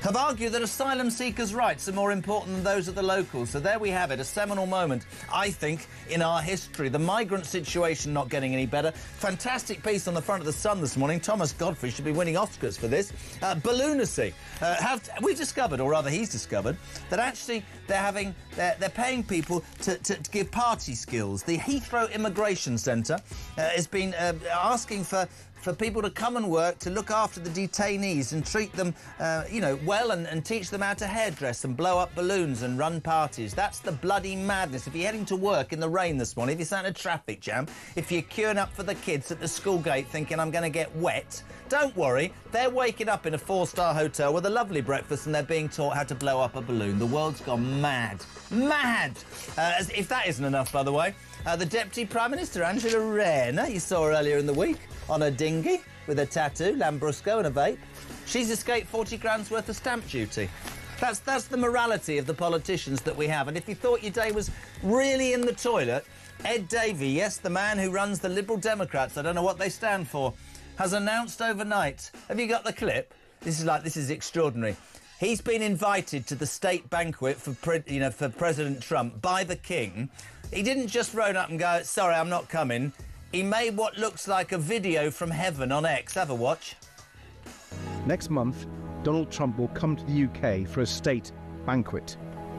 have argued that asylum seekers' rights are more important than those of the locals. So there we have it, a seminal moment, I think, in our history. The migrant situation not getting any better. Fantastic piece on the front of the Sun this morning. Thomas Godfrey should be winning Oscars for this. Balloonacy. We discovered, or rather he's discovered, that actually they're paying people to give party skills. The Heathrow Immigration Centre has been asking for people to come and work, to look after the detainees and treat them, well and teach them how to hairdress and blow up balloons and run parties. That's the bloody madness. If you're heading to work in the rain this morning, if you're sat in a traffic jam, if you're queuing up for the kids at the school gate thinking I'm going to get wet, don't worry. They're waking up in a 4-star hotel with a lovely breakfast and they're being taught how to blow up a balloon. The world's gone mad. Mad! As if that isn't enough, by the way, the Deputy Prime Minister, Angela Rayner, you saw her earlier in the week, on a dinghy with a tattoo, Lambrusco and a vape. She's escaped 40 grand's worth of stamp duty. That's the morality of the politicians that we have. And if you thought your day was really in the toilet, Ed Davey, yes, the man who runs the Liberal Democrats, I don't know what they stand for, has announced overnight. Have you got the clip? This is extraordinary. He's been invited to the state banquet for President Trump by the King. He didn't just roll up and go, sorry, I'm not coming. He made what looks like a video from heaven on X. Have a watch. Next month, Donald Trump will come to the UK for a state banquet.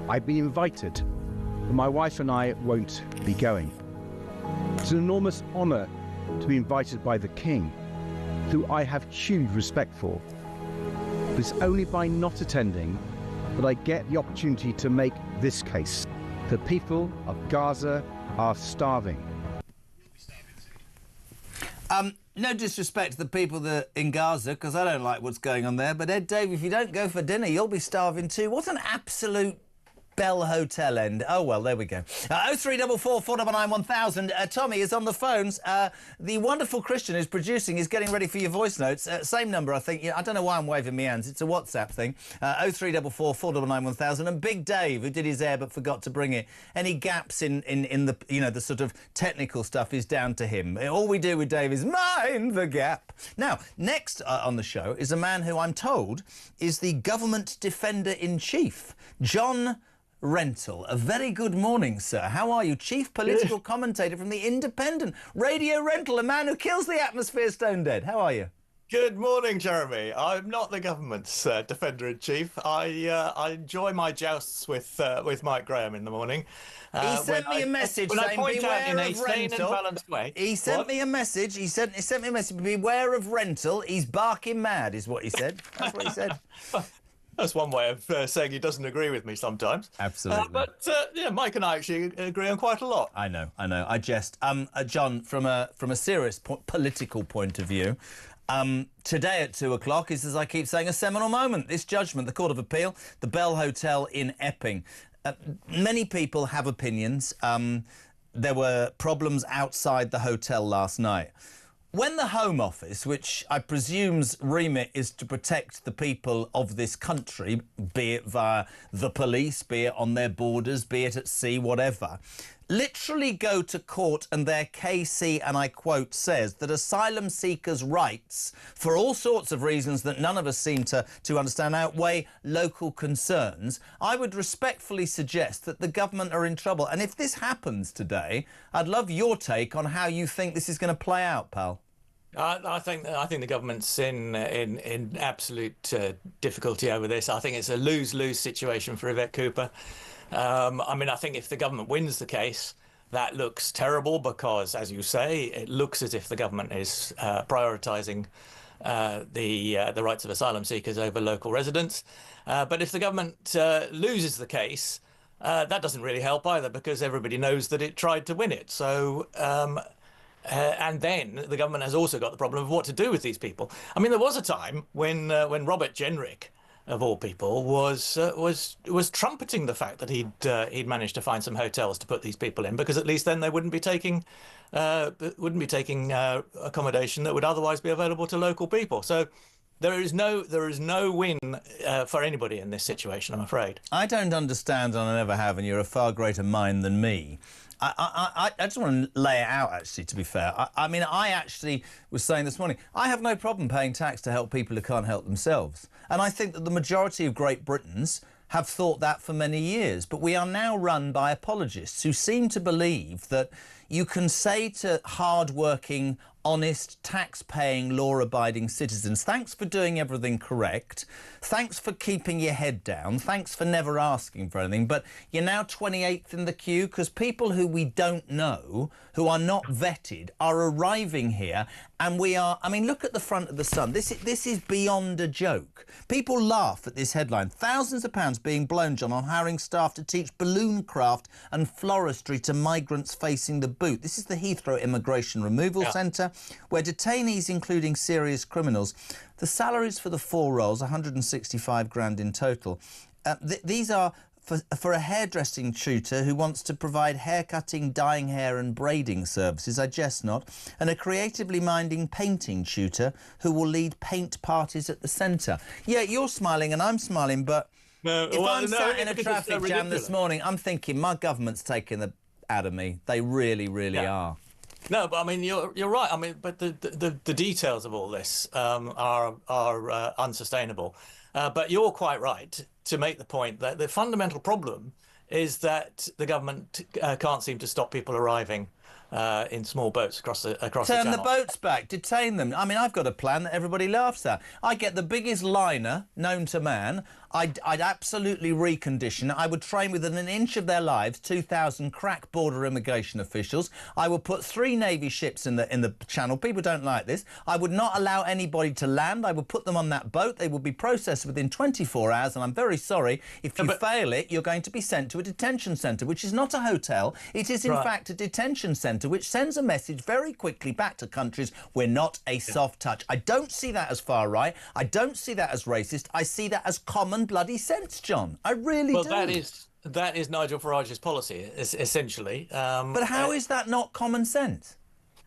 I've been invited, but my wife and I won't be going. It's an enormous honour to be invited by the King, who I have huge respect for. But it's only by not attending that I get the opportunity to make this case. The people of Gaza are starving. No disrespect to the people that in Gaza, because I don't like what's going on there, but Ed Davey, if you don't go for dinner, you'll be starving too. What an absolute Bell Hotel end. Oh, well, there we go. 0344 499 1000. Tommy is on the phones. The wonderful Christian who's producing is getting ready for your voice notes. Same number, I think. I don't know why I'm waving my hands. It's a WhatsApp thing. 0344 499 1000. And Big Dave, who did his hair but forgot to bring it. Any gaps in the, the sort of technical stuff is down to him. All we do with Dave is mind the gap. Now, next on the show is a man who I'm told is the government defender-in-chief, John Rentoul. A very good morning, sir. How are you? Chief political commentator from The Independent. Radio Rentoul, a man who kills the atmosphere stone dead. How are you? Good morning, Jeremy. I'm not the government's defender-in-chief. I enjoy my jousts with Mike Graham in the morning. He sent me a message saying, beware of Rentoul. He sent me a message. He sent me a message, beware of Rentoul. He's barking mad, is what he said. That's what he said. That's one way of saying he doesn't agree with me sometimes. Absolutely. But Mike and I actually agree on quite a lot. I know. I jest. John, from a serious political point of view, today at 2 o'clock is, as I keep saying, a seminal moment. This judgment, the Court of Appeal, the Bell Hotel in Epping. Many people have opinions. There were problems outside the hotel last night. When the Home Office, which I presume's remit is to protect the people of this country, be it via the police, be it on their borders, be it at sea, whatever, literally go to court and their KC, and I quote, says that asylum seekers' rights, for all sorts of reasons that none of us seem to understand, outweigh local concerns, I would respectfully suggest that the government are in trouble. And if this happens today, I'd love your take on how you think this is going to play out, pal. I think the government's in absolute difficulty over this. I think it's a lose-lose situation for Yvette Cooper. I think if the government wins the case, that looks terrible because, as you say, it looks as if the government is prioritising the rights of asylum seekers over local residents. But if the government loses the case, that doesn't really help either because everybody knows that it tried to win it. So. And then the government has also got the problem of what to do with these people. I mean, there was a time when Robert Jenrick, of all people, was trumpeting the fact that he'd managed to find some hotels to put these people in, because at least then they wouldn't be taking accommodation that would otherwise be available to local people. So there is no win for anybody in this situation, I'm afraid. I don't understand, and I never have, and you're a far greater mind than me. I just want to lay it out, actually, to be fair. I mean, I actually was saying this morning, I have no problem paying tax to help people who can't help themselves. And I think that the majority of Great Britons have thought that for many years. But we are now run by apologists who seem to believe that you can say to hard-working, honest, tax-paying, law-abiding citizens, thanks for doing everything correct, thanks for keeping your head down, thanks for never asking for anything, but you're now 28th in the queue because people who we don't know, who are not vetted, are arriving here, and we are... I mean, look at the front of the Sun. This is beyond a joke. People laugh at this headline. Thousands of pounds being blown, John, on hiring staff to teach balloon craft and floristry to migrants facing the boot. This is the Heathrow Immigration Removal Centre, where detainees, including serious criminals, the salaries for the 4 roles, 165 grand in total. These are for a hairdressing tutor who wants to provide haircutting, dyeing hair and braiding services, I guess not, and a creatively minding painting tutor who will lead paint parties at the centre. Yeah, you're smiling and I'm smiling, but if I'm sat in a traffic jam this morning, I'm thinking my government's taking the out of me. They really, really are. No, but I mean you're right. I mean, but the details of all this are unsustainable. But you're quite right to make the point that the fundamental problem is that the government can't seem to stop people arriving in small boats across the channel. Turn the boats back, detain them. I mean, I've got a plan that everybody laughs at. I get the biggest liner known to man. I'd absolutely recondition. I would train within an inch of their lives 2,000 crack border immigration officials. I would put 3 Navy ships in the channel. People don't like this. I would not allow anybody to land. I would put them on that boat. They would be processed within 24 hours. And I'm very sorry, if you fail it, you're going to be sent to a detention centre, which is not a hotel. It is, in fact, a detention centre, which sends a message very quickly back to countries, we're not a soft touch. I don't see that as far right. I don't see that as racist. I see that as common bloody sense, John. I really do. Well, that is Nigel Farage's policy, essentially. But how is that not common sense?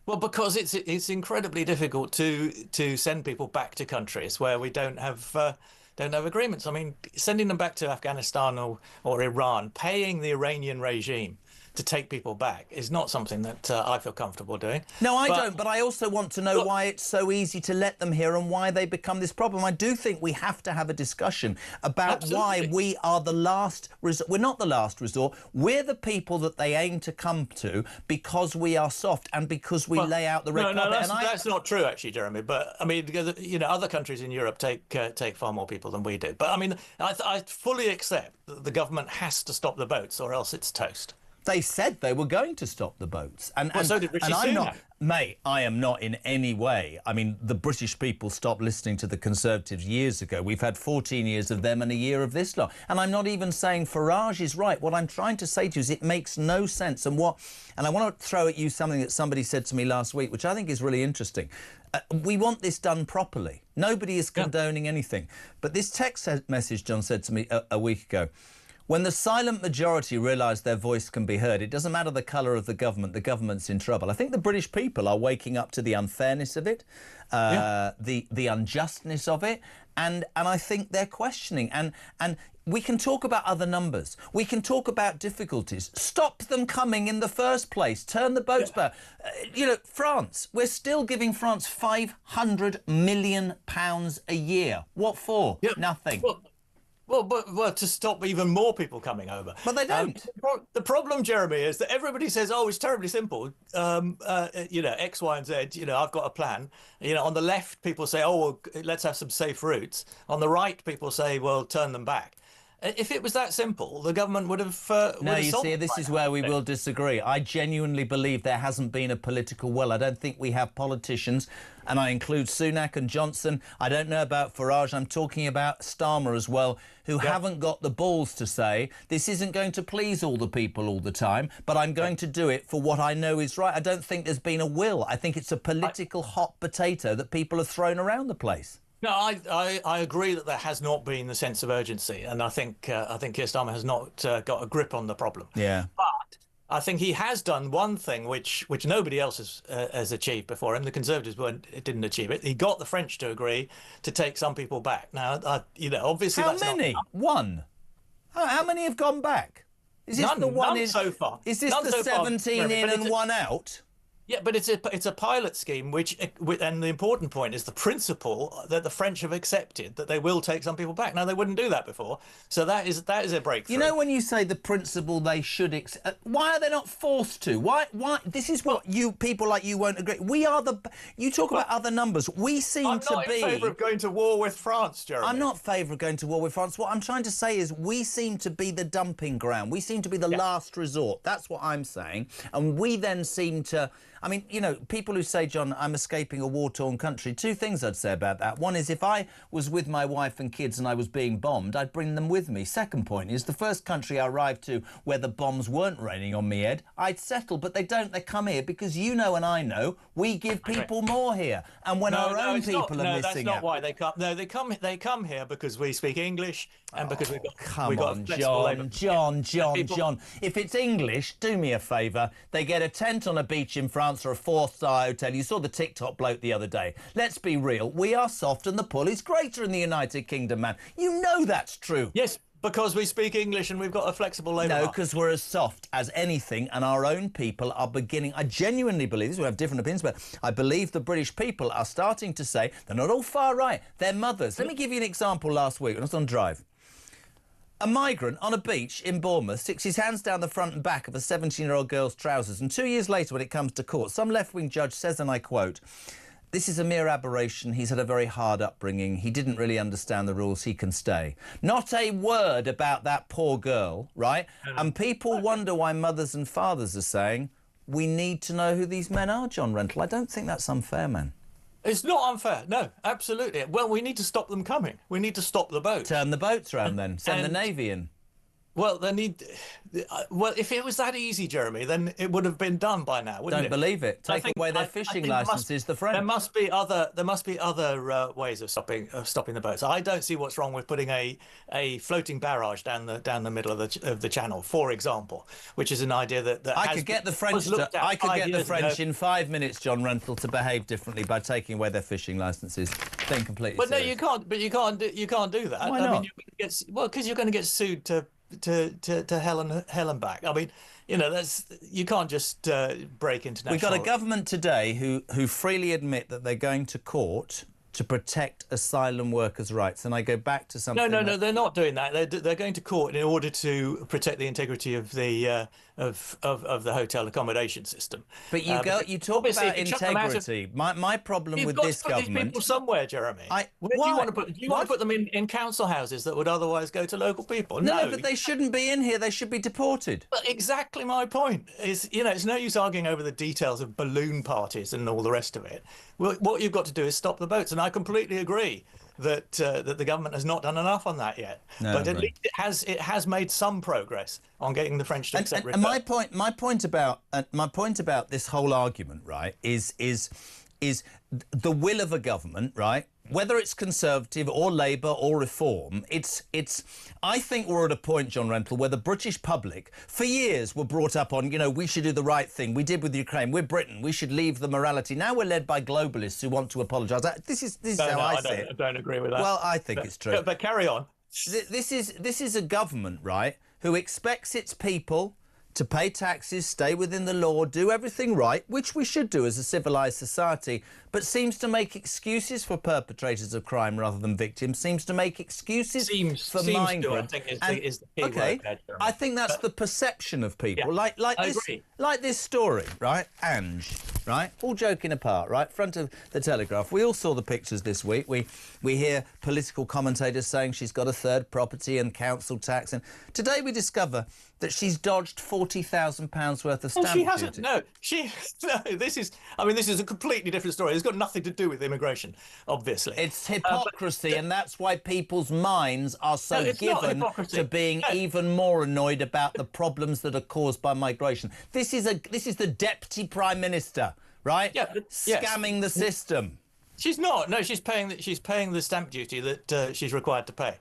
Well, because it's incredibly difficult to send people back to countries where we don't have agreements. I mean, sending them back to Afghanistan or Iran, paying the Iranian regime to take people back is not something that I feel comfortable doing. No, I don't, but I also want to know why it's so easy to let them here and why they become this problem. I do think we have to have a discussion about why we are the last resort. We're not the last resort. We're the people that they aim to come to because we are soft and because we lay out the red carpet. That's not true, actually, Jeremy. But, I mean, you know, other countries in Europe take far more people than we do. But, I mean, I fully accept that the government has to stop the boats or else it's toast. They said they were going to stop the boats. And so did Rishi I'm Sunak. not, mate, I am not in any way. I mean, the British people stopped listening to the Conservatives years ago. We've had 14 years of them and a year of this lot. And I'm not even saying Farage is right. What I'm trying to say to you is it makes no sense. And I want to throw at you something that somebody said to me last week, which I think is really interesting. We want this done properly. Nobody is condoning anything. But this text message John said to me a week ago, when the silent majority realise their voice can be heard, it doesn't matter the colour of the government's in trouble. I think the British people are waking up to the unfairness of it, the unjustness of it, and I think they're questioning. And we can talk about other numbers. We can talk about difficulties. Stop them coming in the first place. Turn the boats back. You know, France, we're still giving France £500 million a year. What for? Nothing. Well, to stop even more people coming over. But they don't. The problem, Jeremy, is that everybody says, oh, it's terribly simple. You know, X, Y, and Z, you know, I've got a plan. You know, on the left, people say, oh, well, let's have some safe routes. On the right, people say, well, turn them back. If it was that simple, the government would have... No, you see, this is where we will disagree. I genuinely believe there hasn't been a political will. I don't think we have politicians, and I include Sunak and Johnson. I don't know about Farage. I'm talking about Starmer as well, who haven't got the balls to say, this isn't going to please all the people all the time, but I'm going to do it for what I know is right. I don't think there's been a will. I think it's a political hot potato that people have thrown around the place. No, I agree that there has not been the sense of urgency, and I think Keir Starmer has not got a grip on the problem. Yeah. I think he has done one thing which nobody else has achieved before him. The Conservatives didn't achieve it. He got the French to agree to take some people back. Now, obviously, how that's many? Not one. How many have gone back? Is this none so far? Is this the 17 in and one out? Yeah, but it's a pilot scheme, and the important point is the principle that the French have accepted that they will take some people back. Now, they wouldn't do that before, so that is a breakthrough. You know, when you say the principle they should why are they not forced to? Why? This is what people like you won't agree. We are you talk about other numbers. We seem to be. I'm not in favour of going to war with France, Jeremy. I'm not in favour of going to war with France. What I'm trying to say is we seem to be the dumping ground. We seem to be the last resort. That's what I'm saying. And we then seem to... I mean, you know, people who say, John, I'm escaping a war-torn country, two things I'd say about that. One is if I was with my wife and kids and I was being bombed, I'd bring them with me. Second point is the first country I arrived to where the bombs weren't raining on me, Ed, I'd settle. But they don't. They come here because you know and I know we give people more here. And when our own people are missing out... No, that's not why they come. No, they come here because we speak English and because we've got... John. If it's English, do me a favour. They get a tent on a beach in France or a four-star hotel. You saw the TikTok bloke the other day. Let's be real. We are soft and the pull is greater in the United Kingdom, man. You know that's true. Yes, because we speak English and we've got a flexible labour market. No, because we're as soft as anything and our own people are beginning... I genuinely believe this. We have different opinions, but I believe the British people are starting to say they're not all far right. They're mothers. Let me give you an example last week when I was on Drive. A migrant on a beach in Bournemouth sticks his hands down the front and back of a 17-year-old girl's trousers, and 2 years later, when it comes to court, some left-wing judge says, and I quote, "This is a mere aberration. He's had a very hard upbringing. He didn't really understand the rules. He can stay." Not a word about that poor girl, right? And people wonder why mothers and fathers are saying, we need to know who these men are, John Rentoul. I don't think that's unfair, man. It's not unfair. No, absolutely. Well, we need to stop them coming. We need to stop the boats. Turn the boats around then. Send the Navy in. Well, they need... Well, if it was that easy, Jeremy, then it would have been done by now, wouldn't it? Don't believe it. Take away their fishing licenses, the French. There must be other ways of stopping the boats. I don't see what's wrong with putting a floating barrage down the middle of the channel, for example, which is an idea that I could get the French in 5 minutes, John Rentoul, to behave differently by taking away their fishing licenses. Being completely But serious. no, you can't. But you can't do that. Why not? I mean, because you're going to get sued to hell and back. I mean, you know, you can't just break international... We've got a government today who freely admit that they're going to court to protect asylum workers' rights. And I go back to something... No, they're not doing that. They're going to court in order to protect the integrity of the hotel accommodation system. But you talk about integrity. My problem with this government... You've got to put these people somewhere, Jeremy. Do you want to put them in council houses that would otherwise go to local people? No, but they shouldn't be in here. They should be deported. But exactly my point is, you know, it's no use arguing over the details of balloon parties and all the rest of it. What you've got to do is stop the boats, and I completely agree that the government has not done enough on that yet. No, but at least it has made some progress on getting the French to accept. And my point about this whole argument, right, is the will of a government, right? Whether it's Conservative or Labour or Reform, I think we're at a point, John Rentoul, where the British public, for years, were brought up on, you know, we should do the right thing. We did with Ukraine. We're Britain. We should leave the morality. Now we're led by globalists who want to apologise. This is how I see it. I don't agree with that. Well, I think it's true. But carry on. This is a government, right, who expects its people to pay taxes, stay within the law, do everything right, which we should do as a civilised society, but seems to make excuses for perpetrators of crime rather than victims, seems to make excuses for migrants. I think that's the perception of people. Yeah, like this story, right? Ange, right? All joking apart, right? Front of the Telegraph. We all saw the pictures this week. We hear political commentators saying she's got a third property and council tax, and today we discover that she's dodged £40,000 worth of stamp duty. She hasn't. No, this is a completely different story. It's got nothing to do with immigration, obviously. It's hypocrisy, and that's why people's minds are so given to being even more annoyed about the problems that are caused by migration. This is the Deputy Prime Minister, right? Yeah, scamming the system. She's not. No, she's paying the stamp duty that she's required to pay.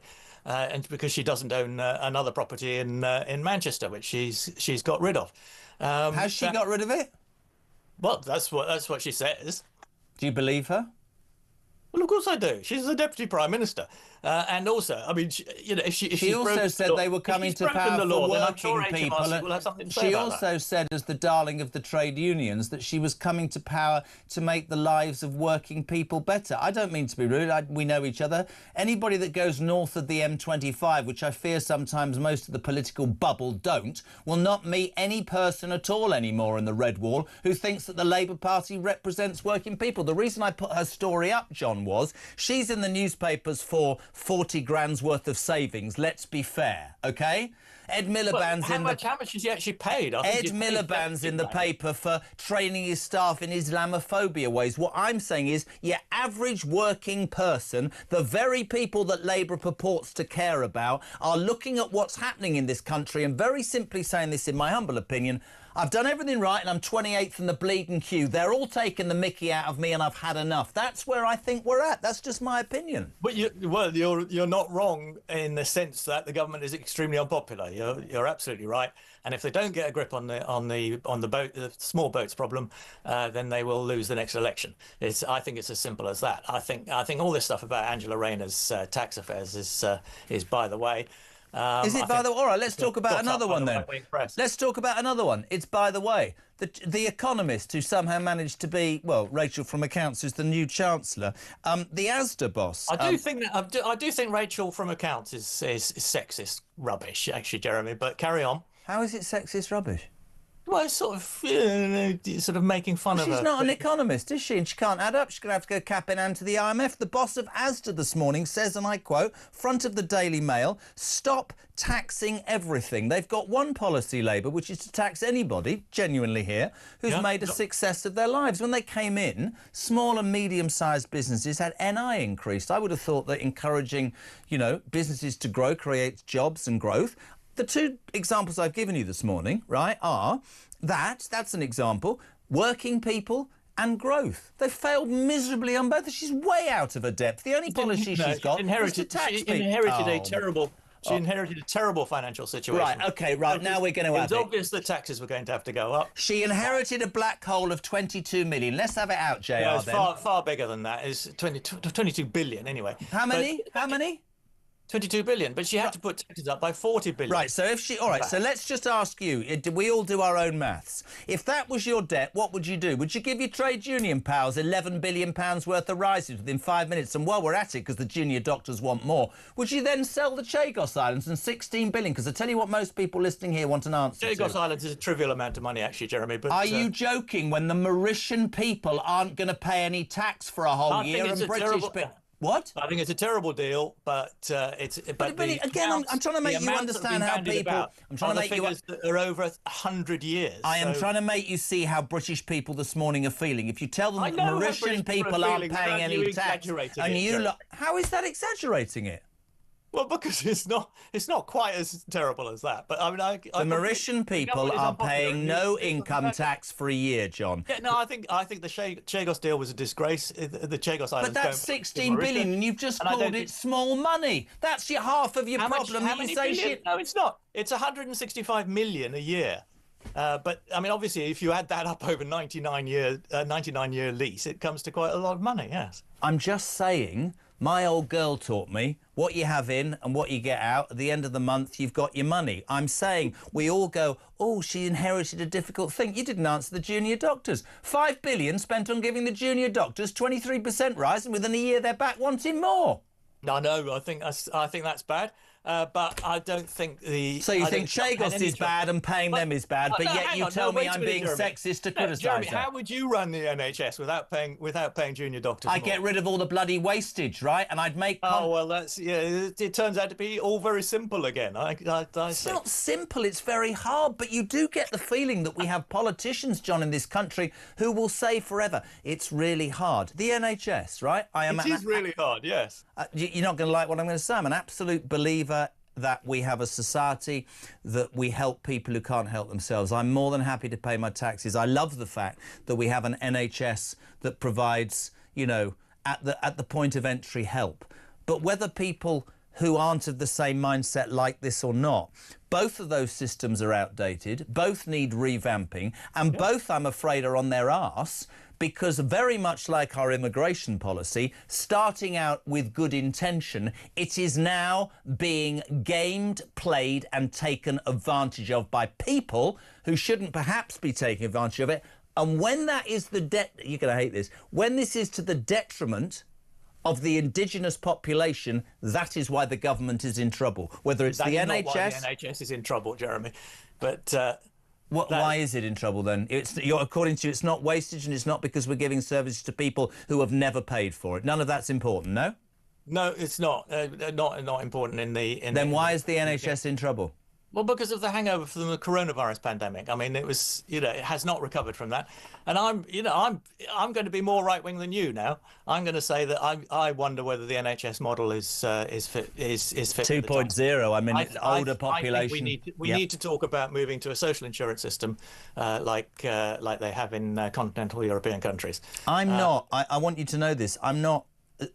And because she doesn't own another property in Manchester, which she's got rid of. Has she got rid of it? Well, that's what she says. Do you believe her? Well, of course I do. She's the Deputy Prime Minister. And also, I mean, if she also said they were coming to power for working people. She also said, as the darling of the trade unions, that she was coming to power to make the lives of working people better. I don't mean to be rude. We know each other. Anybody that goes north of the M25, which I fear sometimes most of the political bubble don't, will not meet any person at all anymore in the Red Wall who thinks that the Labour Party represents working people. The reason I put her story up, John, was she's in the newspapers for 40 grand's worth of savings. Let's be fair, OK? Ed Miliband's how much is he actually paid? Ed Miliband's in the paper for training his staff in Islamophobia ways. What I'm saying is, your average working person, the very people that Labour purports to care about, are looking at what's happening in this country and very simply saying this, in my humble opinion, I've done everything right and I'm 28th in the bleeding queue. They're all taking the mickey out of me and I've had enough. That's where I think we're at. That's just my opinion. But you're not wrong in the sense that the government is extremely unpopular. You're absolutely right. And if they don't get a grip on the small boats problem, then they will lose the next election. I think it's as simple as that. I think all this stuff about Angela Rayner's tax affairs is by the way. Is it by the way? All right, let's talk about another one then. Let's talk about another one. It's by the way. The Economist, who somehow managed to be, well, Rachel from Accounts, who's the new Chancellor, the Asda boss. I do think Rachel from Accounts is sexist rubbish, actually, Jeremy. But carry on. How is it sexist rubbish? Well, it's sort of making fun of her. She's not an economist, is she? And she can't add up. She's going to have to go cap in hand to the IMF. The boss of Asda this morning says, and I quote, front of the Daily Mail, stop taxing everything. They've got one policy, Labour, which is to tax anybody, genuinely here, who's made a success of their lives. When they came in, small and medium-sized businesses had NI increased. I would have thought that encouraging, businesses to grow creates jobs and growth. The two examples I've given you this morning, right, are that's an example, working people and growth. They've failed miserably on both. She's way out of her depth. The only policy she's got is to tax people. She inherited a terrible financial situation. Right, OK, right, now we're going to have it. It was obvious that taxes were going to have to go up. She inherited a black hole of 22 million. Let's have it out, JR, yeah, it's then. far bigger than that. It's 22 billion, anyway. How many? How many? 22 billion, but she had to put taxes up by 40 billion. Right, so if she... All right, so let's just ask you, we all do our own maths. If that was your debt, what would you do? Would you give your trade union pals £11 billion worth of rises within 5 minutes? And while we're at it, because the junior doctors want more, would you then sell the Chagos Islands and 16 billion? Because I tell you what most people listening here want an answer to. Chagos Islands is a trivial amount of money, actually, Jeremy. But are you joking when the Mauritian people aren't going to pay any tax for a whole year and British people... What? I think it's a terrible deal, but it's. But again, I'm trying to make you understand how people. I'm trying to make you. Are over 100 years. I am trying to make you see how British people this morning are feeling. If you tell them that Mauritian people aren't paying any tax, and you how is that exaggerating it? Well, because it's not quite as terrible as that. But I mean, the Mauritian people are paying no income tax for a year, John. Yeah, no, I think the Chagos deal was a disgrace. The Chagos Islands. But that's 16 billion, and you've just called it small money. That's half of your problem. How many billion? No, it's not. It's 165 million a year. But I mean, obviously, if you add that up over 99-year lease, it comes to quite a lot of money. Yes. I'm just saying. My old girl taught me what you have in and what you get out. At the end of the month, you've got your money. I'm saying we all go, oh, she inherited a difficult thing. You didn't answer the junior doctors. 5 billion spent on giving the junior doctors 23% rise, and within a year they're back wanting more. No, I think that's bad. But I don't think the... So you think Chagos is bad and paying them is bad, but yet you tell me I'm being sexist to criticise Jeremy, her. how would you run the NHS without paying junior doctors I'd get rid of all the bloody wastage, right? And I'd make... Oh, well, that's... Yeah, it turns out to be all very simple again. It's not simple, it's very hard, but you do get the feeling that we have politicians, John, in this country who will say forever, it's really hard. The NHS, right? It is really hard, yes. You're not going to like what I'm going to say. I'm an absolute believer that we have a society that we help people who can't help themselves. I'm more than happy to pay my taxes. I love the fact that we have an NHS that provides, at the point of entry help. But whether people who aren't of the same mindset like this or not. Both of those systems are outdated, both need revamping, and both, I'm afraid, are on their arse, because very much like our immigration policy, starting out with good intention, it is now being gamed, played and taken advantage of by people who shouldn't perhaps be taking advantage of it. And when that is the you're going to hate this, when this is to the detriment of the indigenous population, that is why the government is in trouble. Whether it's the NHS... Not why the NHS is in trouble, Jeremy. But... why is it in trouble then? According to you, it's not wastage, and it's not because we're giving services to people who have never paid for it. None of that's important, no? No, it's not. Not important in the... Then why is the NHS in trouble? Well, because of the hangover from the coronavirus pandemic. I mean, it was, it has not recovered from that. And I'm going to be more right wing than you now. I'm going to say that I wonder whether the NHS model is fit. Is fit 2.0. I mean, older population. I think we need to talk about moving to a social insurance system like they have in continental European countries. I'm not. I want you to know this. I'm not.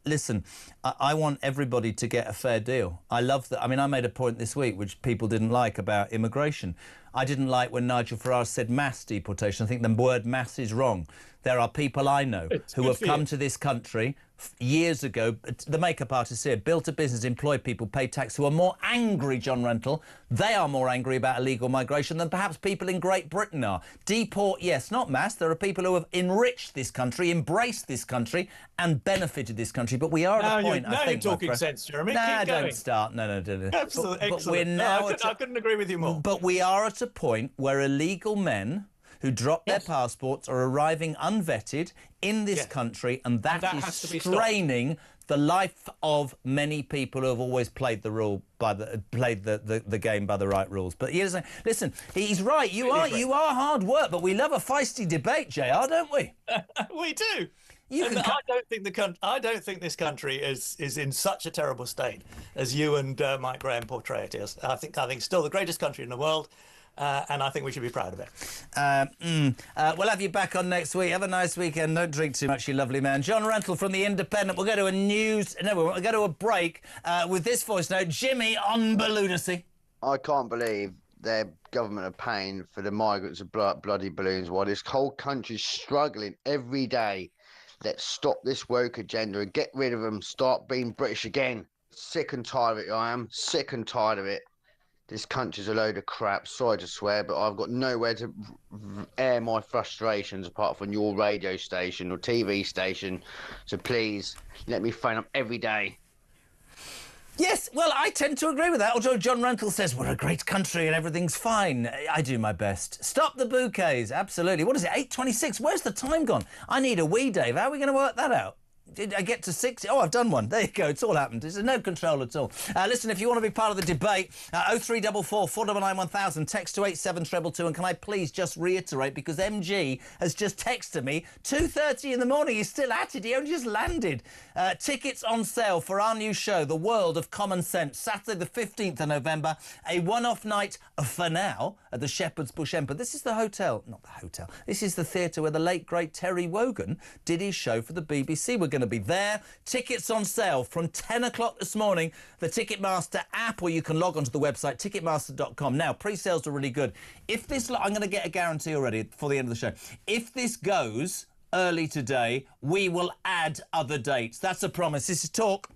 Listen, I want everybody to get a fair deal. I love that. I mean, I made a point this week which people didn't like about immigration. I didn't like when Nigel Farage said mass deportation. I think the word mass is wrong. There are people I know who have come to this country years ago, the makeup artists here, built a business, employed people, paid tax, who are more angry, John Rentoul. They are more angry about illegal migration than perhaps people in Great Britain are. Deport, yes, not mass. There are people who have enriched this country, embraced this country and benefited this country. But we are at a point, I think... Now you're talking sense, Jeremy. Nah, Keep going. don't start. No. Absolutely. But we're now I couldn't agree with you more. But we are at a point where illegal men who drop their passports are arriving unvetted in this country, and that is straining the life of many people who have always played the game by the right rules. But listen, he's right. You are hard work, but we love a feisty debate, JR, don't we? We do. I don't think this country is in such a terrible state as you and Mike Graham portray it as. I think it's still the greatest country in the world. And I think we should be proud of it. We'll have you back on next week. Have a nice weekend. Don't drink too much, you lovely man. John Rentoul from The Independent. We'll go to a break with this voice note. Jimmy on Balloonasy. I can't believe their government are paying for the migrants of bloody balloons while this whole country's struggling every day. Let's stop this woke agenda and get rid of them. Start being British again. Sick and tired of it, I am. Sick and tired of it. This country's a load of crap. Sorry to swear, but I've got nowhere to air my frustrations apart from your radio station or TV station. So please, let me phone up every day. Yes, well, I tend to agree with that. Although John Rentoul says we're a great country and everything's fine. I do my best. Stop the bouquets, absolutely. What is it, 8:26? Where's the time gone? I need a wee, Dave. How are we going to work that out? Did I get to 6? Oh, I've done one. There you go. It's all happened. There's no control at all. Listen, if you want to be part of the debate, 0344 499 1000, text to 87222. And can I please just reiterate, because MG has just texted me, 2:30 in the morning, he's still at it. He only just landed. Tickets on sale for our new show, The World of Common Sense, Saturday the 15th of November. A one-off night for now at the Shepherd's Bush Emperor. This is the hotel. Not the hotel. This is the theatre where the late, great Terry Wogan did his show for the BBC. We're going to be there. Tickets on sale from 10 o'clock this morning. The Ticketmaster app, or you can log onto the website, ticketmaster.com. Now, pre-sales are really good. If this... I'm going to get a guarantee already for the end of the show. If this goes early today, we will add other dates. That's a promise. This is Talk.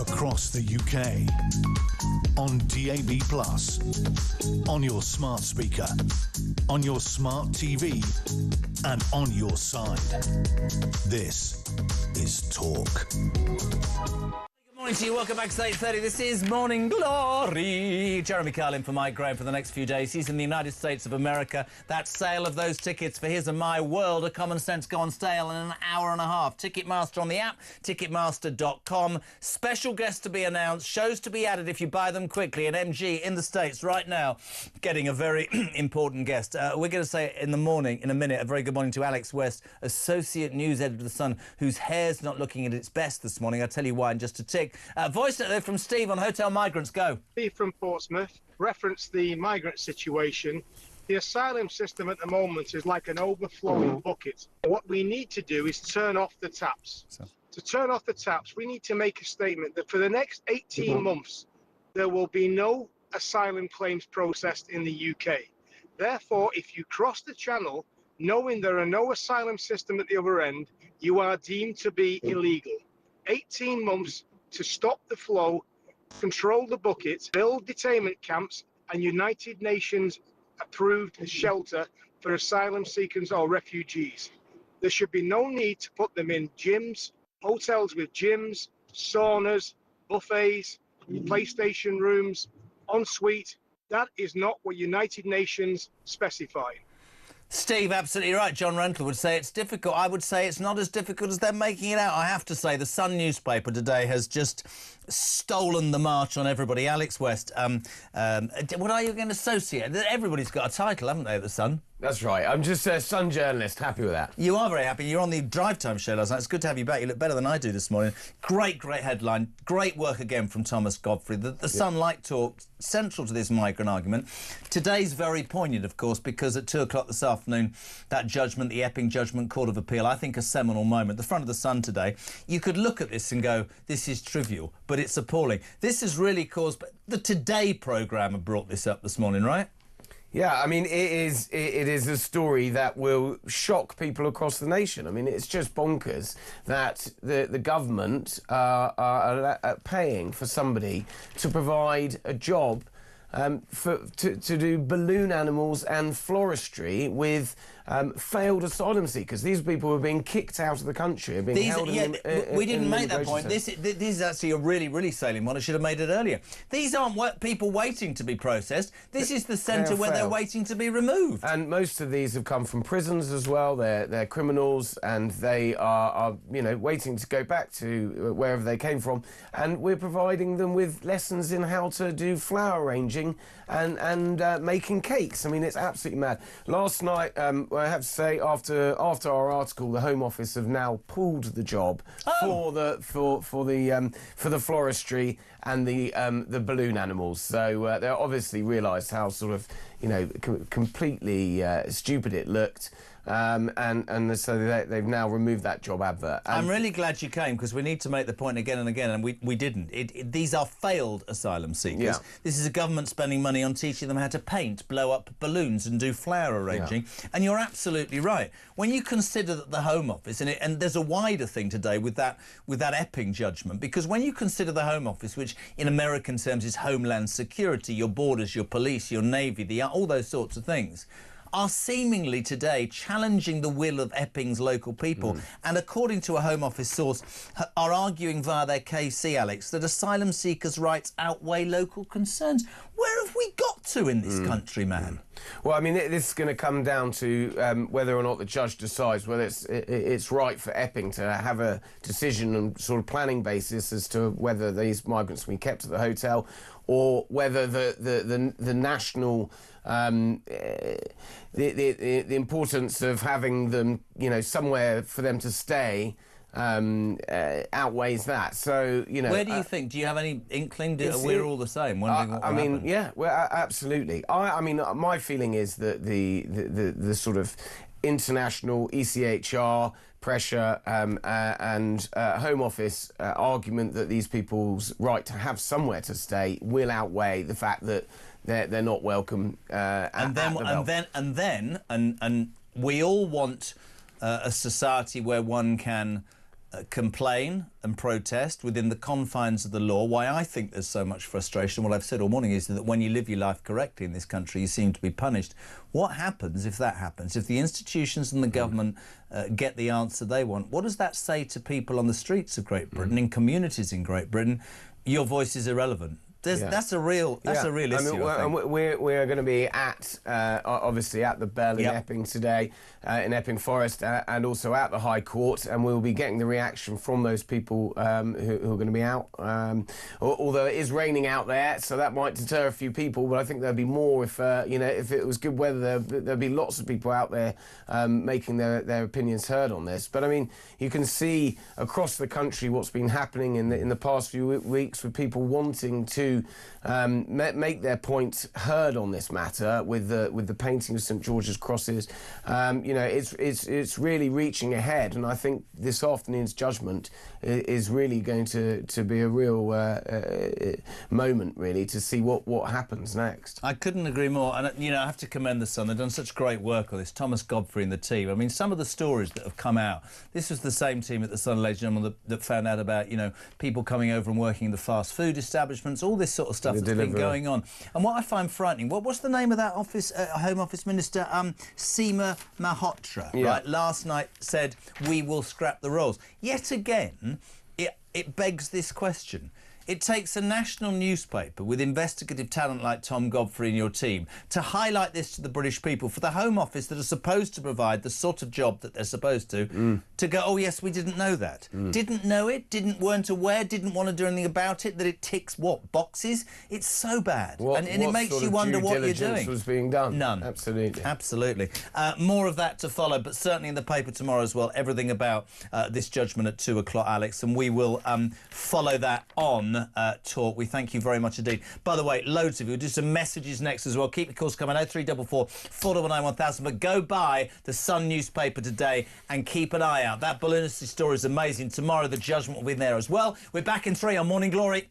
across the UK. On DAB+, on your smart speaker, on your smart TV, and on your side. This is Talk. Good morning to you. Welcome back to 8:30. This is Morning Glory. Jeremy Carlin for Migrant for the next few days. He's in the United States of America. That sale of those tickets for His and My World of Common Sense go on sale in an hour and a half. Ticketmaster on the app, ticketmaster.com. Special guests to be announced, shows to be added if you buy them quickly. And MG in the States right now getting a very important guest. We're going to say in the morning, in a minute, a very good morning to Alex West, Associate News Editor of The Sun, whose hair's not looking at its best this morning. I'll tell you why in just a tick. Voice note there from Steve on hotel migrants. Go. Steve from Portsmouth referenced the migrant situation. The asylum system at the moment is like an overflowing bucket. What we need to do is turn off the taps. To turn off the taps, we need to make a statement that for the next 18 months, there will be no asylum claims processed in the UK. Therefore, if you cross the channel, knowing there are no asylum system at the other end, you are deemed to be illegal. 18 months to stop the flow, control the bucket, build detainment camps and United Nations approved shelter for asylum seekers or refugees. There should be no need to put them in gyms, hotels with gyms, saunas, buffets, PlayStation rooms, ensuite. That is not what United Nations specify. Steve, absolutely right. John Rental would say it's difficult. I would say it's not as difficult as they're making it out. I have to say, the Sun newspaper today has just stolen the march on everybody. Alex West, what are you again, associate? Everybody's got a title, haven't they, at the Sun? That's right. I'm just a Sun journalist. Happy with that. You are very happy. You're on the Drive Time show last night. It's good to have you back. You look better than I do this morning. Great headline. Great work again from Thomas Godfrey. The Sun Light Talk, central to this migrant argument. Today's very poignant, of course, because at 2 o'clock this afternoon, that judgment, the Epping Judgment Court of Appeal, I think a seminal moment. The front of the Sun today, you could look at this and go, this is trivial, but it's appalling. This has really caused... The Today programme have brought this up this morning, right? Yeah, I mean, it is a story that will shock people across the nation. I mean, it's just bonkers that the government are paying for somebody to provide a job to do balloon animals and floristry with failed asylum seekers. These people were being kicked out of the country, being held in we didn't make that point. This is actually a really salient one. I should have made it earlier. These aren't people waiting to be processed. This is the centre where they're waiting to be removed. And most of these have come from prisons as well. They're criminals, and they are waiting to go back to wherever they came from. And we're providing them with lessons in how to do flower arranging and making cakes. I mean, it's absolutely mad. Last night, I have to say, after our article, the Home Office have now pulled the job for the floristry and the balloon animals. So they obviously realised how sort of completely stupid it looked. And so they've now removed that job advert. I'm really glad you came, because we need to make the point again and again, and we didn't. These are failed asylum seekers. Yeah. This is a government spending money on teaching them how to paint, blow up balloons and do flower arranging. Yeah. And you're absolutely right. When you consider that the Home Office, and there's a wider thing today with that Epping judgment, because when you consider the Home Office, which in American terms is Homeland Security, your borders, your police, your Navy, all those sorts of things, are seemingly today challenging the will of Epping's local people, and according to a Home Office source, are arguing via their KC, Alex, that asylum seekers' rights outweigh local concerns. Where have we got to in this country, man? Well, I mean, this is going to come down to whether or not the judge decides whether it's right for Epping to have a decision on sort of planning basis as to whether these migrants will be kept at the hotel, or whether the national the importance of having them, somewhere for them to stay outweighs that. So, where do you think? Do you have any inkling? We're all the same. Wondering what will happen? Yeah, well, absolutely. I mean, my feeling is that the sort of international ECHR pressure and Home Office argument that these people's right to have somewhere to stay will outweigh the fact that they're not welcome. And we all want a society where one can complain and protest within the confines of the law. Why I think there's so much frustration, what I've said all morning, is that when you live your life correctly in this country, you seem to be punished. What happens if that happens? If the institutions and the government get the answer they want, what does that say to people on the streets of Great Britain, in communities in Great Britain? Your voice is irrelevant. That's a real issue. We're going to be at obviously at the Bell in Epping today, in Epping Forest, and also at the High Court, and we'll be getting the reaction from those people who are going to be out. Although it is raining out there, so that might deter a few people, but I think there'll be more if if it was good weather. There'll be lots of people out there making their opinions heard on this. But I mean, you can see across the country what's been happening in the past few weeks with people wanting to make their point heard on this matter with the painting of St George's crosses. It's really reaching ahead, and I think this afternoon's judgment is really going to be a real moment, really, to see what happens next. I couldn't agree more, and I have to commend the Sun. They've done such great work on this. Thomas Godfrey and the team. I mean, some of the stories that have come out. This was the same team at the Sun, ladies and gentlemen, that found out about people coming over and working in the fast food establishments, all this sort of stuff that's been going on. And what I find frightening, what's the name of that office, Home Office Minister? Seema Malhotra, right? Last night said, we will scrap the rolls. Yet again, it begs this question. It takes a national newspaper with investigative talent like Tom Godfrey and your team to highlight this to the British people, for the Home Office that are supposed to provide the sort of job that they're supposed to go, oh yes, we didn't know that. Didn't know it, weren't aware, didn't want to do anything about it, that it ticks what boxes? It's so bad. And it makes you wonder what you're doing. Was being done? None. Absolutely. More of that to follow, but certainly in the paper tomorrow as well, everything about this judgment at 2 o'clock, Alex, and we will follow that on Talk. We thank you very much indeed. By the way, loads of you. We'll do some messages next as well. Keep your calls coming. 0344 499 1000. But go buy the Sun newspaper today and keep an eye out. That balloonistry story is amazing. Tomorrow the judgment will be there as well. We're back in 3 on Morning Glory.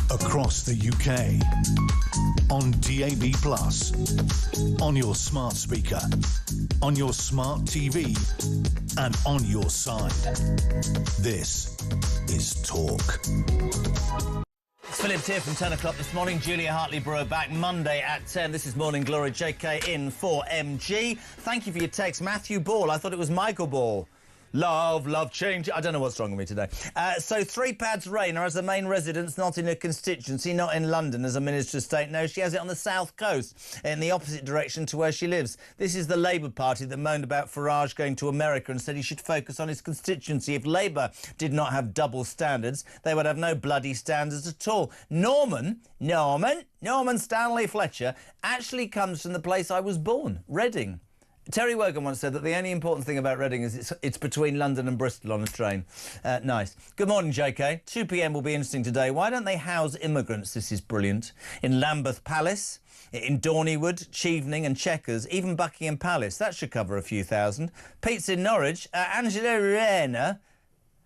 Across the UK, on DAB+, on your smart speaker, on your smart TV, and on your side. This is Talk. It's Philip here from 10 o'clock this morning. Julia Hartley-Brewer back Monday at 10. This is Morning Glory. JK in for MG. Thank you for your text. Matthew Ball. I thought it was Michael Ball. Love change. I don't know what's wrong with me today. So three pads Rayner has a main residence not in her constituency, not in London as a Minister of State. No, she has it on the south coast, in the opposite direction to where she lives. This is the Labour Party that moaned about Farage going to America and said he should focus on his constituency. If Labour did not have double standards, they would have no bloody standards at all. Norman Stanley Fletcher actually comes from the place I was born, Reading. Terry Wogan once said that the only important thing about Reading is it's between London and Bristol on a train. Nice. Good morning, JK. 2 p.m. will be interesting today. Why don't they house immigrants? This is brilliant. In Lambeth Palace, in Dorneywood, Chevening and Chequers, even Buckingham Palace. That should cover a few thousand. Pete's in Norwich. Angela Rayner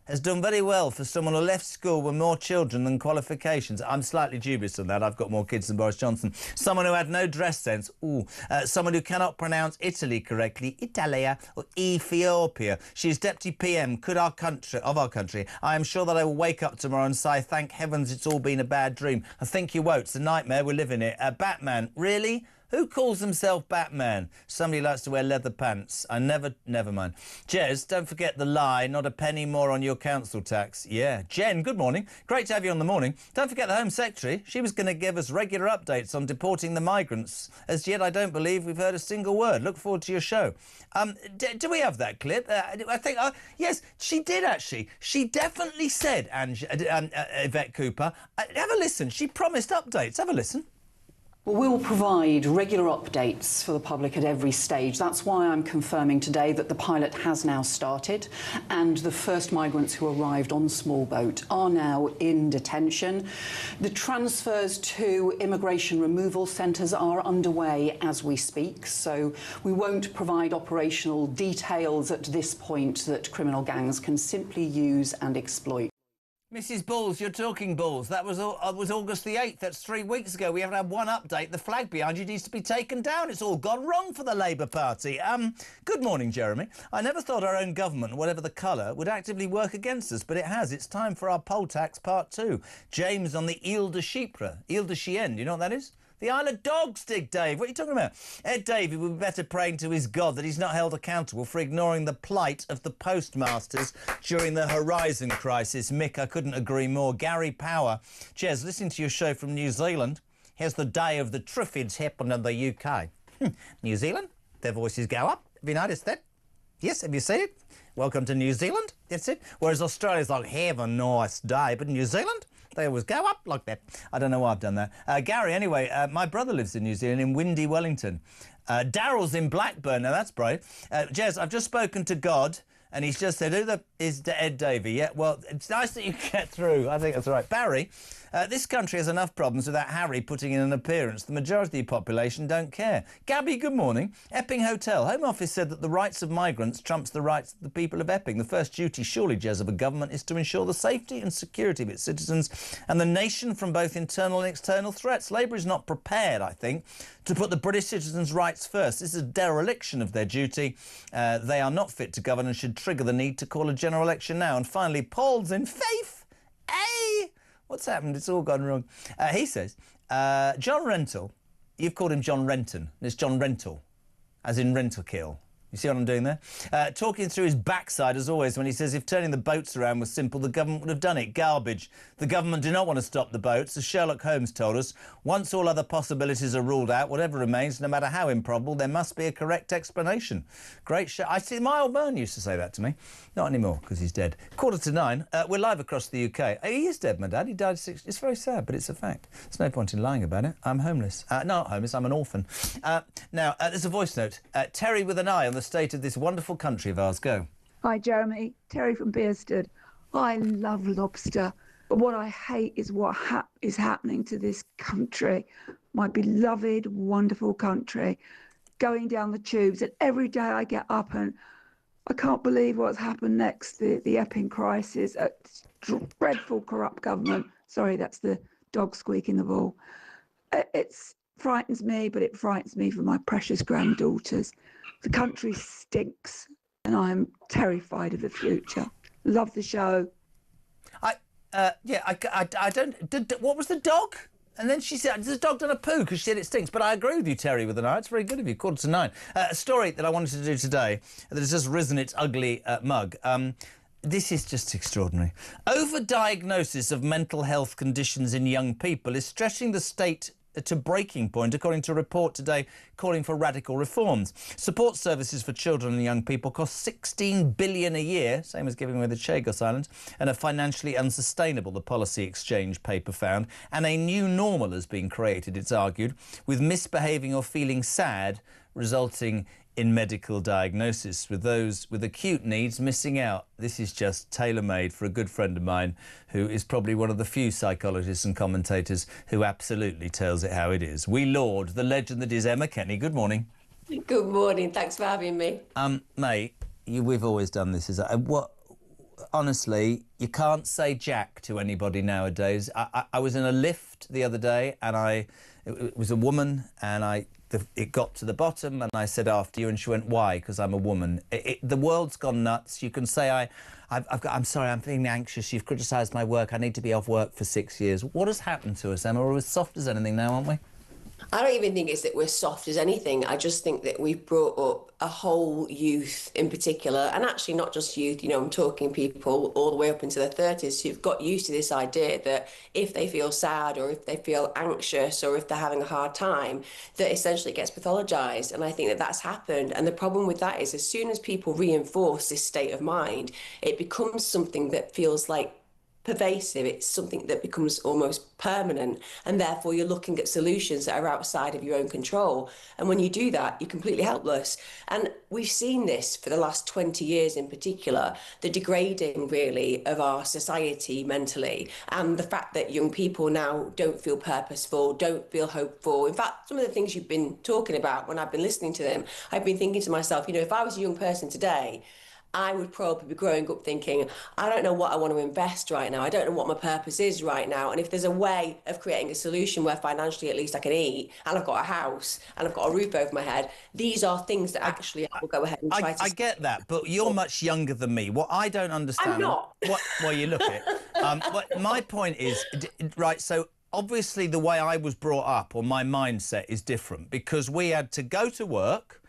has done very well for someone who left school with more children than qualifications. I'm slightly dubious on that. I've got more kids than Boris Johnson. Someone who had no dress sense. Someone who cannot pronounce Italy correctly. Italia or Ethiopia. She's Deputy PM of our country. I am sure that I will wake up tomorrow and say, thank heavens it's all been a bad dream. I think you won't. It's a nightmare. We live in it. Batman. Really? Who calls himself Batman? Somebody likes to wear leather pants. Never mind. Jez, don't forget the lie, not a penny more on your council tax. Yeah. Jen, good morning. Great to have you on the morning. Don't forget the Home Secretary. She was going to give us regular updates on deporting the migrants. As yet, I don't believe we've heard a single word. Look forward to your show. Do we have that clip? I think, yes, she did actually. She definitely said, Yvette Cooper. Have a listen. She promised updates. Have a listen. Well, we'll provide regular updates for the public at every stage. That's why I'm confirming today that the pilot has now started and the first migrants who arrived on the small boat are now in detention. The transfers to immigration removal centres are underway as we speak, so we won't provide operational details at this point that criminal gangs can simply use and exploit. Mrs. Balls, you're talking balls. That was August the 8th. That's 3 weeks ago. We haven't had one update. The flag behind you needs to be taken down. It's all gone wrong for the Labour Party. Good morning, Jeremy. I never thought our own government, whatever the colour, would actively work against us, but it has. It's time for our poll tax part 2. James on the Ile de Chypre. Ile de Chienne, do you know what that is? The Isle of Dogs, Dig Dave. What are you talking about? Ed Davey would be better praying to his God that he's not held accountable for ignoring the plight of the postmasters during the Horizon crisis. Mick, I couldn't agree more. Gary Power. Jez, listening to your show from New Zealand. Here's the day of the Triffids happened in the UK. New Zealand, their voices go up. Have you noticed that? Yes, have you seen it? Welcome to New Zealand. That's it. Whereas Australia's like, have a nice day. But New Zealand, they always go up like that. I don't know why I've done that. Gary, anyway, my brother lives in New Zealand, in windy Wellington. Daryl's in Blackburn. Now, that's brave. Jez, I've just spoken to God, and he's just said, who is Ed Davey? Yeah, well, it's nice that you get through. I think that's right. Barry, this country has enough problems without Harry putting in an appearance. The majority of the population don't care. Gabby, good morning. Epping Hotel. Home Office said that the rights of migrants trumps the rights of the people of Epping. The first duty, surely, Jez, of a government is to ensure the safety and security of its citizens and the nation from both internal and external threats. Labour is not prepared, I think, to put the British citizens' rights first. This is a dereliction of their duty. They are not fit to govern and should trigger the need to call a general election now. And finally, Paul's in Faith. Hey! What's happened? It's all gone wrong. He says, John Rental, you've called him John Renton, and it's John Rental, as in rental kill. You see what I'm doing there? Talking through his backside, as always, when he says if turning the boats around was simple, the government would have done it. Garbage. The government do not want to stop the boats. As Sherlock Holmes told us, once all other possibilities are ruled out, whatever remains, no matter how improbable, there must be a correct explanation. Great show. I see my old man used to say that to me. Not anymore, because he's dead. 8:45. We're live across the UK. He is dead, my dad. He died at 6. It's very sad, but it's a fact. There's no point in lying about it. I'm homeless. No, not homeless. I'm an orphan. Now, there's a voice note. Terry with an eye on the state of this wonderful country of ours. Go. Hi, Jeremy. Terry from Bearsted. I love lobster, but what I hate is what is happening to this country, my beloved, wonderful country. Going down the tubes, and every day I get up and I can't believe what's happened next. The Epping crisis, a dreadful, corrupt government. Sorry, that's the dog squeaking the ball. It frightens me, but it frightens me for my precious granddaughters. The country stinks, and I'm terrified of the future. Love the show. I don't. What was the dog? And then she said, the dog done a poo because she said it stinks. But I agree with you, Terry, with an eye. It's very good of you, 9:15. A story that I wanted to do today that has just risen its ugly mug. This is just extraordinary. Overdiagnosis of mental health conditions in young people is stretching the state to breaking point, according to a report today calling for radical reforms. Support services for children and young people cost $16 billion a year, same as giving away the Chagos Islands, and are financially unsustainable, the Policy Exchange paper found. And a new normal has been created, it's argued, with misbehaving or feeling sad resulting in medical diagnosis, with those with acute needs missing out. This is just tailor-made for a good friend of mine who is probably one of the few psychologists and commentators who absolutely tells it how it is. We laud the legend that is Emma Kenny. Good morning. Good morning. Thanks for having me. Mate, we've always done this. Honestly, you can't say jack to anybody nowadays. I was in a lift the other day and it was a woman and it got to the bottom and I said after you and she went, why? Because I'm a woman. The world's gone nuts. You can say, I'm sorry, I'm feeling anxious. You've criticised my work. I need to be off work for 6 years. What has happened to us, Emma? We're as soft as anything now, aren't we? I don't even think it's that we're soft as anything. I just think that we've brought up a whole youth in particular, and actually not just youth, I'm talking people all the way up into their 30s who've got used to this idea that if they feel sad or if they feel anxious or if they're having a hard time, that essentially it gets pathologised. And I think that that's happened. And the problem with that is as soon as people reinforce this state of mind, it becomes something that feels like pervasive. It's something that becomes almost permanent, and therefore you're looking at solutions that are outside of your own control. And when you do that, you're completely helpless. And we've seen this for the last 20 years in particular, the degrading really of our society mentally, and the fact that young people now don't feel purposeful, don't feel hopeful. In fact, some of the things you've been talking about, when I've been listening to them, I've been thinking to myself, if I was a young person today, I would probably be growing up thinking, I don't know what I want to invest right now. I don't know what my purpose is right now. And if there's a way of creating a solution where financially at least I can eat and I've got a house and I've got a roof over my head, these are things that actually I will go ahead and try to... I get that, but you're much younger than me. What I don't understand... I'm not. Well, you look it. My point is, right, so obviously the way I was brought up or my mindset is different because we had to go to work.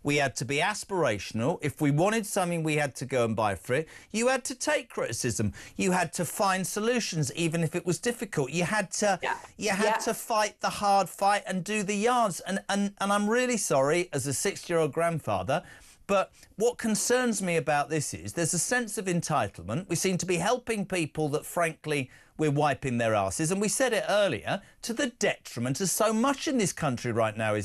We had to be aspirational. If we wanted something, we had to go and buy for it. You had to take criticism. You had to find solutions, even if it was difficult. You had to to fight the hard fight and do the yards. And I'm really sorry, as a 60-year-old grandfather, but what concerns me about this is there's a sense of entitlement. We seem to be helping people that, frankly, we're wiping their asses. And we said it earlier, to the detriment of so much in this country right now,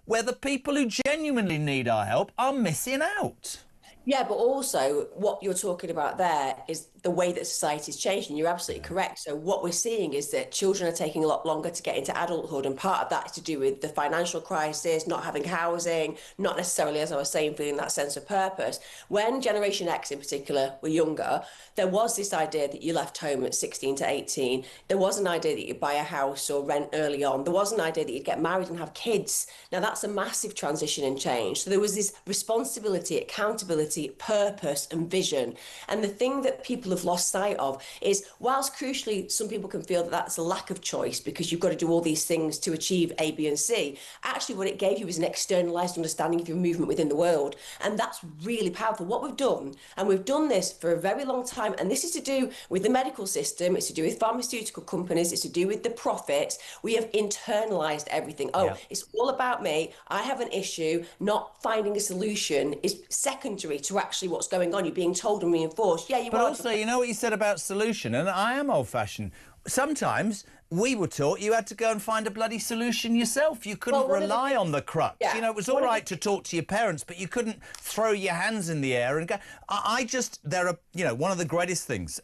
where the people who genuinely need our help are missing out. Yeah, but also what you're talking about there is the way that society is changing. You're absolutely correct. So what we're seeing is that children are taking a lot longer to get into adulthood, and part of that is to do with the financial crisis, not having housing, not necessarily, as I was saying, feeling that sense of purpose. When Generation X in particular were younger, there was this idea that you left home at 16 to 18. There was an idea that you'd buy a house or rent early on. There was an idea that you'd get married and have kids. Now that's a massive transition and change. So there was this responsibility, accountability, purpose and vision. And the thing that people have lost sight of is, whilst crucially some people can feel that that's a lack of choice because you've got to do all these things to achieve A, B and C, actually what it gave you is an externalised understanding of your movement within the world. And that's really powerful. What we've done, and we've done this for a very long time, and this is to do with the medical system, it's to do with pharmaceutical companies, it's to do with the profits. We have internalised everything. It's all about me. I have an issue. Not finding a solution is secondary to actually what's going on. You're being told and reinforced. Yeah, you but are. Also, you know what you said about solution, and I am old-fashioned. Sometimes we were taught you had to go and find a bloody solution yourself. You couldn't rely on the crutch. Yeah. It was all right to talk to your parents, but you couldn't throw your hands in the air and go. One of the greatest things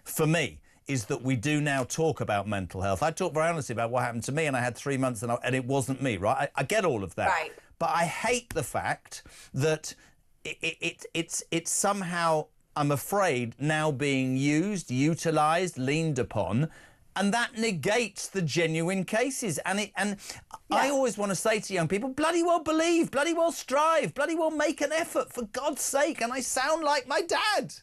for me is that we do now talk about mental health. I talk very honestly about what happened to me, and I had 3 months and it wasn't me, right? I get all of that. Right. But I hate the fact that it's somehow, I'm afraid, now being used, utilised, leaned upon, and that negates the genuine cases. I always want to say to young people, bloody well believe, bloody well strive, bloody well make an effort, for God's sake. And I sound like my dad.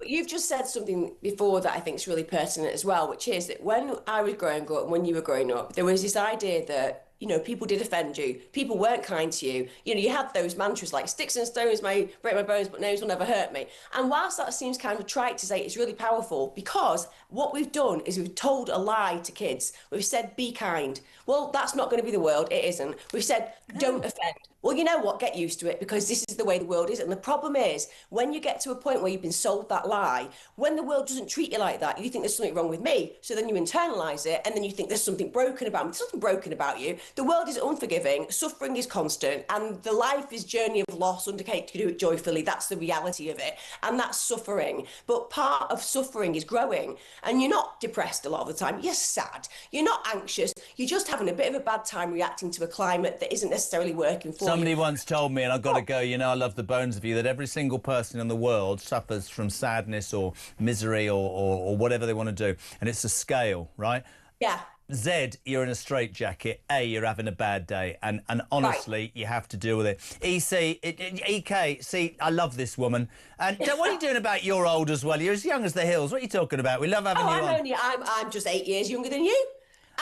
You've just said something before that I think is really pertinent as well, which is that when I was growing up and when you were growing up, there was this idea that, you know, people did offend you. People weren't kind to you. You know, you had those mantras like sticks and stones may break my bones, but names will never hurt me. And whilst that seems kind of trite to say, it's really powerful because what we've done is we've told a lie to kids. We've said, be kind. Well, that's not going to be the world. It isn't. We've said, don't offend. Well, you know what? Get used to it because this is the way the world is. And the problem is when you get to a point where you've been sold that lie, when the world doesn't treat you like that, you think there's something wrong with me. So then you internalise it and then you think there's something broken about me. There's nothing broken about you. The world is unforgiving. Suffering is constant. And the life is journey of loss. Undertake to do it joyfully. That's the reality of it. And that's suffering. But part of suffering is growing. And you're not depressed a lot of the time. You're sad. You're not anxious. You're just having a bit of a bad time reacting to a climate that isn't necessarily working for you. Somebody once told me, and I've got to go, you know, I love the bones of you, that every single person in the world suffers from sadness or misery or whatever they want to do. And it's a scale, right? Yeah. Z, you're in a straitjacket. A, you're having a bad day. And honestly, you have to deal with it. EK, see, I love this woman. And what are you doing about your old as well? You're as young as the hills. What are you talking about? We love having you on. I'm just 8 years younger than you.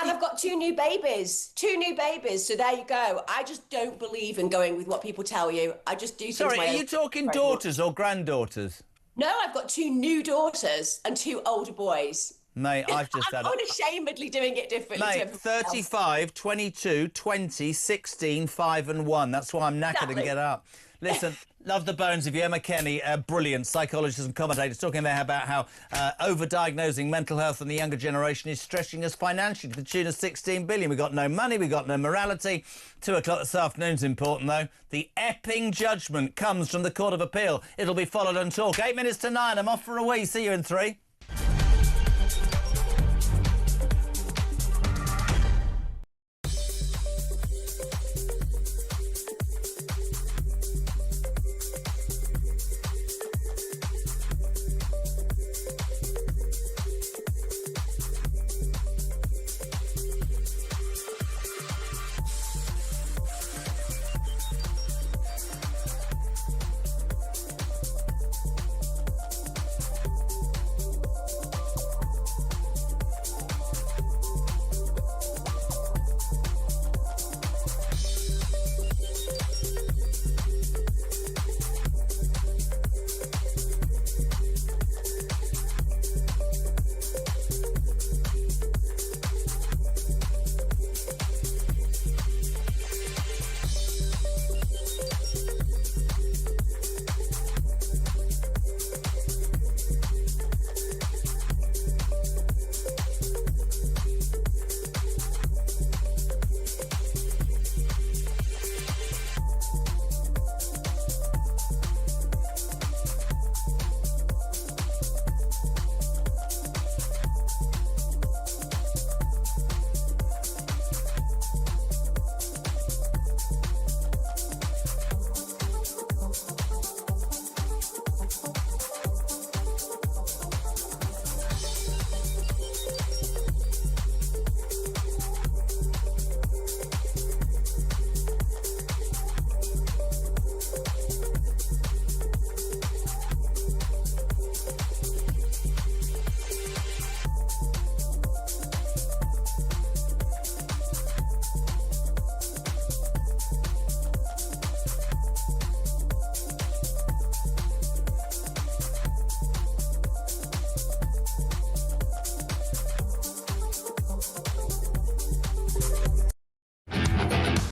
And I've got 2 new babies. 2 new babies. So there you go. I just don't believe in going with what people tell you. I just do things Sorry, my are own you talking way. daughters or granddaughters? No, I've got 2 new daughters and 2 older boys. Mate, I've just had I'm unashamedly doing it differently. Mate, 35, 22, 20, 16, 5 and 1. That's why I'm knackered and get up. Listen, love the bones of you. Emma Kenny, brilliant psychologist and commentators, talking there about how over-diagnosing mental health in the younger generation is stretching us financially to the tune of 16 billion. We've got no money, we've got no morality. 2 o'clock this afternoon's important, though. The Epping judgment comes from the Court of Appeal. It'll be followed on Talk. 8 minutes to 9. I'm off for a wee. See you in 3.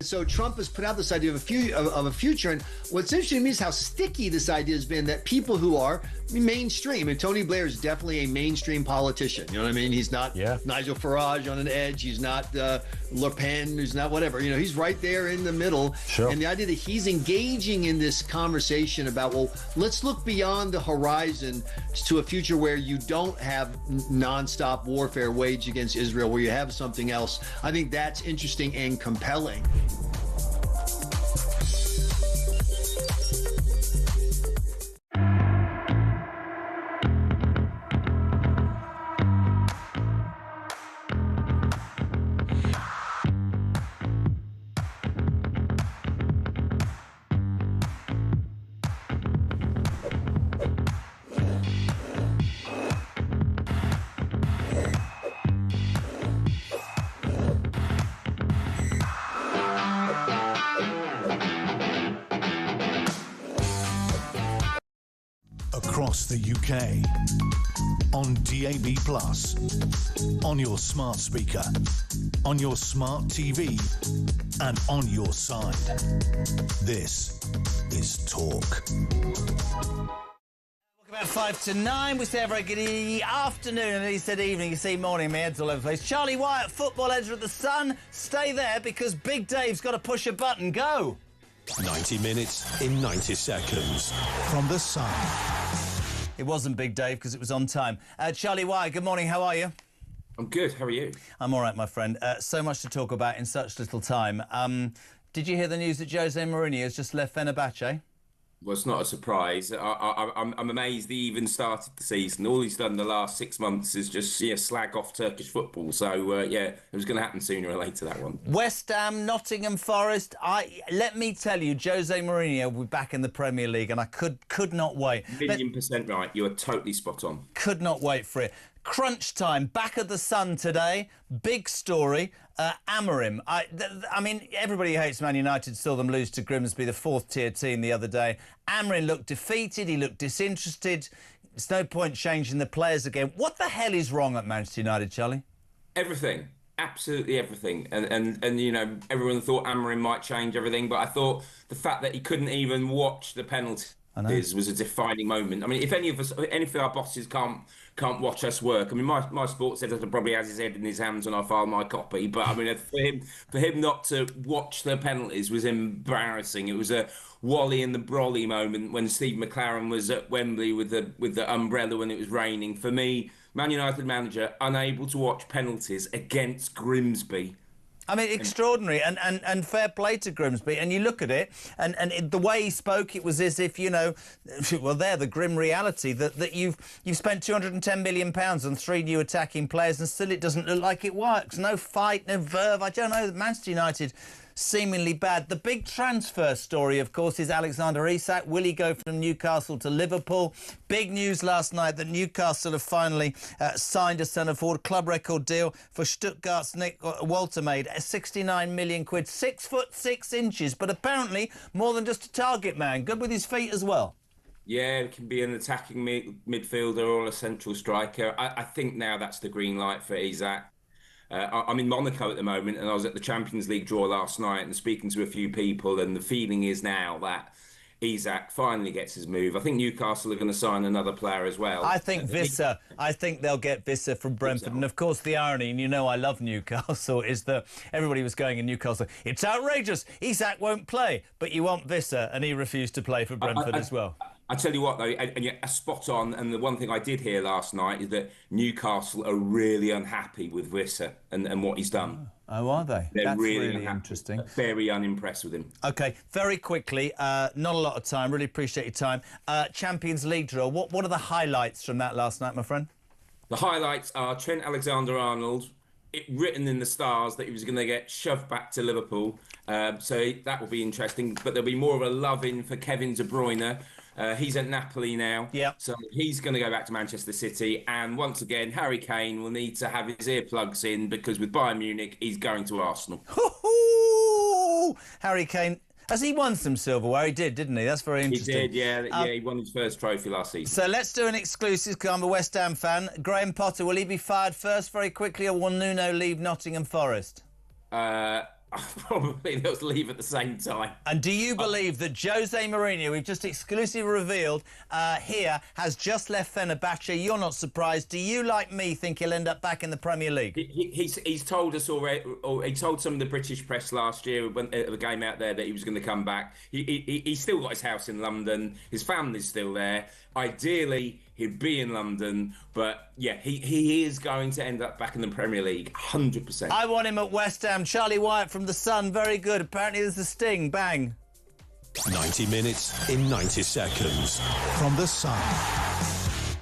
So Trump has put out this idea of a future, and what's interesting to me is how sticky this idea has been, that people who are mainstream, and Tony Blair is definitely a mainstream politician, you know what I mean? He's not Nigel Farage on an edge, he's not Le Pen, he's not whatever, you know, he's right there in the middle. Sure. And the idea that he's engaging in this conversation about, well, let's look beyond the horizon to a future where you don't have nonstop warfare waged against Israel, where you have something else. I think that's interesting and compelling. the UK. On DAB+, on your smart speaker, on your smart TV, and on your side. This is Talk. About 5 to 9, we say a very good afternoon, and he said evening, you see morning, my head's all over the place. Charlie Wyatt, football editor at The Sun, stay there because Big Dave's got to push a button. Go! 90 minutes in 90 seconds. From The Sun. It wasn't Big Dave because it was on time. Charlie Wyatt, good morning, how are you? I'm good, how are you? I'm all right, my friend. So much to talk about in such little time. Did you hear the news that Jose Mourinho has just left Fenerbahce? Well, it's not a surprise. I'm amazed he even started the season. All he's done the last 6 months is just slag off Turkish football. So, it was going to happen sooner or later, that one. West Ham, Nottingham Forest. Let me tell you, Jose Mourinho will be back in the Premier League, and I could not wait. Million% right. You are totally spot on. Could not wait for it. Crunch time, back at the Sun today. Big story. Amorim. I mean, everybody who hates Man United saw them lose to Grimsby, the fourth-tier team, the other day. Amorim looked defeated. He looked disinterested. There's no point changing the players again. What the hell is wrong at Manchester United, Charlie? Everything. Absolutely everything. And you know, everyone thought Amorim might change everything, but I thought the fact that he couldn't even watch the penalties was a defining moment. I mean, if any of our bosses can't watch us work. I mean, my sports editor probably has his head in his hands when I file my copy. But I mean, for him not to watch the penalties was embarrassing. It was a Wally and the Brolly moment when Steve McLaren was at Wembley with the umbrella when it was raining. For me, Man United manager unable to watch penalties against Grimsby. I mean, extraordinary, and fair play to Grimsby. And you look at it, and the way he spoke, it was as if, you know, well, the grim reality that you've spent £210 million on 3 new attacking players, and still it doesn't look like it works. No fight, no verve. I don't know. Manchester United seemingly bad. The big transfer story, of course, is Alexander Isak. Will he go from Newcastle to Liverpool? Big news last night that Newcastle have finally signed a centre-forward club record deal for Stuttgart's Nick Woltermaid. 69 million quid, 6'6", but apparently more than just a target man. Good with his feet as well. Yeah, it can be an attacking midfielder or a central striker. I think now that's the green light for Isak. I'm in Monaco at the moment, and I was at the Champions League draw last night and speaking to a few people, and the feeling is now that Isak finally gets his move. I think Newcastle are going to sign another player as well. I think Visser. I think they'll get Visser from Brentford. And, of course, the irony, and you know I love Newcastle, is that everybody was going in Newcastle. It's outrageous. Isak won't play. But you want Visser, and he refused to play for Brentford as well. I tell you what, though, and you're spot on. And the one thing I did hear last night is that Newcastle are really unhappy with Visser and what he's done. Oh, are they? They're That's really interesting. Very unimpressed with him. OK, very quickly, not a lot of time, really appreciate your time. Champions League draw, what are the highlights from that last night, my friend? The highlights are Trent Alexander-Arnold, written in the stars that he was going to get shoved back to Liverpool. So that will be interesting. But there'll be more of a love-in for Kevin De Bruyne. He's at Napoli now, so he's going to go back to Manchester City. And once again, Harry Kane will need to have his earplugs in because with Bayern Munich, he's going to Arsenal. Harry Kane, has he won some silverware? He did, didn't he? That's very interesting. He did, yeah. He won his first trophy last season. So let's do an exclusive because I'm a West Ham fan. Graham Potter, will he be fired first very quickly, or will Nuno leave Nottingham Forest? Probably they'll leave at the same time. And do you believe that Jose Mourinho, we've just exclusively revealed here, has just left Fenerbahce? You're not surprised. Do you, like me, think he'll end up back in the Premier League? He's told us already, or he told some of the British press last year when the game out there that he was going to come back. He's still got his house in London. His family's still there. Ideally, he'd be in London, but yeah, he is going to end up back in the Premier League, 100%. I want him at West Ham. Charlie Wyatt from The Sun, very good. Apparently there's a sting, bang. 90 minutes in 90 seconds. From The Sun.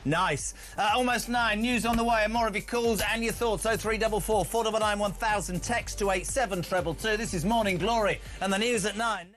Nice. Almost 9. News on the way, and more of your calls and your thoughts. 0344 499 1000. Text to 87222. This is Morning Glory, and the news at 9.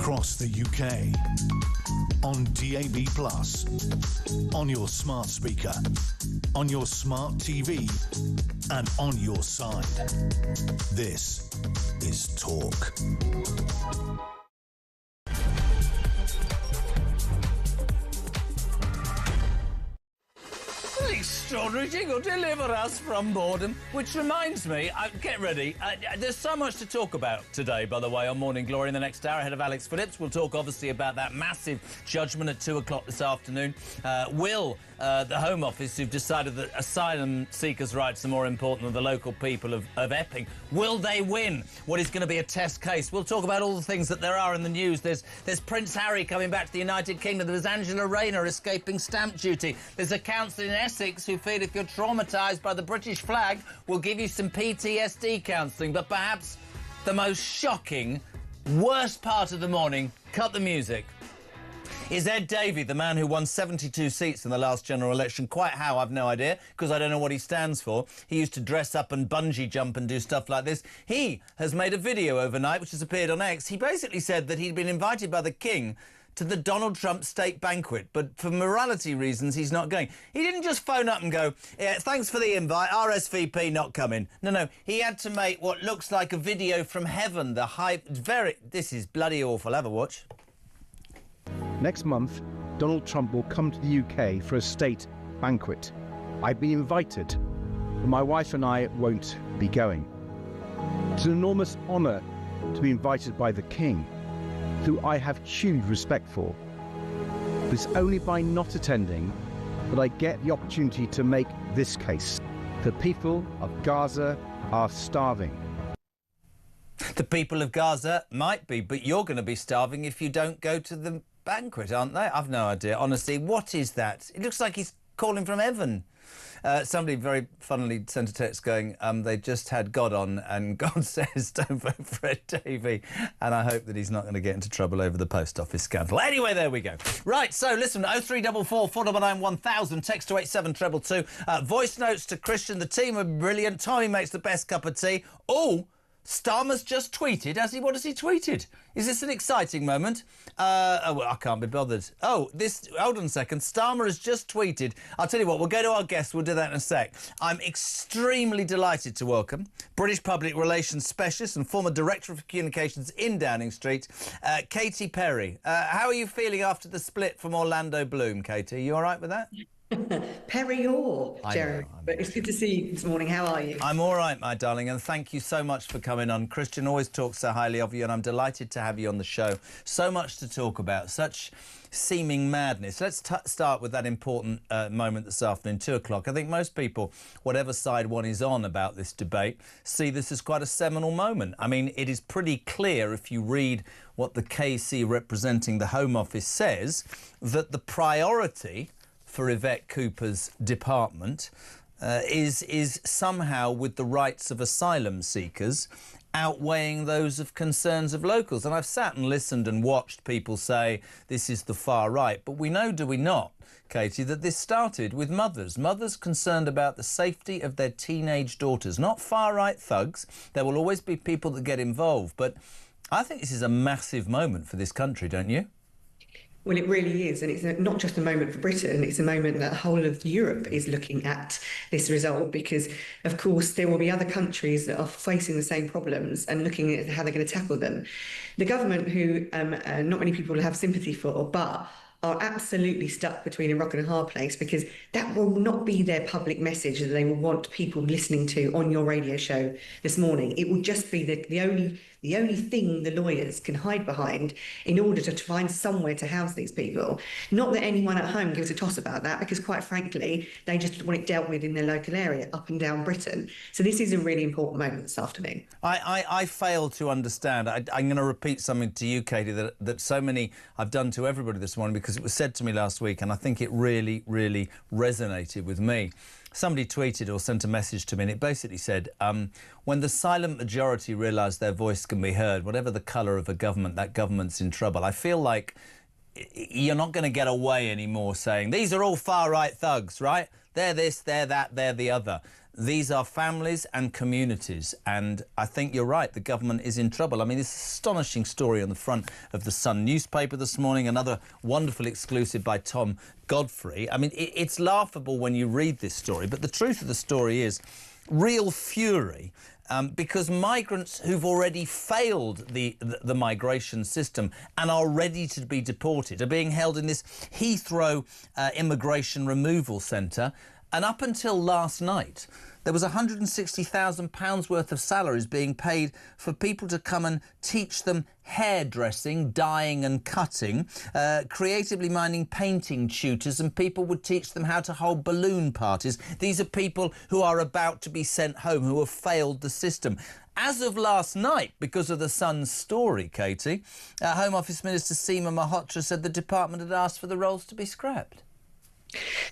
across the UK. On DAB+, on your smart speaker, on your smart TV, and on your side. This is Talk. Extraordinary jingle, deliver us from boredom. Which reminds me, get ready. There's so much to talk about today, by the way, on Morning Glory. In the next hour, ahead of Alex Phillips, we'll talk obviously about that massive judgment at 2 o'clock this afternoon. Will the Home Office, who've decided that asylum seekers' rights are more important than the local people of Epping, will they win what is going to be a test case? We'll talk about all the things that there are in the news. There's Prince Harry coming back to the United Kingdom. There's Angela Rayner escaping stamp duty. There's a council in Essex who feel if you're traumatised by the British flag, will give you some PTSD counselling. But perhaps the most shocking, worst part of the morning, cut the music, is Ed Davey, the man who won 72 seats in the last general election. Quite how, I've no idea, because I don't know what he stands for. He used to dress up and bungee jump and do stuff like this. He has made a video overnight, which has appeared on X. He basically said that he'd been invited by the King to the Donald Trump state banquet, but for morality reasons, he's not going. He didn't just phone up and go, yeah, thanks for the invite, RSVP not coming. No, he had to make what looks like a video from heaven. This is bloody awful. Have a watch. Next month, Donald Trump will come to the UK for a state banquet. I've been invited, but my wife and I won't be going. It's an enormous honour to be invited by the King, who I have huge respect for. But it's only by not attending that I get the opportunity to make this case. The people of Gaza are starving. The people of Gaza might be, but you're going to be starving if you don't go to the banquet, aren't they? I've no idea. Honestly, what is that? It looks like he's calling from heaven. Somebody very funnily sent a text going, they just had God on and God says don't vote for Ed Davey. And I hope that he's not going to get into trouble over the post office scandal. Anyway, there we go. Right, so listen, 0344 499 1000, text to 87222. Voice notes to Christian. The team are brilliant. Tommy makes the best cup of tea. Oh, Starmer's just tweeted. What has he tweeted? Is this an exciting moment? Well, I can't be bothered. Hold on a second. Starmer has just tweeted. I'll tell you what, we'll go to our guest. We'll do that in a sec. I'm extremely delighted to welcome British Public Relations Specialist and former Director of Communications in Downing Street, Katie Perry. How are you feeling after the split from Orlando Bloom, Katie? Are you all right with that? Perry or Jerry, but it's good to see you this morning. How are you? I'm all right, my darling, and thank you so much for coming on. Christian always talks so highly of you, and I'm delighted to have you on the show. So much to talk about, such seeming madness. Let's start with that important moment this afternoon, 2 o'clock. I think most people, whatever side one is on about this debate, see this as quite a seminal moment. I mean, it is pretty clear if you read what the KC representing the Home Office says, that the priority for Yvette Cooper's department is somehow with the rights of asylum seekers outweighing those of concerns of locals. And I've sat and listened and watched people say this is the far right, but we know, do we not, Katie, that this started with mothers concerned about the safety of their teenage daughters, not far right thugs. There will always be people that get involved, but I think this is a massive moment for this country, don't you? Well, it really is. And it's not just a moment for Britain, it's a moment that the whole of Europe is looking at this result because, of course, there will be other countries that are facing the same problems and looking at how they're going to tackle them. The government, who not many people have sympathy for, but are absolutely stuck between a rock and a hard place because that will not be their public message that they will want people listening to on your radio show this morning. It will just be the only thing the lawyers can hide behind in order to find somewhere to house these people. Not that anyone at home gives a toss about that, because quite frankly, they just want it dealt with in their local area, up and down Britain. So this is a really important moment this afternoon. I fail to understand. I'm going to repeat something to you, Katie, that so many I've done to everybody this morning, because it was said to me last week, and I think it really, really resonated with me. Somebody tweeted or sent a message to me, and it basically said, when the silent majority realise their voice can be heard, whatever the colour of a government, that government's in trouble. I feel like you're not going to get away anymore saying, these are all far-right thugs, right? They're this, they're that, they're the other. These are families and communities, and I think you're right, the government is in trouble. I mean, this astonishing story on the front of the Sun newspaper this morning, another wonderful exclusive by Tom Godfrey. I mean, it's laughable when you read this story, but the truth of the story is real fury. Because migrants who've already failed the migration system and are ready to be deported are being held in this Heathrow immigration removal centre. And up until last night, there was £160,000 worth of salaries being paid for people to come and teach them hairdressing, dyeing and cutting, creatively minding painting tutors, and people would teach them how to hold balloon parties. These are people who are about to be sent home, who have failed the system. As of last night, because of the Sun's story, Katie, Home Office Minister Seema Malhotra said the department had asked for the roles to be scrapped.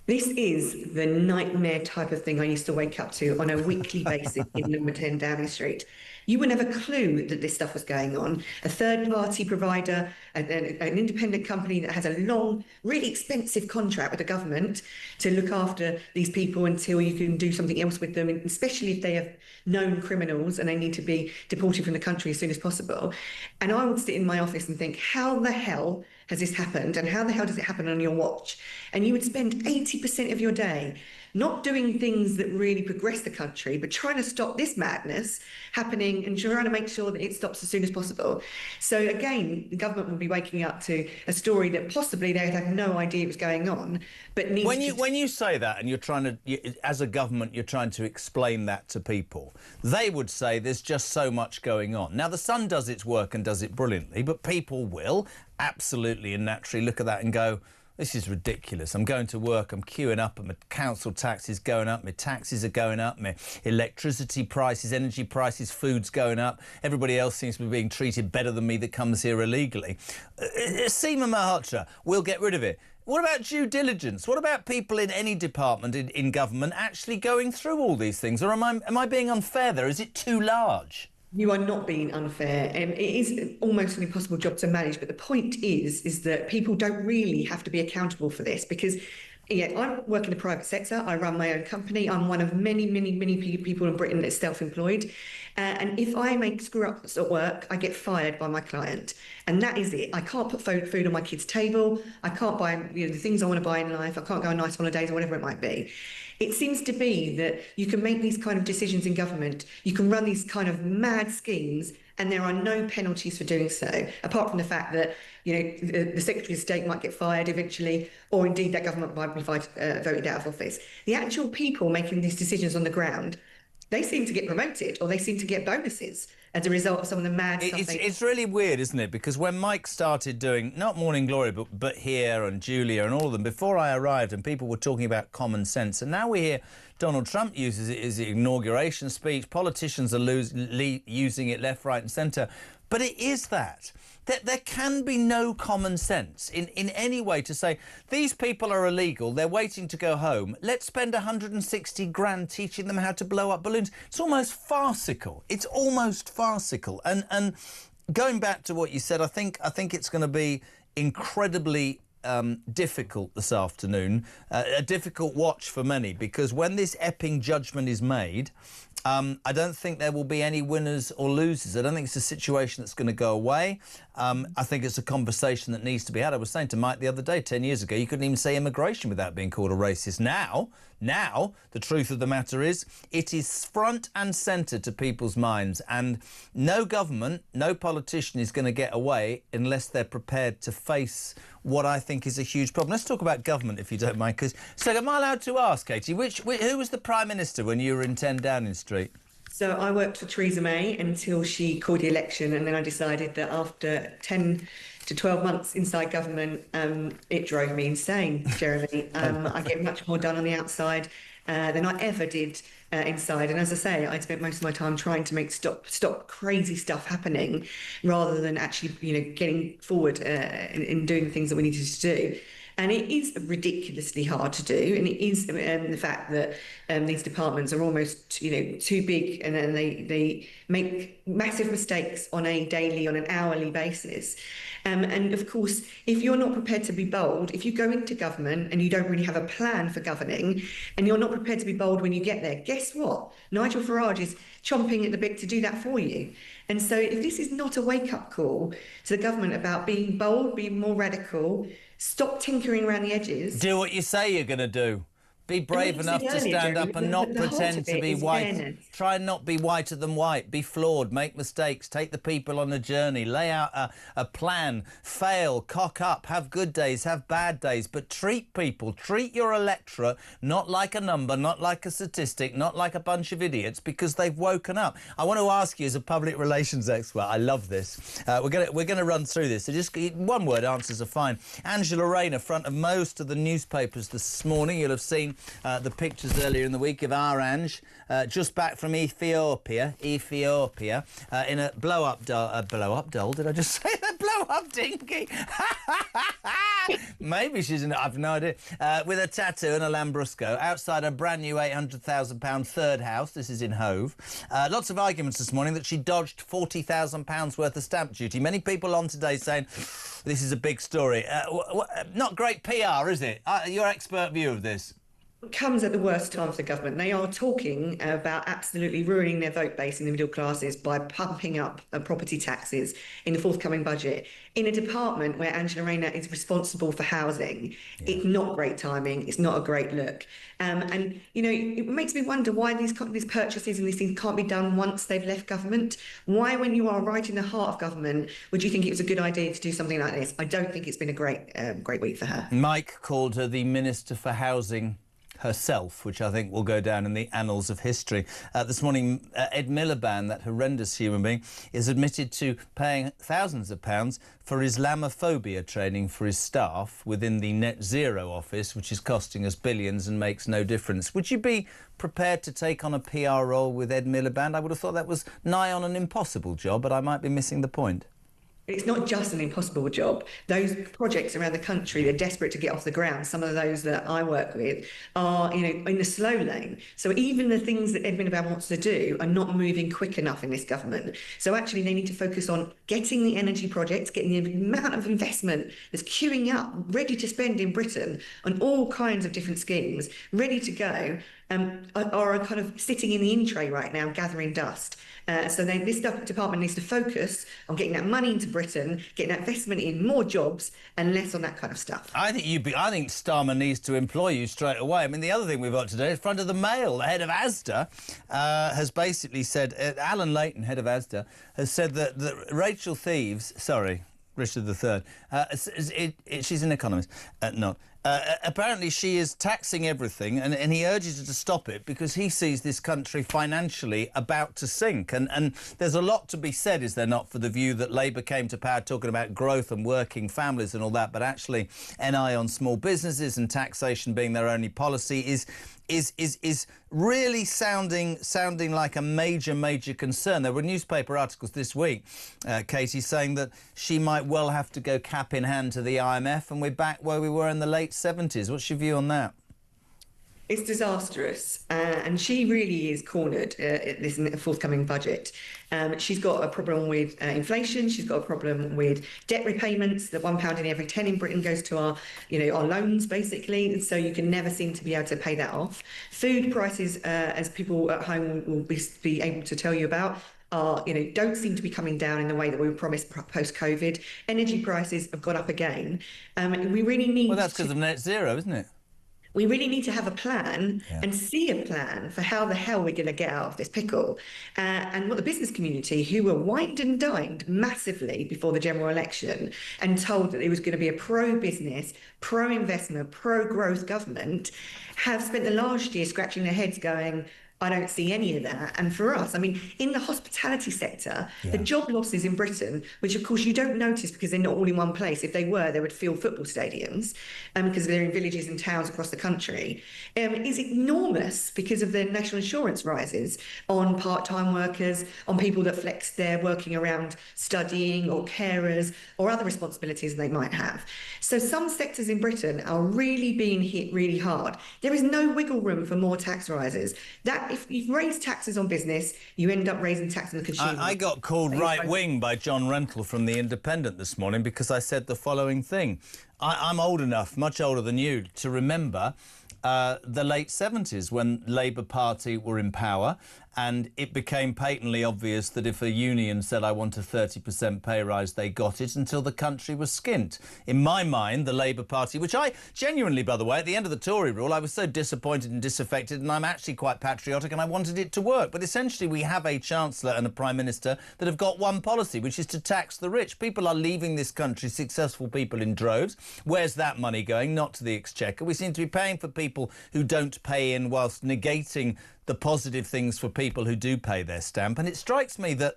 This is the nightmare type of thing I used to wake up to on a weekly basis in number 10 Downing Street. You would have a clue that this stuff was going on. A third-party provider, an independent company that has a long, really expensive contract with the government to look after these people until you can do something else with them, especially if they have known criminals and they need to be deported from the country as soon as possible. And I would sit in my office and think, how the hell has this happened, and how the hell does it happen on your watch? And you would spend 80% of your day not doing things that really progress the country, but trying to stop this madness happening and trying to make sure that it stops as soon as possible. So again, the government will be waking up to a story that possibly they had no idea was going on, but needs when you say that and you're trying to, as a government, you're trying to explain that to people, they would say there's just so much going on. Now, the Sun does its work and does it brilliantly, but people will absolutely and naturally look at that and go, this is ridiculous. I'm going to work, I'm queuing up, and my council tax is going up, my taxes are going up, my electricity prices, energy prices, food's going up. Everybody else seems to be being treated better than me that comes here illegally. Seema Malhotra, we'll get rid of it. What about due diligence? What about people in any department in government actually going through all these things? Or am I being unfair there? Is it too large? You are not being unfair. It is almost an impossible job to manage. But the point is that people don't really have to be accountable for this because, yeah, I work in the private sector. I run my own company. I'm one of many people in Britain that's self-employed. And if I make screw-ups at work, I get fired by my client. And that is it. I can't put food on my kids' table. I can't buy the things I want to buy in life. I can't go on nice holidays or whatever it might be. It seems to be that you can make these kind of decisions in government, you can run these kind of mad schemes, and there are no penalties for doing so, apart from the fact that, you know, the Secretary of State might get fired eventually, or indeed that government might be voted out of office. The actual people making these decisions on the ground, they seem to get promoted or they seem to get bonuses as a result of some of the mad stuff. It's really weird, isn't it? Because when Mike started doing, not Morning Glory, but here and Julia and all of them, before I arrived and people were talking about common sense, and now we hear Donald Trump uses it as an inauguration speech, politicians are using it left, right and centre. But it is that there can be no common sense in any way to say, these people are illegal, they're waiting to go home, let's spend 160 grand teaching them how to blow up balloons. It's almost farcical. It's almost farcical. And going back to what you said, I think it's going to be incredibly difficult this afternoon, a difficult watch for many, because when this Epping judgment is made, I don't think there will be any winners or losers. I don't think it's a situation that's going to go away. I think it's a conversation that needs to be had. I was saying to Mike the other day, 10 years ago, you couldn't even say immigration without being called a racist. Now, the truth of the matter is, it is front and centre to people's minds, and no government, no politician is going to get away unless they're prepared to face what I think is a huge problem. Let's talk about government, if you don't mind. So am I allowed to ask, Katie, who was the Prime Minister when you were in 10 Downing Street? So I worked for Theresa May until she called the election, and then I decided that after 10 to 12 months inside government, it drove me insane, Jeremy. I get much more done on the outside than I ever did inside. And as I say, I spent most of my time trying to stop crazy stuff happening rather than actually, getting forward in doing the things that we needed to do. And it is ridiculously hard to do, and it is the fact that these departments are almost, too big, and then they make massive mistakes on a daily, on an hourly basis. And of course, if you're not prepared to be bold, if you go into government and you don't really have a plan for governing, and you're not prepared to be bold when you get there, guess what? Nigel Farage is chomping at the bit to do that for you. And so if this is not a wake-up call to the government about being bold, being more radical, stop tinkering around the edges. Do what you say you're going to do. Be brave enough to stand up and not pretend to be white. Fairness. Try and not be whiter than white. Be flawed, make mistakes, take the people on a journey, lay out a plan, fail, cock up, have good days, have bad days, but treat people, treat your electorate not like a number, not like a statistic, not like a bunch of idiots, because they've woken up. I want to ask you as a public relations expert, I love this. We're gonna run through this. So just one word answers are fine. Angela Rayner, front of most of the newspapers this morning. You'll have seen the pictures earlier in the week of our Ange, just back from Ethiopia, in a blow-up doll. Did I just say that? Blow-up dinky. Maybe she's in. I've no idea. With a tattoo and a Lambrusco outside a brand new £800,000 third house. This is in Hove. Lots of arguments this morning that she dodged £40,000 worth of stamp duty. Many people on today saying this is a big story. Not great PR, is it? Your expert view of this. Comes at the worst time for the government. They are talking about absolutely ruining their vote base in the middle classes by pumping up property taxes in the forthcoming budget in a department where Angela Rayner is responsible for housing. Yeah. It's not great timing. It's not a great look. And, it makes me wonder why these purchases and these things can't be done once they've left government. Why, when you are right in the heart of government, would you think it was a good idea to do something like this? I don't think it's been a great week for her. Mike called her the Minister for Housing herself, which I think will go down in the annals of history. This morning, Ed Miliband, that horrendous human being, is admitted to paying thousands of pounds for Islamophobia training for his staff within the Net Zero office, which is costing us billions and makes no difference. Would you be prepared to take on a PR role with Ed Miliband? I would have thought that was nigh on an impossible job, but I might be missing the point. It's not just an impossible job. Those projects around the country, they're desperate to get off the ground. Some of those that I work with are, in the slow lane. So even the things that Ed Miliband wants to do are not moving quick enough in this government. So actually they need to focus on getting the energy projects, getting the amount of investment that's queuing up, ready to spend in Britain on all kinds of different schemes, ready to go, are kind of sitting in the in tray right now, gathering dust. So this department needs to focus on getting that money into Britain, getting that investment in more jobs, and less on that kind of stuff. I think Starmer needs to employ you straight away. I mean, the other thing we've got today is front of the Mail. The head of Asda has basically said, Alan Layton, head of Asda, has said that Rachel Thieves, Richard III, she's an economist, not. Apparently she is taxing everything, and he urges her to stop it because he sees this country financially about to sink. And there's a lot to be said, is there not, for the view that Labour came to power talking about growth and working families and all that, but actually NI on small businesses and taxation being their only policy is really sounding like a major concern. There were newspaper articles this week, Katie, saying that she might well have to go cap in hand to the IMF, and we're back where we were in the late 70s. What's your view on that? It's disastrous, and she really is cornered at this forthcoming budget. She's got a problem with inflation. She's got a problem with debt repayments. That £1 in every 10 in Britain goes to our loans, basically. So you can never seem to be able to pay that off. Food prices, as people at home will be able to tell you about, don't seem to be coming down in the way that we were promised post-COVID. Energy prices have gone up again. We really need. Well, that's because of net zero, isn't it? We really need to have a plan and see a plan for how the hell we're going to get out of this pickle. And what the business community, who were wined and dined massively before the general election and told that it was going to be a pro-business, pro-investment, pro-growth government, have spent the last year scratching their heads going, I don't see any of that. And for us, I mean, in the hospitality sector, the job losses in Britain, which of course you don't notice because they're not all in one place. If they were, they would fill football stadiums because they're in villages and towns across the country, is enormous because of the national insurance rises on part-time workers, on people that flex their working around studying or carers or other responsibilities they might have. So some sectors in Britain are really being hit really hard. There is no wiggle room for more tax rises. That if you raise taxes on business, you end up raising tax on the consumer. I got called right-wing by John Rentoul from The Independent this morning because I said the following thing. I'm old enough, much older than you, to remember the late 70s when Labour Party were in power, and it became patently obvious that if a union said, I want a 30% pay rise, they got it until the country was skint. In my mind, the Labour Party, which I genuinely, by the way, at the end of the Tory rule, I was so disappointed and disaffected, and I'm actually quite patriotic and I wanted it to work. But essentially, we have a Chancellor and a Prime Minister that have got one policy, which is to tax the rich. People are leaving this country, successful people in droves. Where's that money going? Not to the Exchequer. We seem to be paying for people who don't pay in whilst negating the positive things for people who do pay their stamp. And it strikes me that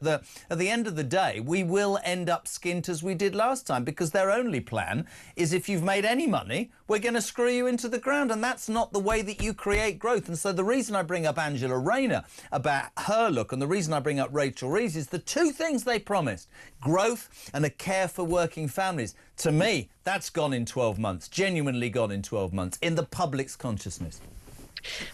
at the end of the day, we will end up skint as we did last time, because their only plan is if you've made any money, we're going to screw you into the ground. And that's not the way that you create growth. And so the reason I bring up Angela Rayner about her look, and the reason I bring up Rachel Reeves, is the two things they promised: growth and a care for working families. To me, that's gone in 12 months, genuinely gone in 12 months, in the public's consciousness.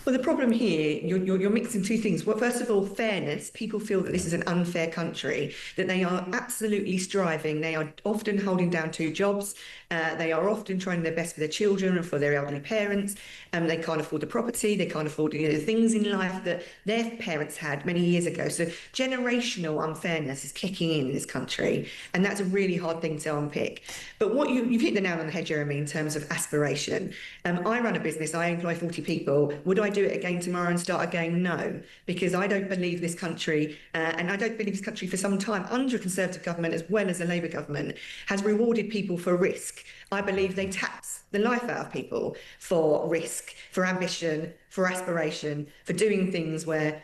Well, the problem here, you're mixing two things. Well, first of all, fairness. People feel that this is an unfair country, that they are absolutely striving. They are often holding down two jobs. They are often trying their best for their children and for their elderly parents. They can't afford the property. They can't afford the things in life that their parents had many years ago. So generational unfairness is kicking in this country, and that's a really hard thing to unpick. But what you've hit the nail on the head, Jeremy, in terms of aspiration. I run a business. I employ 40 people. Would I do it again tomorrow and start again? No, because I don't believe this country, and I don't believe this country for some time, under a Conservative government as well as a Labour government, has rewarded people for risk. I believe they tax the life out of people for risk, for ambition, for aspiration, for doing things where,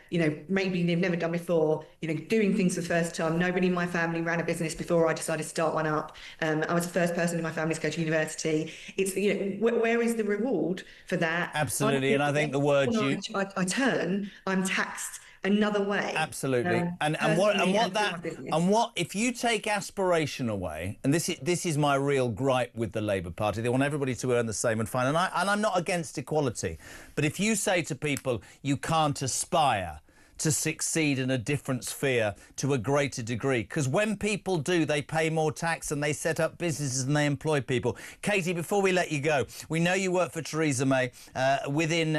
maybe they've never done before, doing things for the first time. Nobody in my family ran a business before I decided to start one up. I was the first person in my family to go to university. It's, where is the reward for that? Absolutely, and I think the word I turn, I'm taxed another way. Absolutely. And what if you take aspiration away, and this is my real gripe with the Labour Party, they want everybody to earn the same and fine, and I'm not against equality, but if you say to people you can't aspire to succeed in a different sphere to a greater degree, because when people do, they pay more tax and they set up businesses and they employ people. Katie, before we let you go, we know you work for Theresa May within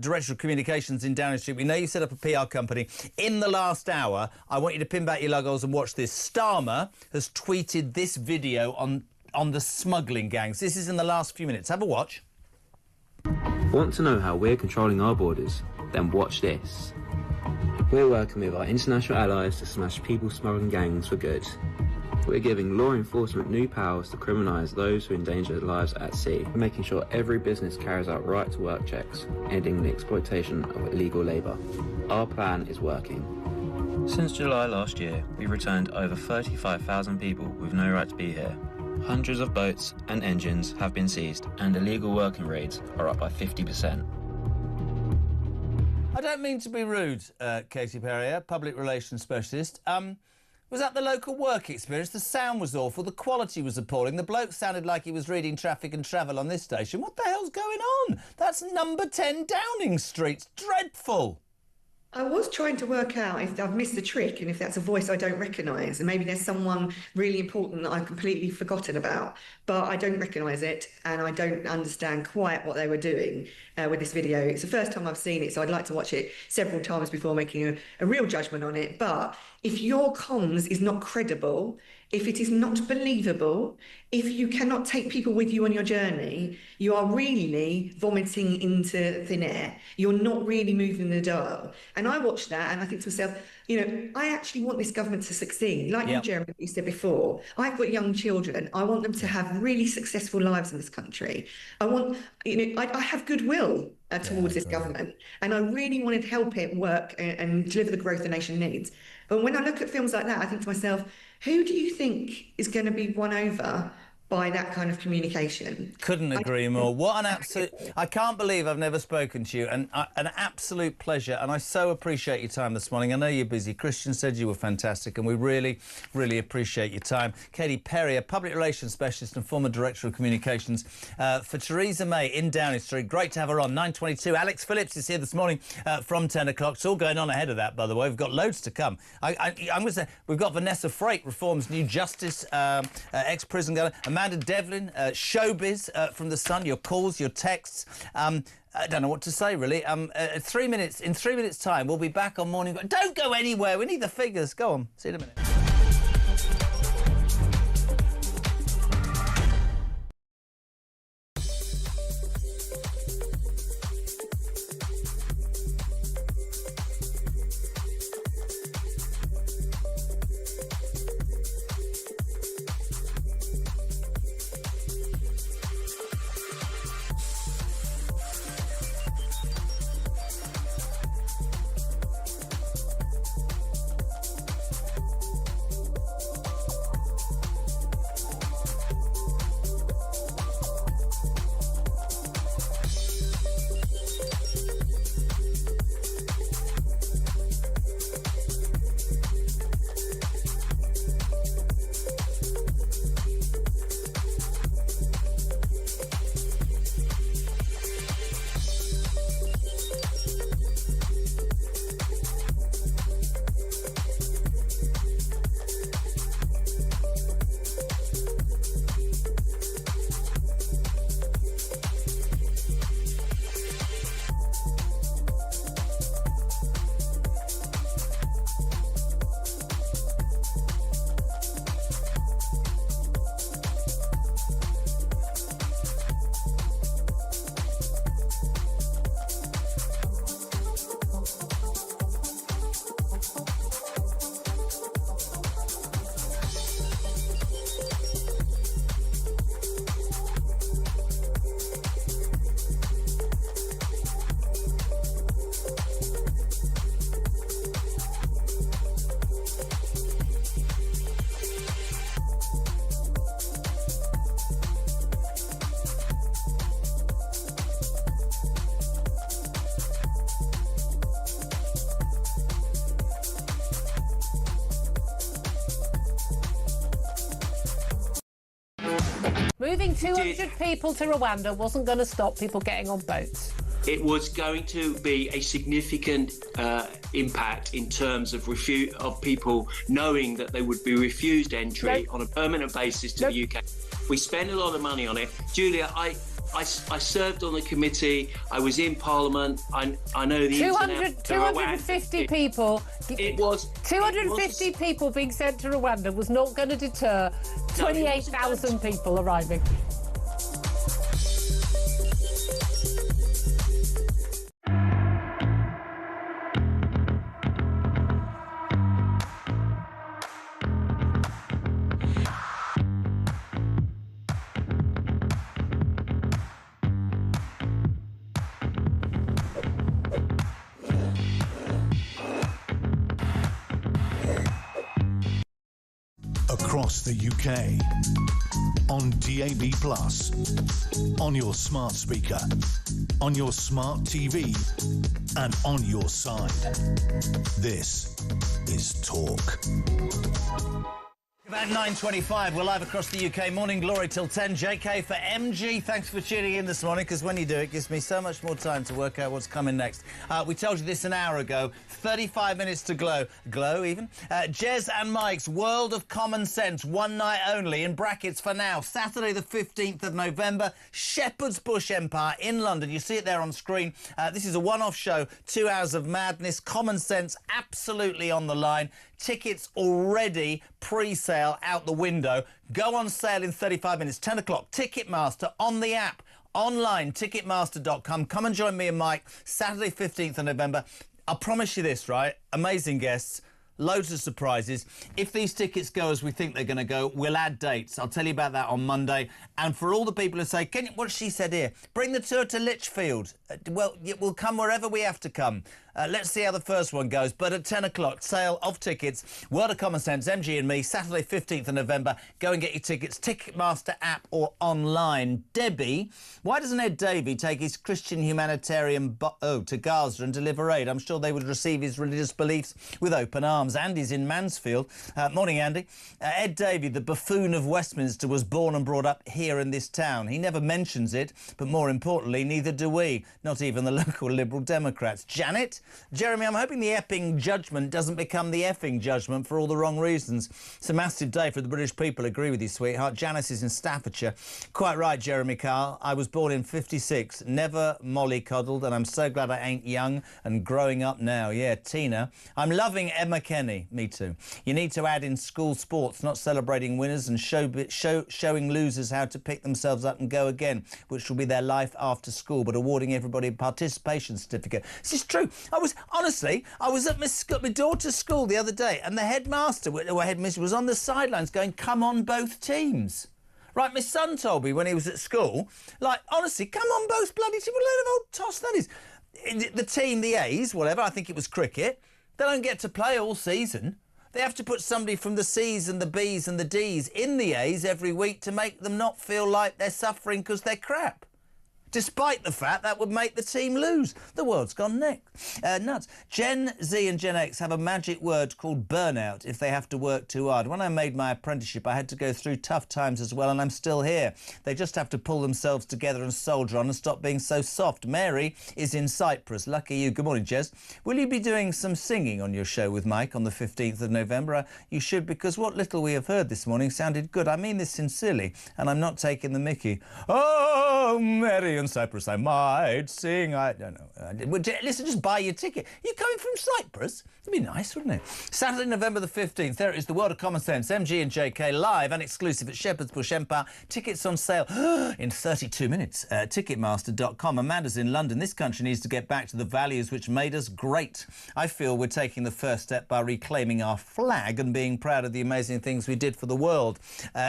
Director of Communications in Downing Street. We know you set up a PR company. In the last hour, I want you to pin back your luggles and watch this. Starmer has tweeted this video on the smuggling gangs. This is in the last few minutes. Have a watch. Want to know how we're controlling our borders? Then watch this. We're working with our international allies to smash people smuggling gangs for good. We're giving law enforcement new powers to criminalise those who endanger their lives at sea. We're making sure every business carries out right-to-work checks, ending the exploitation of illegal labour. Our plan is working. Since July last year, we've returned over 35,000 people with no right to be here. Hundreds of boats and engines have been seized, and illegal working rates are up by 50%. I don't mean to be rude, Katie Perrier, public relations specialist. Was that the local work experience? The sound was awful, the quality was appalling. The bloke sounded like he was reading Traffic and Travel on this station. What the hell's going on? That's number 10 Downing Street. It's dreadful. I was trying to work out if I've missed the trick and if that's a voice I don't recognise, and maybe there's someone really important that I've completely forgotten about, but I don't recognise it and I don't understand quite what they were doing with this video. It's the first time I've seen it, so I'd like to watch it several times before making a real judgment on it. But If your comms is not credible, if it is not believable, if you cannot take people with you on your journey, you are really vomiting into thin air. You're not really moving the dial. And I watch that and I think to myself, you know, I actually want this government to succeed. Like you, Jeremy, you said before, I've got young children. I want them to have really successful lives in this country. I want, you know, I have goodwill towards this government, and I really wanted to help it work and deliver the growth the nation needs. But when I look at films like that, I think to myself, who do you think is going to be won over by that kind of communication? Couldn't agree more. What an absolute... I can't believe I've never spoken to you, and an absolute pleasure, and I so appreciate your time this morning. I know you're busy. Christian said you were fantastic, and we really, really appreciate your time. Katie Perry, a public relations specialist and former director of communications for Theresa May in Downing Street. Great to have her on. 9:22. Alex Phillips is here this morning from 10 o'clock. It's all going on ahead of that, by the way. We've got loads to come. I'm going to say we've got Vanessa Freight, Reform's new Justice, ex-prison girl. Amanda Devlin, Showbiz from The Sun, your calls, your texts. I don't know what to say, really. In 3 minutes' time, we'll be back on Morning... Don't go anywhere. We need the figures. Go on. See you in a minute. Moving 200 people to Rwanda wasn't going to stop people getting on boats. It was going to be a significant impact in terms of people knowing that they would be refused entry on a permanent basis to the UK. We spend a lot of money on it. Julia, I served on the committee. I was in Parliament. I know the 250 people. It was 250 people being sent to Rwanda was not going to deter 28,000 people arriving. Across the UK, on DAB+, on your smart speaker, on your smart TV, and on your side. This is Talk. About 9:25, we're live across the UK. Morning Glory till 10. JK for MG. Thanks for tuning in this morning, because when you do, it gives me so much more time to work out what's coming next. We told you this an hour ago. 35 minutes to glow even. Jez and Mike's World of Common Sense, one night only, in brackets for now. Saturday the 15th of November, Shepherd's Bush Empire in London. You see it there on screen. This is a one-off show, 2 hours of madness, common sense absolutely on the line. Tickets already pre-sale out the window. Go on sale in 35 minutes, 10 o'clock. Ticketmaster on the app, online, ticketmaster.com. Come and join me and Mike Saturday 15th of November. I promise you this, right? Amazing guests. Loads of surprises. If these tickets go as we think they're going to go, we'll add dates. I'll tell you about that on Monday. And for all the people who say, what she said here, bring the tour to Lichfield. Well, we'll come wherever we have to come. Let's see how the first one goes. But at 10 o'clock, sale of tickets. World of Common Sense, MG and me, Saturday 15th of November. Go and get your tickets, Ticketmaster app or online. Debbie, why doesn't Ed Davey take his Christian humanitarian to Gaza and deliver aid? I'm sure they would receive his religious beliefs with open arms. Andy's in Mansfield. Morning, Andy. Ed Davey, the buffoon of Westminster, was born and brought up here in this town. He never mentions it, but more importantly, neither do we. Not even the local Liberal Democrats. Janet? Jeremy, I'm hoping the Epping judgment doesn't become the effing judgment for all the wrong reasons. It's a massive day for the British people. Agree with you, sweetheart. Janice is in Staffordshire. Quite right, Jeremy Carl. I was born in 56, never mollycoddled, and I'm so glad I ain't young and growing up now. Yeah, Tina. I'm loving Emma Kenny. Me too. You need to add in school sports, not celebrating winners and showing losers how to pick themselves up and go again, which will be their life after school, but awarding everybody a participation certificate. This is true. I was at my daughter's school the other day, and the headmaster or headmistress was on the sidelines going, come on both teams. Right, my son told me when he was at school, like, honestly, come on both bloody teams. What a load of old toss that is. The team, the A's, whatever, I think it was cricket, they don't get to play all season. They have to put somebody from the C's and the B's and the D's in the A's every week to make them not feel like they're suffering because they're crap. Despite the fact that would make the team lose. The world's gone nuts. Gen Z and Gen X have a magic word called burnout if they have to work too hard. When I made my apprenticeship, I had to go through tough times as well, and I'm still here. They just have to pull themselves together and soldier on and stop being so soft. Mary is in Cyprus. Lucky you. Good morning, Jez. Will you be doing some singing on your show with Mike on the 15th of November? You should, because what little we have heard this morning sounded good. I mean this sincerely, and I'm not taking the mickey. Oh, Mary in Cyprus, I might sing. I don't know. Listen, just buy your ticket. You're coming from Cyprus? It'd be nice, wouldn't it? Saturday, November the 15th. There it is, the World of Common Sense. MG and JK live and exclusive at Shepherd's Bush Empire. Tickets on sale in 32 minutes. Ticketmaster.com. Amanda's in London. This country needs to get back to the values which made us great. I feel we're taking the first step by reclaiming our flag and being proud of the amazing things we did for the world.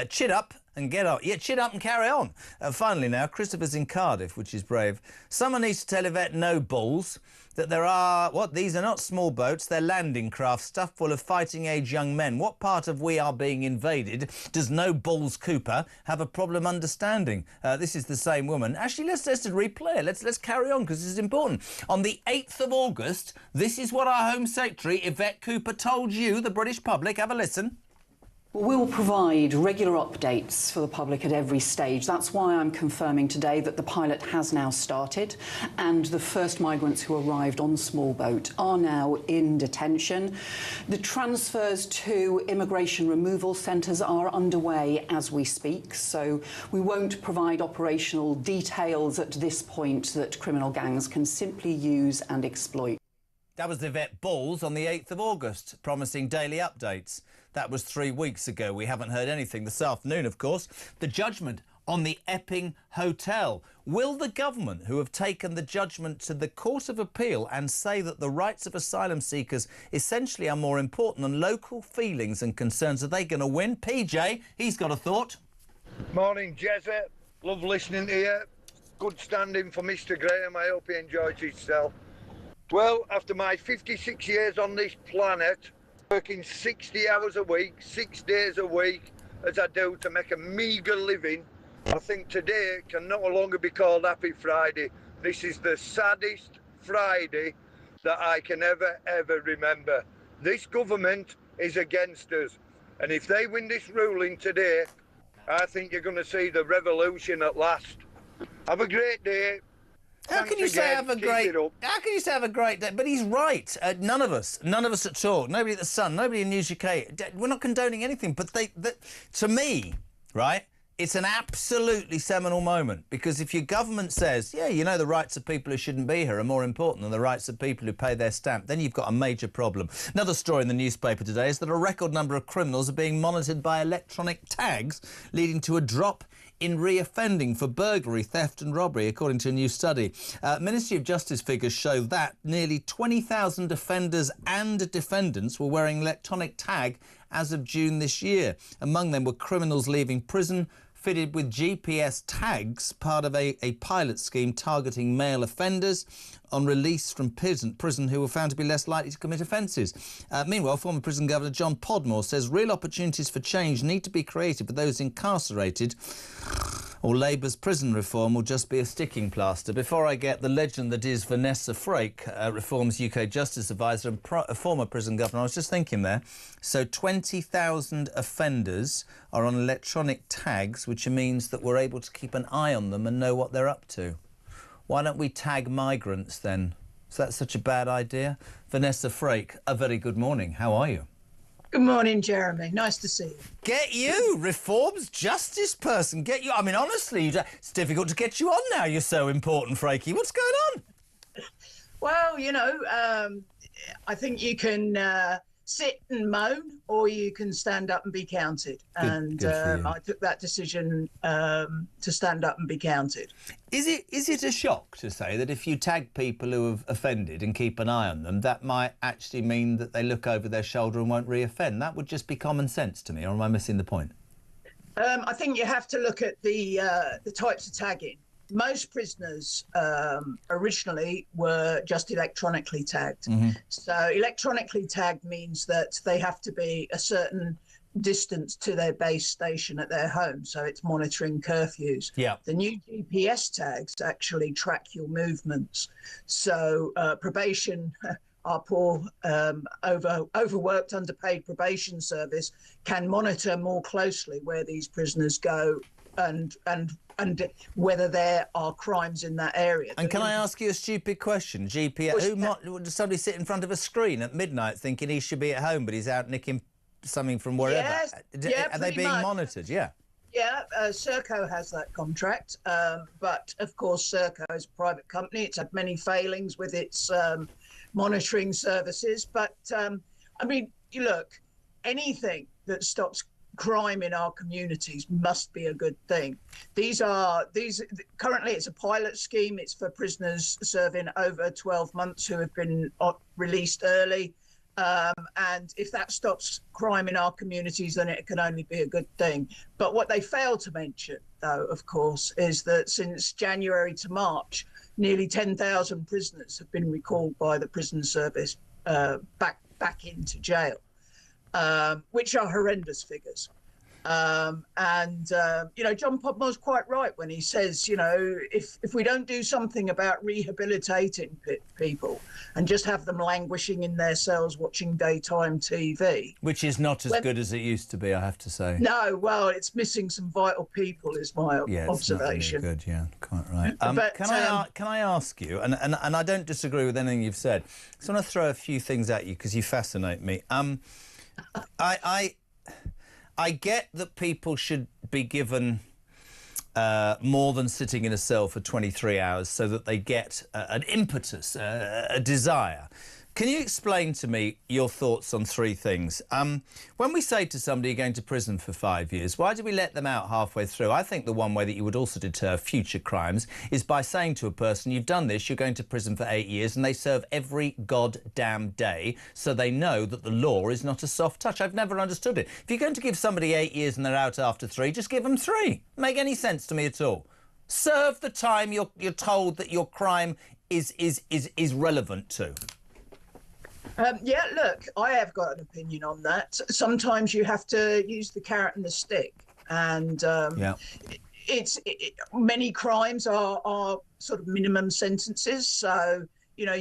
Chit up and get on. Yeah, chin up and carry on. Finally now, Christopher's in Cardiff, which is brave. Someone needs to tell Yvette No Balls that there are, these are not small boats, they're landing craft stuffed full of fighting-age young men. What part of We Are Being Invaded does No Balls Cooper have a problem understanding? This is the same woman. Actually, let's replay it. Let's carry on, because this is important. On the 8th of August, this is what our Home Secretary, Yvette Cooper, told you, the British public. Have a listen. We will provide regular updates for the public at every stage. That's why I'm confirming today that the pilot has now started, and the first migrants who arrived on the small boat are now in detention. The transfers to immigration removal centres are underway as we speak, so we won't provide operational details at this point that criminal gangs can simply use and exploit. That was Yvette Balls on the 8th of August, promising daily updates. That was 3 weeks ago. We haven't heard anything this afternoon, of course. The judgment on the Epping hotel. Will the government, who have taken the judgment to the Court of Appeal and say that the rights of asylum seekers essentially are more important than local feelings and concerns, are they going to win? PJ, he's got a thought. Morning, Jezza. Love listening to you. Good standing for Mr. Graham. I hope he enjoys himself. Well, after my 56 years on this planet, working 60 hours a week, 6 days a week, as I do to make a meagre living, I think today can no longer be called Happy Friday. This is the saddest Friday that I can ever remember. This government is against us. And if they win this ruling today, I think you're going to see the revolution at last. Have a great day. How can you say have a great day? But he's right. None of us at all. Nobody at the Sun, nobody in News UK. We're not condoning anything. But to me, right, It's an absolutely seminal moment, because if your government says, yeah, you know, the rights of people who shouldn't be here are more important than the rights of people who pay their stamp, then you've got a major problem. Another story in the newspaper today is that a record number of criminals are being monitored by electronic tags, leading to a drop in reoffending for burglary, theft and robbery, according to a new study. Ministry of Justice figures show that nearly 20,000 offenders and defendants were wearing electronic tag as of June this year. Among them were criminals leaving prison fitted with GPS tags, part of a pilot scheme targeting male offenders on release from prison who were found to be less likely to commit offences. Meanwhile, former prison governor John Podmore says real opportunities for change need to be created for those incarcerated, or Labour's prison reform will just be a sticking plaster. Before I get the legend that is Vanessa Frake, Reform's UK Justice Advisor and a former prison governor, I was just thinking there, so 20,000 offenders are on electronic tags, which means that we're able to keep an eye on them and know what they're up to. Why don't we tag migrants then? Is that such a bad idea? Vanessa Frake, a very good morning. How are you? Good morning, Jeremy. Nice to see you. Get you, Reform's justice person. Get you. I mean, honestly, it's difficult to get you on now. You're so important, Frakey. What's going on? Well, you know, I think you can sit and moan, or you can stand up and be counted. Good I took that decision to stand up and be counted. Is it a shock to say that if you tag people who have offended and keep an eye on them, that might actually mean that they look over their shoulder and won't reoffend? That would just be common sense to me, or am I missing the point? I think you have to look at the types of tagging. Most prisoners originally were just electronically tagged. Mm-hmm. So electronically tagged means that they have to be a certain distance to their base station at their home, so it's monitoring curfews. Yeah. The new GPS tags actually track your movements. So probation, our poor, overworked, underpaid probation service can monitor more closely where these prisoners go and whether there are crimes in that area. And can I ask you a stupid question? Does somebody sit in front of a screen at midnight thinking he should be at home, but he's out nicking something from wherever? Yes, yeah, are they being monitored? Yeah. Yeah, Serco has that contract, but of course Serco is a private company. It's had many failings with its monitoring services. But I mean, you look, anything that stops crime in our communities must be a good thing. Currently it's a pilot scheme. It's for prisoners serving over 12 months who have been released early. And if that stops crime in our communities, then it can only be a good thing. But what they fail to mention, though, of course, is that since January to March, nearly 10,000 prisoners have been recalled by the prison service back into jail, which are horrendous figures. You know, John Podmore's quite right when he says, you know, if we don't do something about rehabilitating people and just have them languishing in their cells watching daytime TV. Which is not as good as it used to be, I have to say. No, well, it's missing some vital people is my observation. It's not really good, yeah, quite right. Can I ask you, and I don't disagree with anything you've said, I just want to throw a few things at you because you fascinate me. I get that people should be given more than sitting in a cell for 23 hours so that they get an impetus, a desire. Can you explain to me your thoughts on three things? When we say to somebody you're going to prison for 5 years, why do we let them out halfway through? I think the one way that you would also deter future crimes is by saying to a person, you've done this, you're going to prison for 8 years, and they serve every goddamn day so they know that the law is not a soft touch. I've never understood it. If you're going to give somebody 8 years and they're out after 3, just give them 3. Make any sense to me at all. Serve the time you're told that your crime is relevant to. Yeah, look, I have got an opinion on that. Sometimes you have to use the carrot and the stick, and many crimes are sort of minimum sentences. So you know,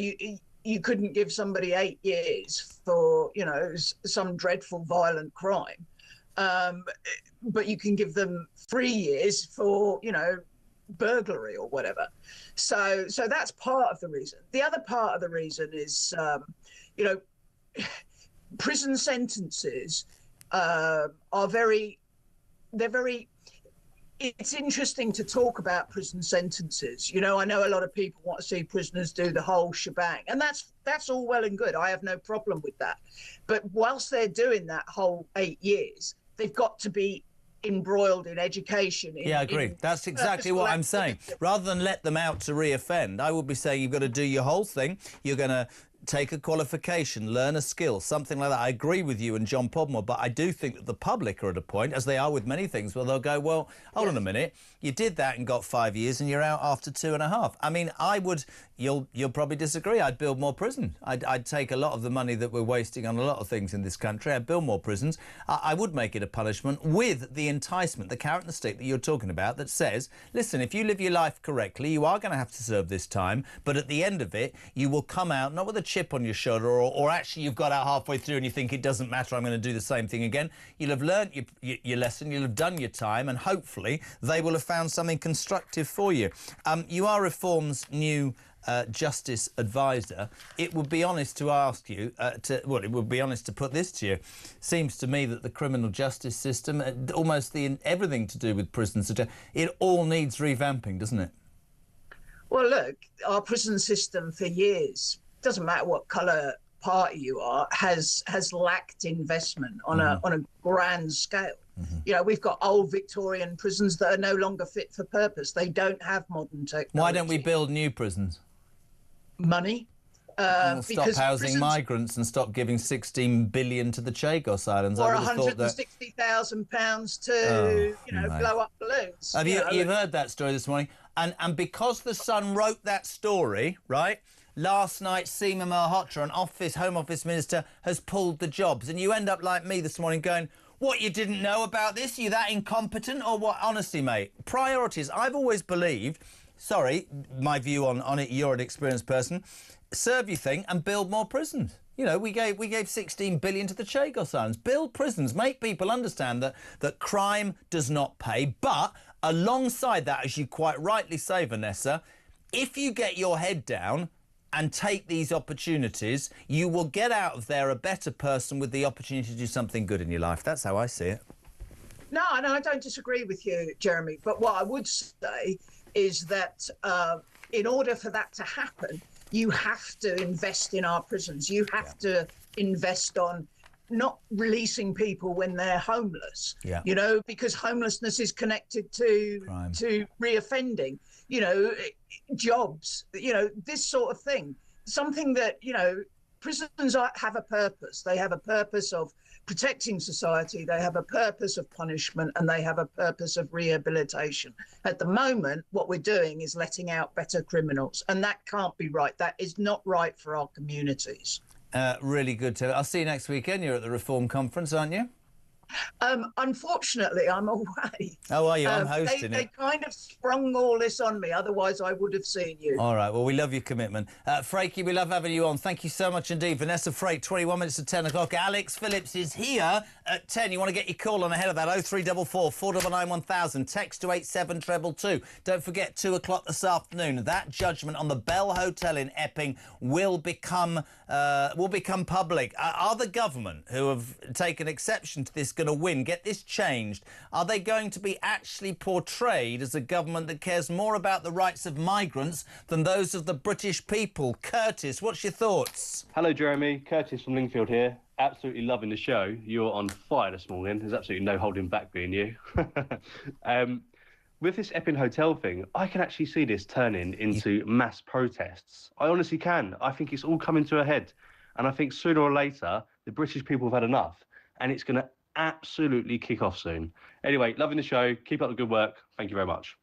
you couldn't give somebody 8 years for, you know, some dreadful violent crime, but you can give them 3 years for, you know, burglary or whatever. So that's part of the reason. The other part of the reason is, you know, prison sentences are very it's interesting to talk about prison sentences. You know, I know a lot of people want to see prisoners do the whole shebang, and that's all well and good. I have no problem with that. But whilst they're doing that whole 8 years, they've got to be embroiled in education. Yeah, I agree. That's exactly what I'm saying. Rather than let them out to re-offend, I would be saying you've got to do your whole thing. You're going to take a qualification, learn a skill, something like that. I agree with you and John Podmore, but I do think that the public are at a point, as they are with many things, where they'll go, well, hold on a minute, you did that and got 5 years and you're out after 2.5. I mean, I would, you'll probably disagree, I'd build more prison. I'd take a lot of the money that we're wasting on a lot of things in this country, I'd build more prisons. I would make it a punishment with the enticement, the carrot and the stick that you're talking about, that says, listen, if you live your life correctly, you are going to have to serve this time, but at the end of it, you will come out, not with a chip on your shoulder, or actually you've got out halfway through and you think it doesn't matter, I'm going to do the same thing again. You'll have learnt your lesson, you'll have done your time, and hopefully they will have found something constructive for you. You are Reform's new Justice Advisor. It would be honest to ask you, it would be honest to put this to you. Seems to me that the criminal justice system, almost everything to do with prisons, it all needs revamping, doesn't it? Well, look, our prison system for years, doesn't matter what colour party you are, has lacked investment on a grand scale. You know, we've got old Victorian prisons that are no longer fit for purpose. They don't have modern technology. Why don't we build new prisons? Money. We'll stop housing migrants and stop giving 16 billion to the Chagos Islands. Or £160,000 to, blow up balloons. You've heard that story this morning. And because the Sun wrote that story, right, last night Seema Malhotra, an Home Office Minister, has pulled the jobs. And you end up like me this morning going, what, you didn't know about this? Are you that incompetent? Or what? Honestly, mate, priorities. I've always believed, sorry, my view on it, you're an experienced person, serve your thing and build more prisons. You know, we gave 16 billion to the Chagos Islands. Build prisons, make people understand that crime does not pay. But alongside that, as you quite rightly say, Vanessa, if you get your head down and take these opportunities, you will get out of there a better person with the opportunity to do something good in your life. That's how I see it. No, I don't disagree with you, Jeremy. But what I would say is that in order for that to happen, you have to invest in our prisons. You have to invest on not releasing people when they're homeless, you know, because homelessness is connected to reoffending, you know, jobs, you know, this sort of thing. Something that, you know, prisons have a purpose. They have a purpose of protecting society, they have a purpose of punishment, and they have a purpose of rehabilitation. At the moment, what we're doing is letting out better criminals, and that can't be right. That is not right for our communities. Really good to. I'll see you next weekend. You're at the Reform Conference, aren't you? Unfortunately, I'm away. Oh, are you? I'm hosting They kind of sprung all this on me. Otherwise, I would have seen you. All right. Well, we love your commitment. Frakey, we love having you on. Thank you so much indeed. Vanessa Frake, 21 minutes to 10 o'clock. Alex Phillips is here at 10. You want to get your call on ahead of that? 0344 499 1000. Text to 87222. Don't forget, 2 o'clock this afternoon. That judgment on the Bell Hotel in Epping will become public. Are the government, who have taken exception to this, going to win, get this changed? Are they going to be actually portrayed as a government that cares more about the rights of migrants than those of the British people? Curtis, what's your thoughts? Hello, Jeremy. Curtis from Lingfield here. Absolutely loving the show. You're on fire this morning. There's absolutely no holding back being you. With this Epping Hotel thing, I can actually see this turning into mass protests. I honestly can. I think it's all coming to a head. And I think sooner or later, the British people have had enough. And it's going to absolutely kick off soon. Anyway, loving the show. Keep up the good work. Thank you very much.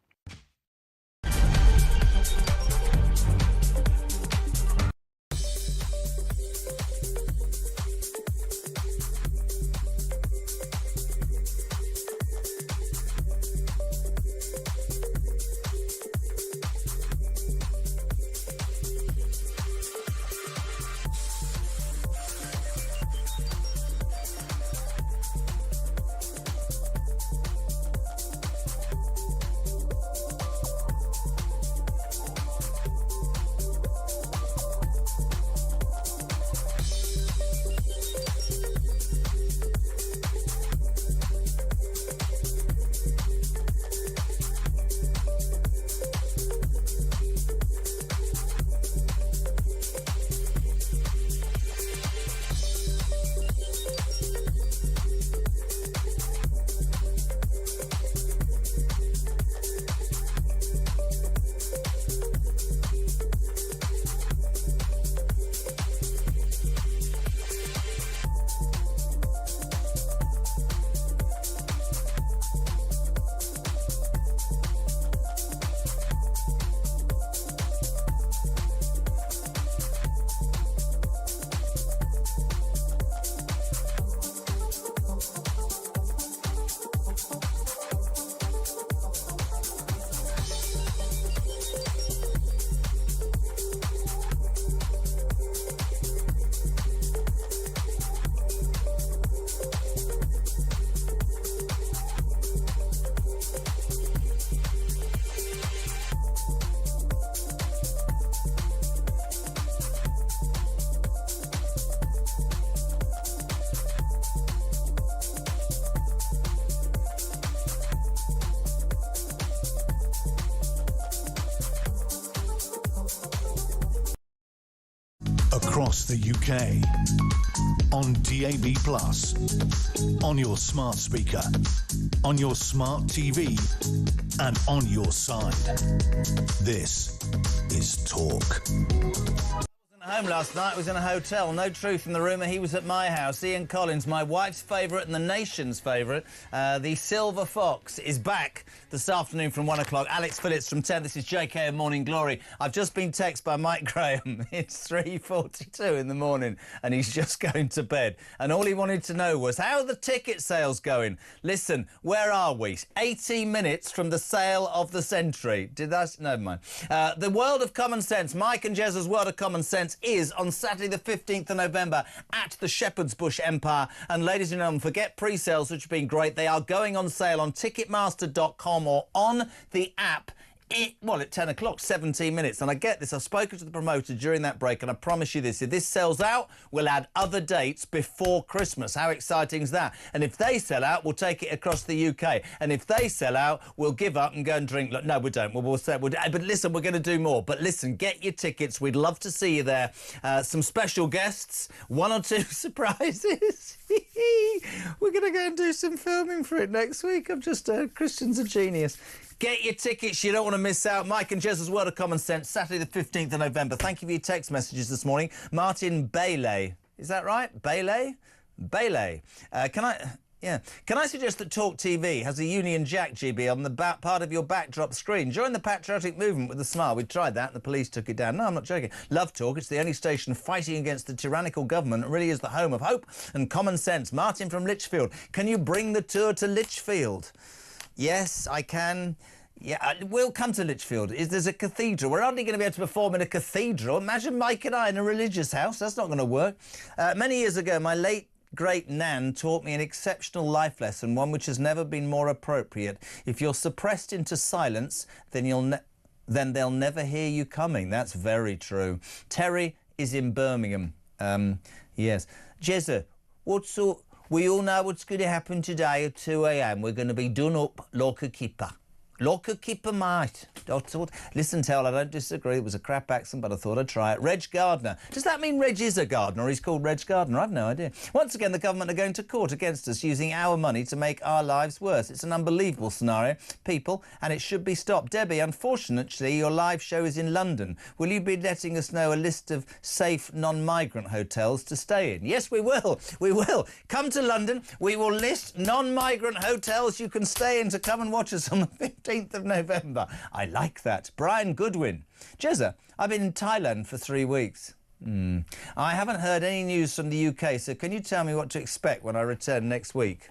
across the UK, on DAB+, on your smart speaker, on your smart TV, and on your side. This is Talk. Home last night, was in a hotel. No truth in the rumour he was at my house. Ian Collins, my wife's favourite and the nation's favourite, the Silver Fox, is back this afternoon from 1 o'clock. Alex Phillips from 10. This is JK and Morning Glory. I've just been texted by Mike Graham. It's 3:42 in the morning and he's just going to bed. And all he wanted to know was, how are the ticket sales going? Listen, where are we? 18 minutes from the sale of the century. Did that? Never mind. The World of Common Sense, Mike and Jez's World of Common Sense, is on Saturday the 15th of November at the Shepherd's Bush Empire. And ladies and gentlemen, forget pre-sales, which have been great. They are going on sale on ticketmaster.com or on the app. At 10 o'clock, 17 minutes. And I get this. I've spoken to the promoter during that break, and I promise you this. If this sells out, we'll add other dates before Christmas. How exciting is that? And if they sell out, we'll take it across the UK. And if they sell out, we'll give up and go and drink. Look, no, we don't. But listen, we're going to do more. But listen, get your tickets. We'd love to see you there. Some special guests, 1 or 2 surprises. We're going to go and do some filming for it next week. I've just heard Christian's a genius. Get your tickets. You don't want to miss out. Mike and Jez's World of Common Sense, Saturday the 15th of November. Thank you for your text messages this morning. Martin Bailey. Is that right? Bailey? Can I suggest that talkTV has a Union Jack, GB, on the part of your backdrop screen? During the patriotic movement with a smile, we tried that and the police took it down. No, I'm not joking. Love Talk. It's the only station fighting against the tyrannical government. It really is the home of hope and common sense. Martin from Lichfield. Can you bring the tour to Lichfield? Yes, I can. Yeah, we'll come to Lichfield. There's a cathedral. We're only going to be able to perform in a cathedral. Imagine Mike and I in a religious house. That's not going to work. Many years ago, my late great Nan taught me an exceptional life lesson, one which has never been more appropriate. If you're suppressed into silence, then they'll never hear you coming. That's very true. Terry is in Birmingham. Yes. Jezza, we all know what's going to happen today at 2 a.m. We're going to be done up like a kipper. Like a kipper, mate. Listen, Tell, I don't disagree. It was a crap accent, but I thought I'd try it. Reg Gardner. Does that mean Reg is a gardener, or he's called Reg Gardner? I've no idea. Once again, the government are going to court against us, using our money to make our lives worse. It's an unbelievable scenario, people, and it should be stopped. Debbie, unfortunately, your live show is in London. Will you be letting us know a list of safe non-migrant hotels to stay in? Yes, we will. We will. Come to London. We will list non-migrant hotels you can stay in to come and watch us on the 15th of November. I like that. Brian Goodwin. Jezza, I've been in Thailand for 3 weeks. I haven't heard any news from the UK, so can you tell me what to expect when I return next week?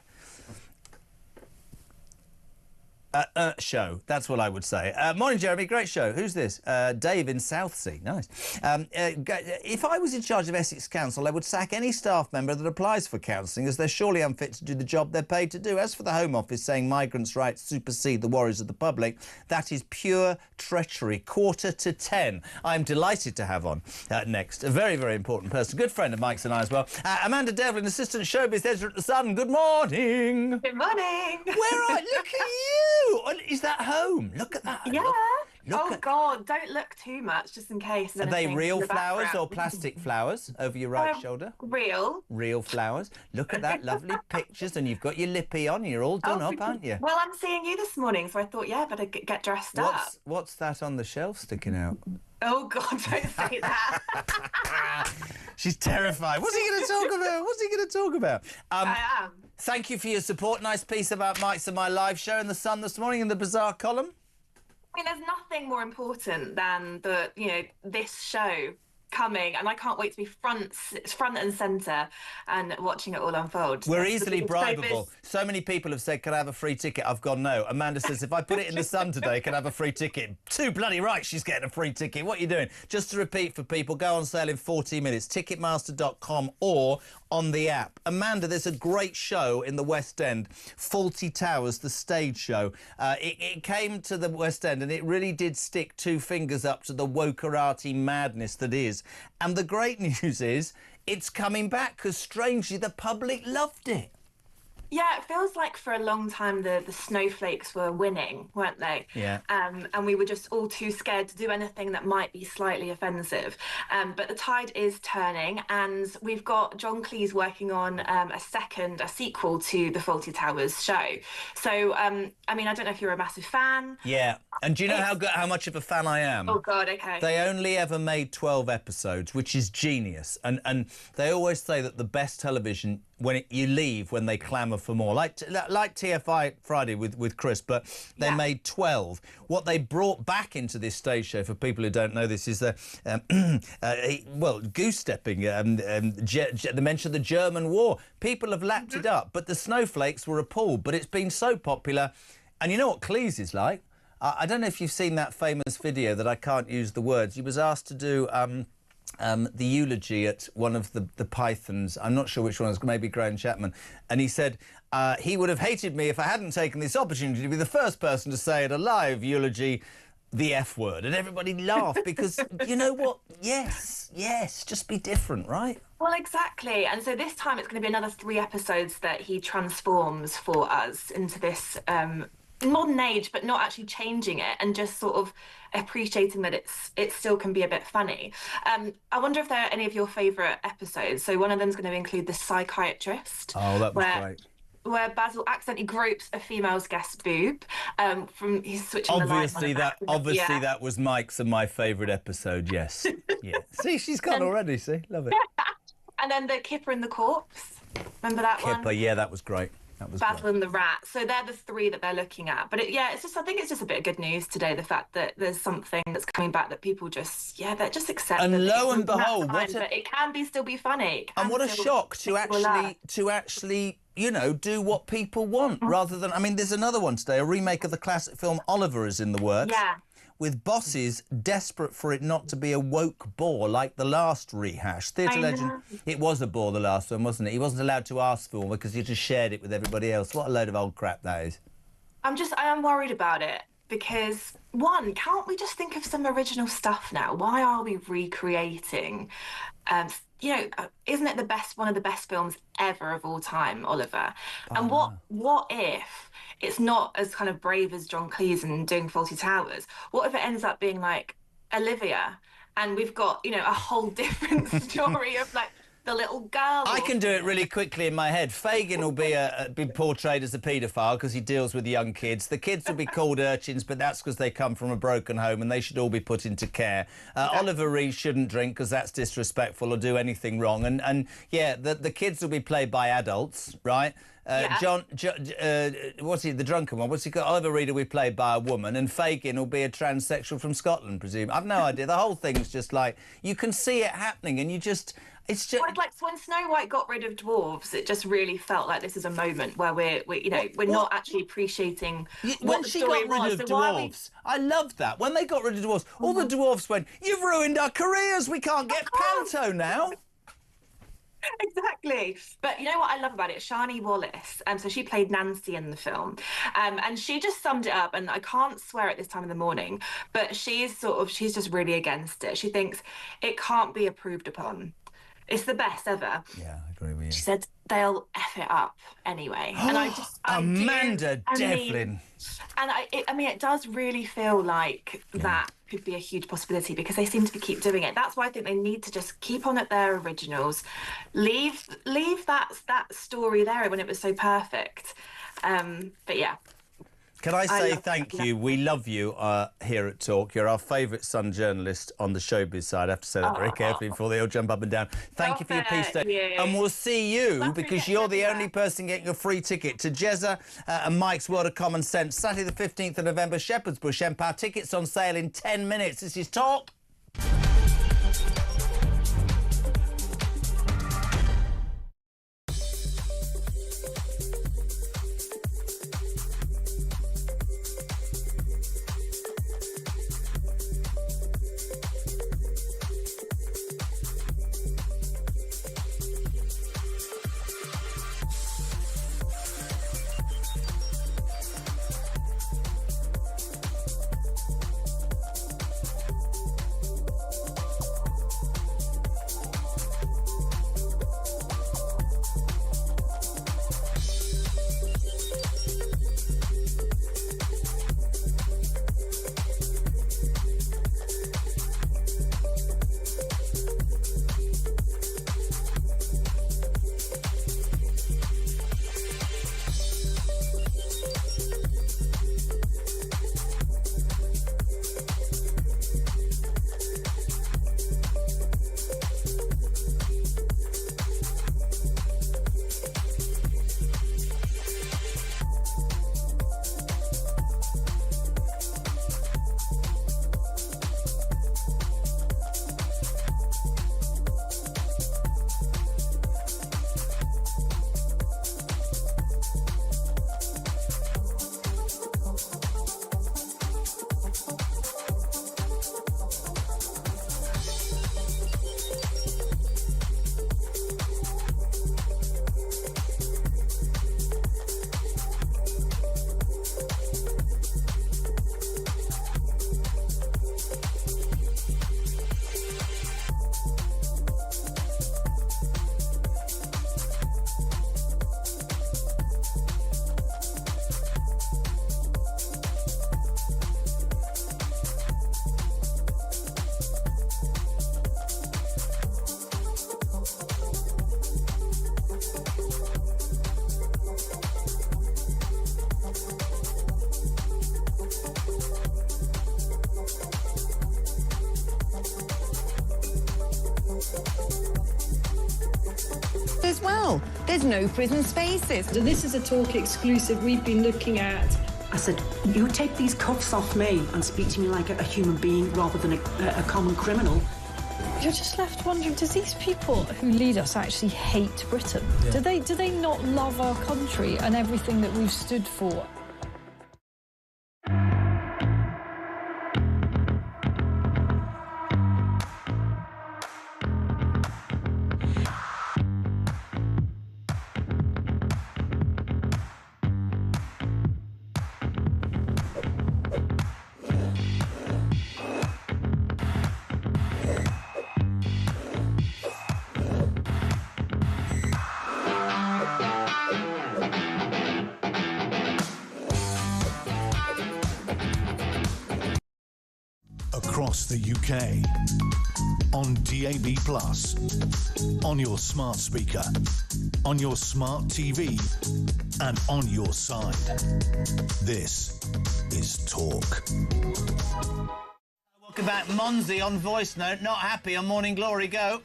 Show. That's what I would say. Morning, Jeremy. Great show. Who's this? Dave in Southsea. Nice. If I was in charge of Essex Council, I would sack any staff member that applies for counselling, as they're surely unfit to do the job they're paid to do. As for the Home Office saying migrants' rights supersede the worries of the public, that is pure treachery. 9:45. I'm delighted to have on next a very, very important person, good friend of Mike's and I as well. Amanda Devlin, assistant showbiz editor at The Sun. Good morning. Good morning. Where are you? Look at you. Is that home? Look at that. Yeah. God, don't look too much, just in case. Are they real flowers or plastic flowers over your right shoulder? Real. Real flowers. Look at that, lovely pictures, and you've got your lippy on. You're all done up, aren't you? Well, I'm seeing you this morning, so I thought, yeah, better get dressed up. What's that on the shelf sticking out? Oh God, don't say that. She's terrified. What's he going to talk about? What's he going to talk about? I am. Thank you for your support. Nice piece about Mike's and my live show in The Sun this morning in the Bizarre column. I mean, there's nothing more important than this show coming, and I can't wait to be front and centre and watching it all unfold. We're easily bribable. So many people have said, can I have a free ticket? I've gone, no. Amanda says, if I put it in The Sun today, can I have a free ticket? Too bloody right, she's getting a free ticket. What are you doing? Just to repeat for people, go on sale in 40 minutes, ticketmaster.com or on the app. Amanda, there's a great show in the West End, Fawlty Towers, the stage show. It came to the West End and it really did stick 2 fingers up to the wokerati madness that is. And the great news is it's coming back because, strangely, the public loved it. Yeah, it feels like for a long time the snowflakes were winning, weren't they? Yeah. And we were just all too scared to do anything that might be slightly offensive. But the tide is turning, and we've got John Cleese working on a sequel to the Fawlty Towers show. So, I mean, I don't know if you're a massive fan. Yeah. And do you know how much of a fan I am? Oh, God, okay. They only ever made 12 episodes, which is genius. And they always say that the best television, you leave when they clamour for more. Like TFI Friday with Chris, but they made 12. What they brought back into this stage show, for people who don't know this, is goose-stepping, the mention of the German war. People have lapped it up, but the snowflakes were appalled. But it's been so popular. And you know what Cleese is like? I don't know if you've seen that famous video that I can't use the words. He was asked to do the eulogy at one of the Pythons. I'm not sure which one. It was maybe Graham Chapman. And he said, he would have hated me if I hadn't taken this opportunity to be the first person to say at a live eulogy the F word. And everybody laughed because, you know what? Yes, just be different, right? Well, exactly. And so this time it's going to be another 3 episodes that he transforms for us into this modern age, but not actually changing it, and just sort of appreciating that it still can be a bit funny. I wonder if there are any of your favourite episodes. So one of them is going to include The Psychiatrist. Oh, that was great. Where Basil accidentally gropes a female's guest boob. He's switching the light on. Obviously, that was Mike's and my favourite episode. Yes, yeah. See, she's gone already. See, love it. And then the Kipper and the Corpse. Remember that one? Kipper, yeah, that was great. Basil and the Rat. So they're the 3 that they're looking at. But I think it's just a bit of good news today, the fact that there's something that's coming back that people just accept. And lo and behold, but it can still be funny. And what a shock to actually do what people want rather than. I mean, there's another one today, a remake of the classic film Oliver is in the works. Yeah. With bosses desperate for it not to be a woke bore like the last rehash. Theatre legend, it was a bore, the last one, wasn't it? He wasn't allowed to ask for one because he just shared it with everybody else. What a load of old crap that is. I am worried about it because, one, can't we just think of some original stuff now? Why are we recreating? Isn't it one of the best films ever of all time, Oliver? And what if it's not as kind of brave as John Cleese and doing Fawlty Towers? What if it ends up being like Olivia, and we've got a whole different story of like the little girl? I can do it really quickly in my head. Fagin will be portrayed as a paedophile because he deals with young kids. The kids will be called urchins, but that's because they come from a broken home and they should all be put into care. Oliver Reed shouldn't drink because that's disrespectful or do anything wrong. And the kids will be played by adults, right? What's he, the drunken one? What's he called? Oliver Reed will be played by a woman, and Fagin will be a transsexual from Scotland, presume. I've no idea. The whole thing's just like, you can see it happening, and it's just. Well, like when Snow White got rid of dwarves, it just really felt like this is a moment where we're not actually appreciating what the story was. When she got rid of dwarves, I loved that. When they got rid of dwarves, all the dwarves went, "You've ruined our careers. We can't get panto now." Exactly. But you know what I love about it? Shani Wallace, so she played Nancy in the film, and she just summed it up, and I can't swear at this time of the morning, but she's just really against it. She thinks it can't be approved upon. It's the best ever. Yeah, I agree with you. She said they'll F it up anyway. And Amanda Devlin. It does really feel like that could be a huge possibility because they seem to keep doing it. That's why I think they need to just keep on at their originals. Leave that story there when it was so perfect. But yeah. Can I say thank you? We love you here at Talk. You're our favourite Sun journalist on the showbiz side. I have to say that very carefully before they all jump up and down. Thank you for your piece today. And we'll see you, because you're the only person getting a free ticket to Jezza and Mike's World of Common Sense, Saturday the 15th of November, Shepherd's Bush Empire. Tickets on sale in 10 minutes. This is Talk. as well. There's no prison spaces. So this is a talk exclusive we've been looking at. I said, you take these cuffs off me and speak to me like a human being rather than a common criminal. You're just left wondering, does these people who lead us actually hate Britain? Yeah. Do they not love our country and everything that we've stood for? Across the UK, on DAB+, on your smart speaker, on your smart TV, and on your side. This is Talk. Welcome back, Monzi on voice note. Not happy on Morning Glory. Go.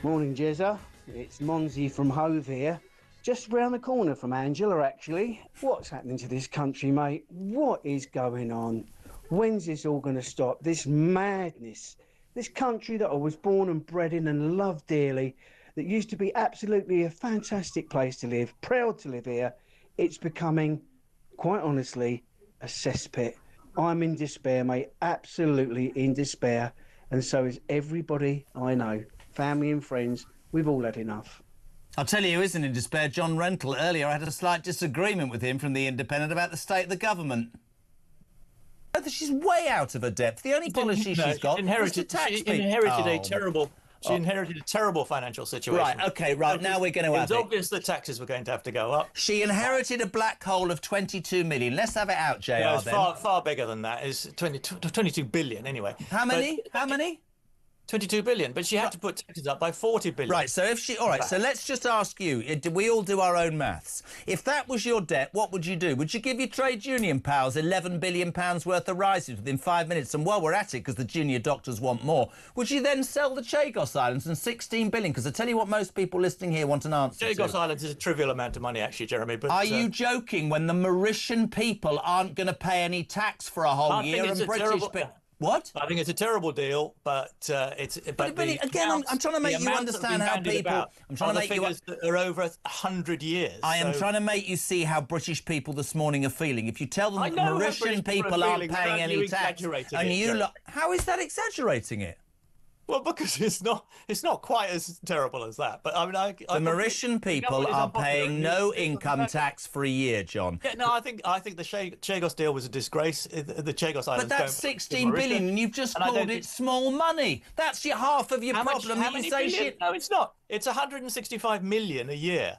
Morning, Jezza. It's Monzi from Hove here. Just round the corner from Angela, actually. What's happening to this country, mate? What is going on? When's this all going to stop? This madness. This country that I was born and bred in and loved dearly, that used to be absolutely a fantastic place to live, proud to live here, it's becoming, quite honestly, a cesspit. I'm in despair, mate, absolutely in despair. And so is everybody I know, family and friends. We've all had enough. I'll tell you who isn't in despair, John Rentoul. Earlier I had a slight disagreement with him from The Independent about the state of the government. She's way out of her depth. The only policy she's got is to tax people. She inherited a terrible financial situation. Right, OK, right, now we're going to have it. It was obvious that taxes were going to have to go up. She inherited a black hole of 22 million. Let's have it out, JR, no, it's then. far bigger than that. It's 22 billion, anyway. How many? How many? 22 billion, but she had to put taxes up by 40 billion. Right, so if she... All right, so let's just ask you, we all do our own maths. If that was your debt, what would you do? Would you give your trade union pals £11 billion worth of rises within 5 minutes? And while we're at it, because the junior doctors want more, would you then sell the Chagos Islands and 16 billion? Because I tell you what most people listening here want an answer Chagos to. Islands is a trivial amount of money, actually, Jeremy. But are you joking when the Mauritian people aren't going to pay any tax for a whole year and British people... What? I think it's a terrible deal, but it's. But again, I'm trying to make you understand how people. I'm trying to make you. Are over 100 years. I am trying to make you see how British people this morning are feeling. If you tell them that Mauritian people aren't paying any tax, and you look, how is that exaggerating it? Well, because it's not quite as terrible as that. But I mean, the Mauritian people are paying no income tax for a year, John. Yeah, no, I think the Chagos deal was a disgrace. The Chagos Islands. But that's 16 billion, and you've just called it small money. That's half of your problem. How many billion? No, it's not. It's 165 million a year.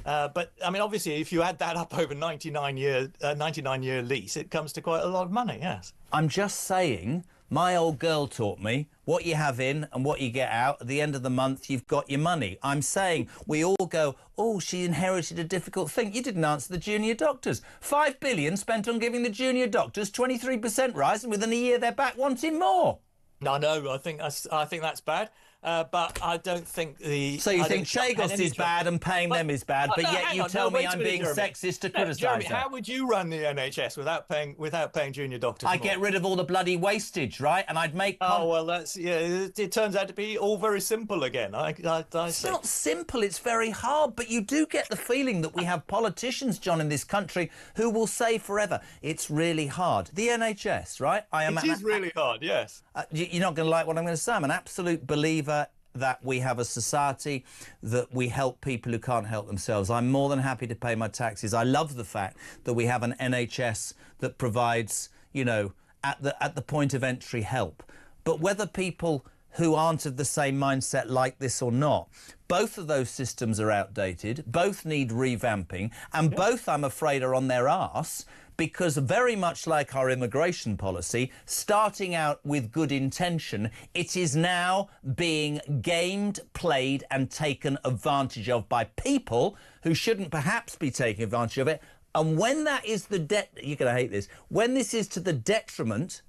But I mean, obviously, if you add that up over 99-year lease, it comes to quite a lot of money. Yes. I'm just saying. My old girl taught me what you have in and what you get out. At the end of the month, you've got your money. I'm saying we all go, oh, she inherited a difficult thing. You didn't answer the junior doctors. 5 billion spent on giving the junior doctors 23% rise, and within a year they're back wanting more. No, I think that's bad. But I don't think the... So you think Chagos is bad and paying them is bad, but yet you tell me I'm being sexist to criticise her. How would you run the NHS without paying junior doctors I'd get rid of all the bloody wastage, right? And I'd make... Oh, well, that's... Yeah, it turns out to be all very simple again. It's not simple, it's very hard, but you do get the feeling that we have politicians, John, in this country who will say forever, it's really hard. The NHS, right? It is really hard, yes. You're not going to like what I'm going to say. I'm an absolute believer that we have a society that we help people who can't help themselves. I'm more than happy to pay my taxes. I love the fact that we have an NHS that provides, you know, at the point of entry help. But whether people who aren't of the same mindset like this or not, both of those systems are outdated, both need revamping, and both, I'm afraid, are on their arse, because very much like our immigration policy, starting out with good intention, it is now being gamed, played and taken advantage of by people who shouldn't perhaps be taking advantage of it. And when that is the you're going to hate this, when this is to the detriment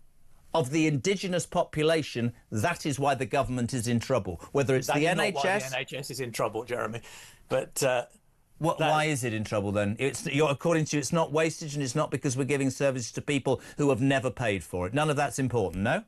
of the indigenous population, that is why the government is in trouble. Whether it's that the is NHS... not why the NHS is in trouble, Jeremy. But... why is it in trouble then? According to you, it's not wastage and it's not because we're giving services to people who have never paid for it. None of that's important, no?